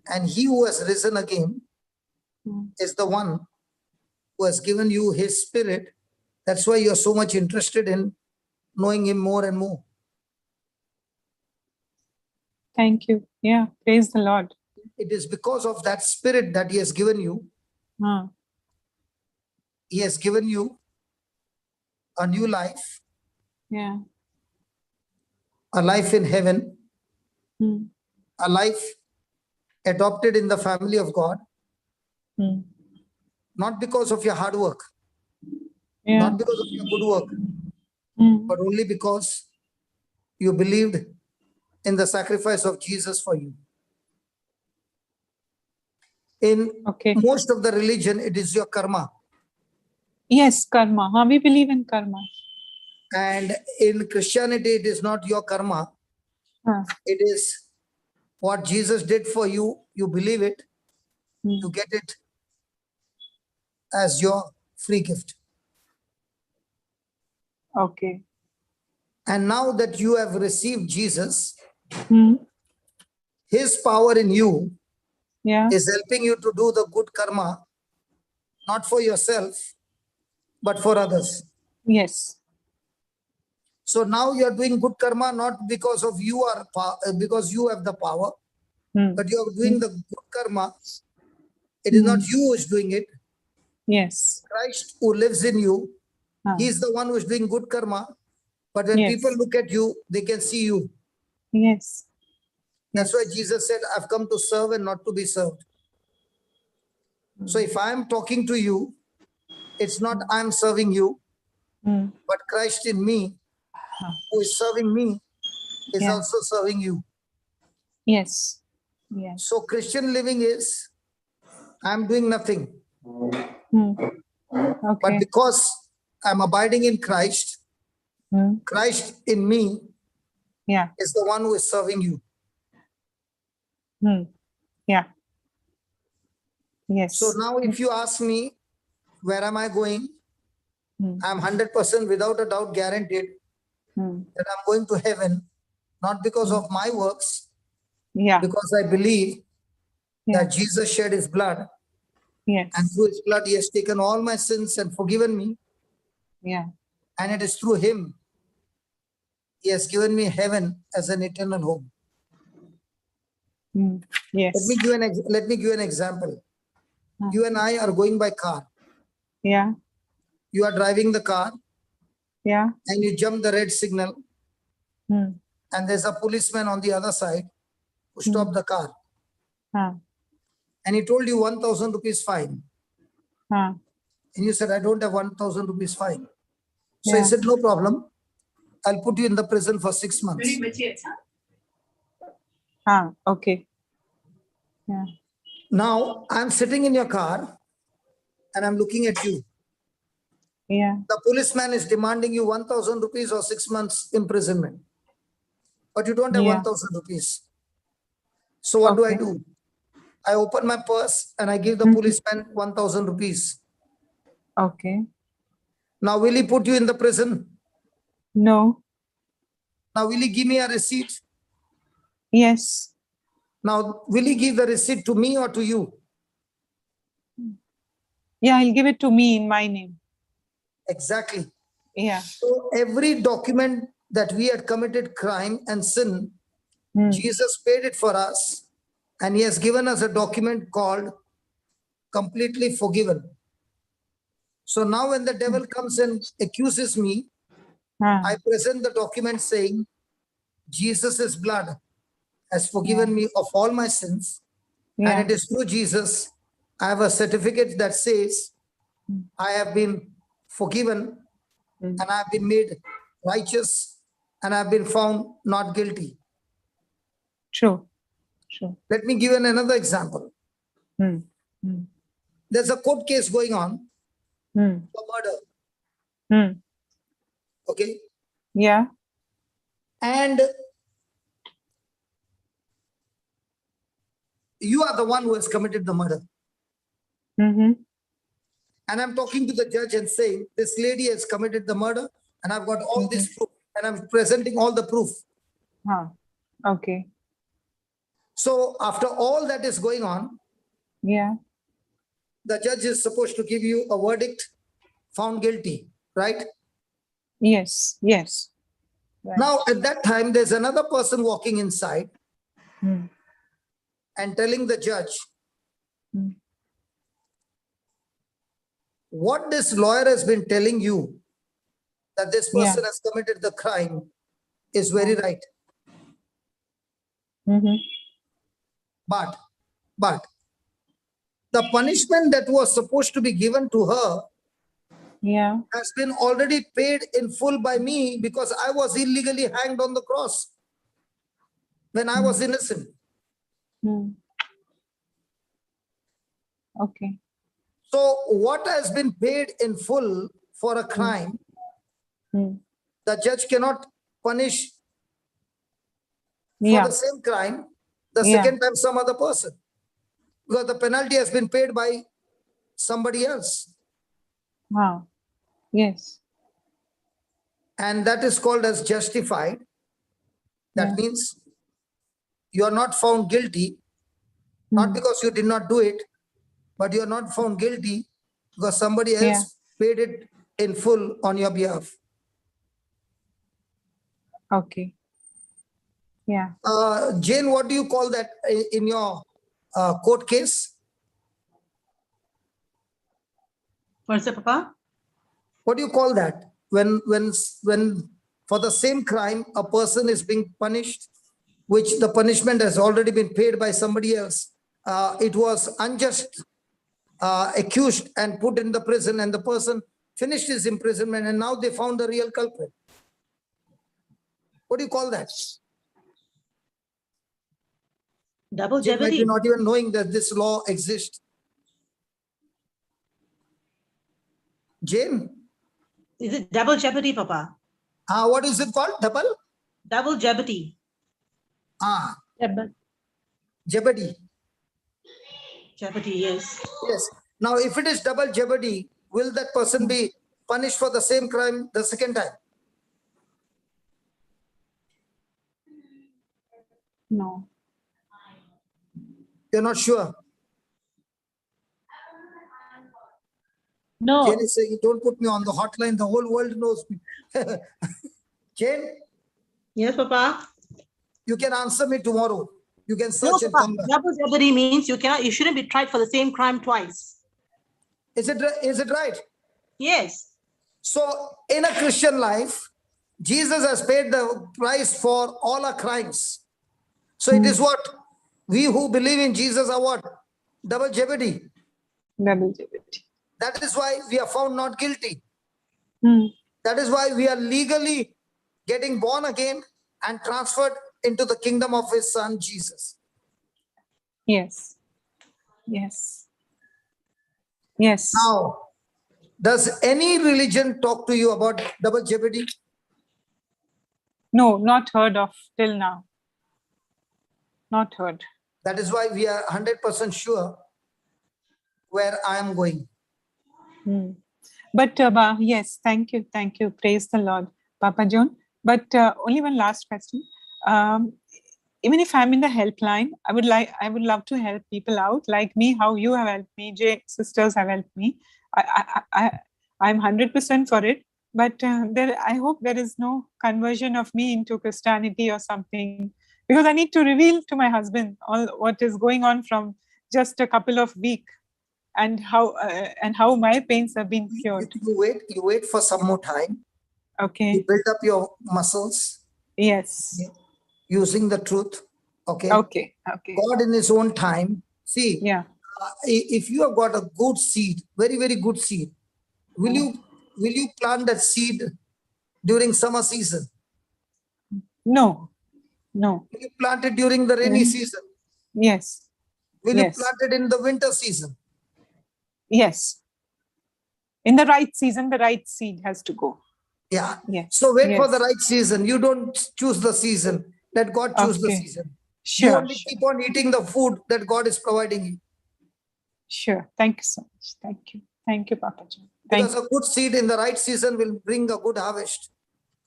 And he who has risen again is the one who has given you his spirit. That's why you're so much interested in knowing him more and more. Thank you. Yeah, praise the Lord. It is because of that spirit that he has given you. He has given you a new life. A life in heaven. A life adopted in the family of God. Not because of your hard work. Not because of your good work. But only because you believed in the sacrifice of Jesus for you. In most of the religion, it is your karma. Yes, karma. We believe in karma. And in Christianity, it is not your karma. It is what Jesus did for you. You believe it. You get it as your free gift. Okay. And now that you have received Jesus, his power in you is helping you to do the good karma, not for yourself, but for others. Yes. So now you are doing good karma, not because of because you have the power, but you are doing the good karma. It is not you who is doing it. Yes. Christ who lives in you, he is the one who is doing good karma. But when people look at you, they can see you. Yes. That's why Jesus said, I've come to serve and not to be served. So if I'm talking to you, it's not I'm serving you, but Christ in me, who is serving me, is also serving you. Yes. Yes. So Christian living is, I'm doing nothing. But because I'm abiding in Christ, Christ in me is the one who is serving you. Yeah. Yes. So now if you ask me, where am I going? Hmm. I'm 100% without a doubt guaranteed that I'm going to heaven, not because of my works, Yeah. because I believe that Jesus shed his blood, Yes. and through his blood he has taken all my sins and forgiven me. Yeah. And it is through him he has given me heaven as an eternal home. Yes. Let me give an example. You and I are going by car. Yeah. You are driving the car. Yeah. And you jump the red signal. Hmm. And there's a policeman on the other side who stopped the car. And he told you 1,000 rupees fine. And you said, I don't have 1,000 rupees fine. So he said, no problem. I'll put you in the prison for 6 months. Okay. Yeah. Now I'm sitting in your car and I'm looking at you. Yeah. The policeman is demanding you 1,000 rupees or 6 months imprisonment. But you don't have 1,000 rupees. So what do I do? I open my purse and I give the policeman 1,000 rupees. Okay. Now will he put you in the prison? No. Now will he give me a receipt? Yes. Now will he give the receipt to me or to you? Yeah, he'll give it to me in my name. Exactly. Yeah. So every document that we had committed crime and sin, Jesus paid it for us, and he has given us a document called completely forgiven. So now when the devil comes and accuses me, I present the document saying, Jesus' blood has forgiven me of all my sins. And it is through Jesus, I have a certificate that says, I have been forgiven and I have been made righteous and I have been found not guilty. True. True. Let me give you another example. There's a court case going on for murder. Okay. Yeah. And you are the one who has committed the murder. And I'm talking to the judge and saying, this lady has committed the murder and I've got all this proof and I'm presenting all the proof. Okay. So after all that is going on, the judge is supposed to give you a verdict, found guilty, right? Yes. Yes. Right. Now at that time, there's another person walking inside and telling the judge, what this lawyer has been telling you, that this person has committed the crime, is very right. But the punishment that was supposed to be given to her has been already paid in full by me because I was illegally hanged on the cross when I was innocent. Okay. So what has been paid in full for a crime, the judge cannot punish for the same crime the second time some other person, because the penalty has been paid by somebody else. Yes. And that is called as justified. That means you are not found guilty, not because you did not do it, but you are not found guilty because somebody else paid it in full on your behalf. Okay. Yeah. Jane, what do you call that in your court case? What's that, Papa? What do you call that? When for the same crime, a person is being punished, which the punishment has already been paid by somebody else. It was unjust, accused and put in the prison, and the person finished his imprisonment and now they found the real culprit. What do you call that? Double Jane might be jeopardy. not even knowing that this law exists. Jane? Is it double jeopardy, Papa? What is it called? Double jeopardy. Jeopardy. Jeopardy, yes. Yes. Now, if it is double jeopardy, will that person be punished for the same crime the second time? No. You're not sure? No. Jane is saying, don't put me on the hotline. The whole world knows me. Jane? Yes, Papa. You can answer me tomorrow. You can No, search and Papa. come back. Double jeopardy means you shouldn't be tried for the same crime twice. Is it right? Yes. So in a Christian life, Jesus has paid the price for all our crimes. So it is what? We who believe in Jesus are what? Double jeopardy. Double jeopardy. That is why we are found not guilty. Hmm. That is why we are legally getting born again and transferred into the kingdom of his son, Jesus. Yes. Yes. Yes. Now, does any religion talk to you about double jeopardy? No, not heard of till now. Not heard. That is why we are 100% sure where I am going. But yes, thank you. Praise the Lord, Papa John. But only one last question. Even if I'm in the helpline, I would love to help people out like me, how you have helped me, sisters have helped me. I'm 100% for it. But I hope there is no conversion of me into Christianity or something, because I need to reveal to my husband all what is going on from just a couple of weeks, and how my pains have been cured. You wait for some more time. Okay. You build up your muscles. Yes. Using the truth. Okay. Okay. God in his own time. See, yeah. If you have got a good seed, very, very good seed, will you plant that seed during summer season? No. Will you plant it during the rainy season? Yes. Will you plant it in the winter season? Yes. In the right season, the right seed has to go. Yeah. Yes. So wait for the right season. You don't choose the season. Let God choose the season. Sure. You only keep on eating the food that God is providing you. Sure. Thank you so much. Thank you. Thank you, Papa John. Because a good seed in the right season will bring a good harvest.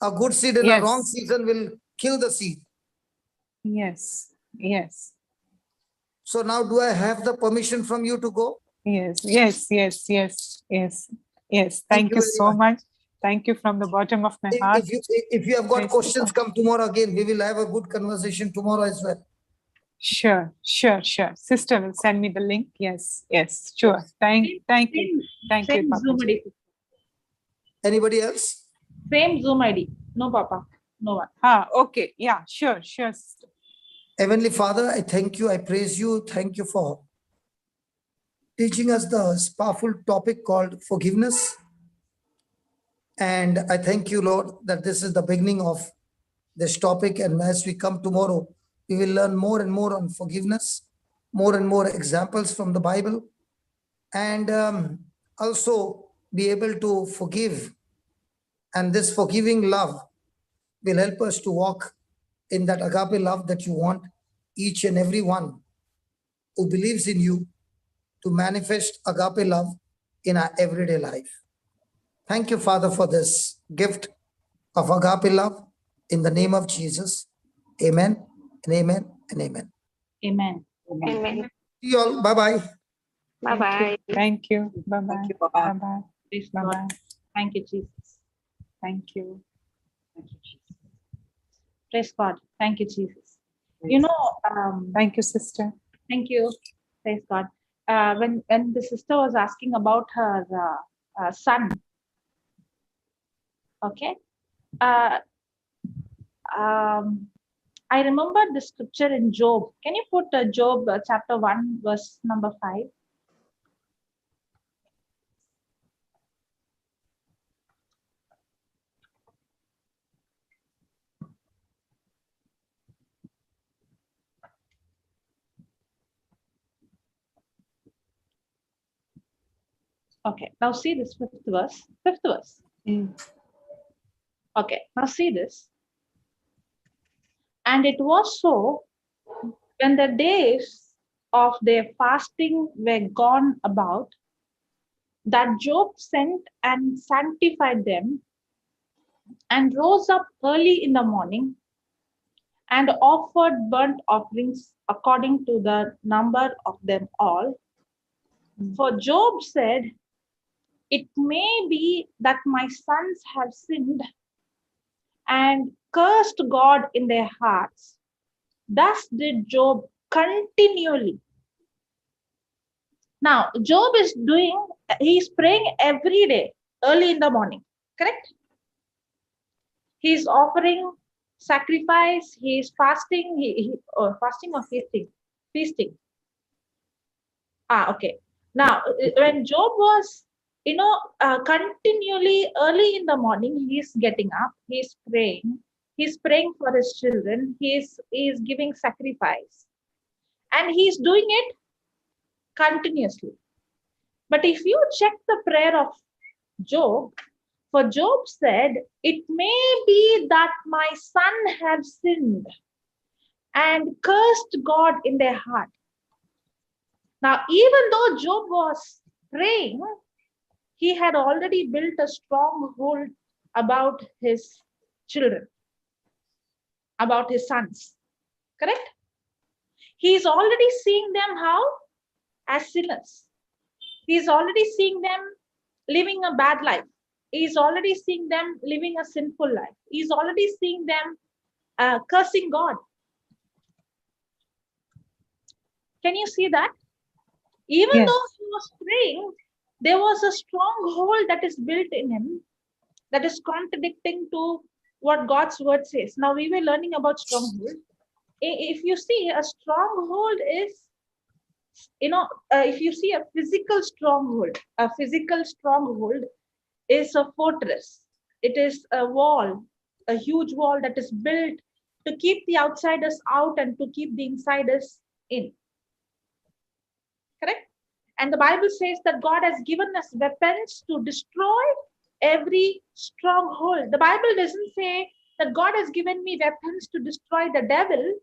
A good seed in a wrong season will kill the seed. Yes. Yes. So now do I have the permission from you to go? Yes. Thank you so much. Thank you from the bottom of my heart. If you have got questions, come tomorrow again. We will have a good conversation tomorrow as well. Sure. Sister will send me the link. Yes. Sure. Thank you. Thank you, Papa. Zoom ID. Anybody else? Same Zoom ID. No, Papa. No one. Okay. Yeah, sure. Sister. Heavenly Father, I thank you. I praise you. Thank you for teaching us the powerful topic called forgiveness. And I thank you, Lord, that this is the beginning of this topic. And as we come tomorrow, we will learn more and more on forgiveness, more and more examples from the Bible, and also be able to forgive. And this forgiving love will help us to walk in that agape love that you want each and every one who believes in you to manifest agape love in our everyday life. Thank you, Father, for this gift of agape love in the name of Jesus. Amen and amen and amen. Amen. Amen. See you all. Bye-bye. Bye-bye. Thank you. Bye-bye. Thank you, Papa. Bye-bye. Praise God. Bye-bye. Thank you, Jesus. Thank you. Thank you, Jesus. Praise God. Thank you, Jesus. You know, Thank you, sister. thank you. Praise God. When the sister was asking about her son, okay, I remember the scripture in Job. Can you put Job chapter 1, verse number 5? Okay, now see this fifth verse. Okay, now see this. And it was so when the days of their fasting were gone about, that Job sent and sanctified them, and rose up early in the morning, and offered burnt offerings according to the number of them all. For Job said, "It may be that my sons have sinned and cursed God in their hearts." Thus did Job continually. Now, Job is he's praying every day, early in the morning, correct? He's offering sacrifice, he's fasting, fasting or feasting? Feasting. Okay. Now, when Job was, continually early in the morning, he's getting up, he's praying for his children, he's giving sacrifice, and he's doing it continuously. But if you check the prayer of Job, for Job said, "It may be that my son have sinned and cursed God in their heart." Now, even though Job was praying, he had already built a stronghold about his children, about his sons, correct? He's already seeing them how? As sinners. He's already seeing them living a bad life. He's already seeing them living a sinful life. He's already seeing them cursing God. Can you see that? Even Yes. though he was praying, there was a stronghold that is built in him that is contradicting to what God's word says. Now, we were learning about stronghold. If you see, a stronghold is, if you see a physical stronghold is a fortress. It is a wall, a huge wall that is built to keep the outsiders out and to keep the insiders in. Correct? And the Bible says that God has given us weapons to destroy every stronghold. The Bible doesn't say that God has given me weapons to destroy the devil,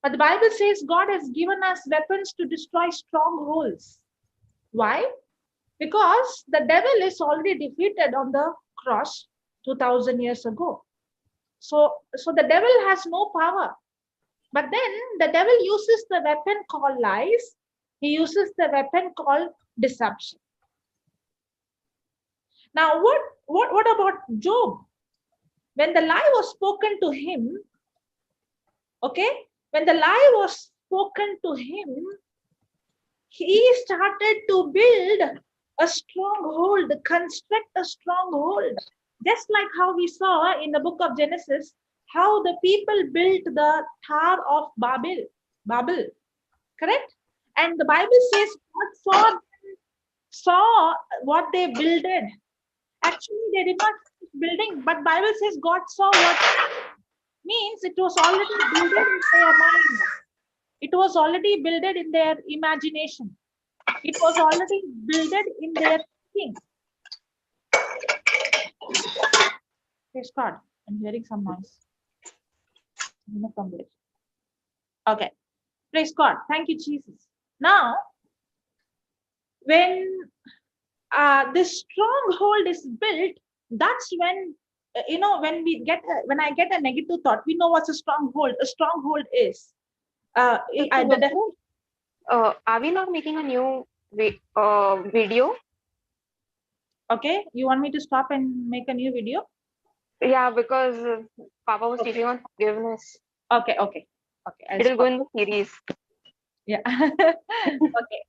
but the Bible says God has given us weapons to destroy strongholds. Why? Because the devil is already defeated on the cross 2000 years ago. So the devil has no power. But then the devil uses the weapon called lies. He uses the weapon called deception. Now, what about Job? When the lie was spoken to him, okay, when the lie was spoken to him, he started to build a stronghold, construct a stronghold. Just like how we saw in the book of Genesis, how the people built the Tower of Babel, correct? And the Bible says God saw what they builded. Actually, they did not building, but Bible says God saw what means it was already built in their mind. It was already built in their imagination. It was already built in their thinking. Praise God. I'm hearing some noise. Okay. Praise God. Thank you, Jesus. Now, when this stronghold is built, that's when when I get a negative thought, we know what's a stronghold. A stronghold is Are we not making a new video? Okay, you want me to stop and make a new video? Yeah, because Papa was teaching on forgiveness. Okay. It'll go in the series. Yeah. Okay.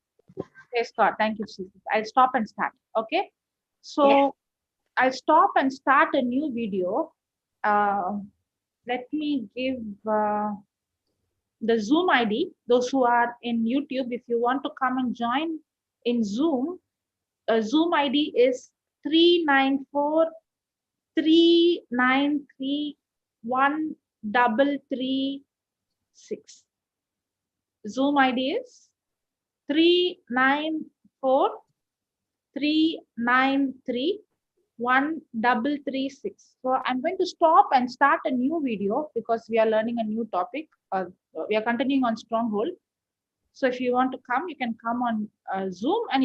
Praise God. Thank you, Jesus. I'll stop and start. Okay. So yeah. I'll stop and start a new video. Let me give the Zoom ID. Those who are in YouTube, if you want to come and join in Zoom, Zoom ID is 394-393-1336. Zoom ID is 394-393-1336. So I'm going to stop and start a new video because we are learning a new topic. We are continuing on stronghold. So if you want to come, you can come on Zoom and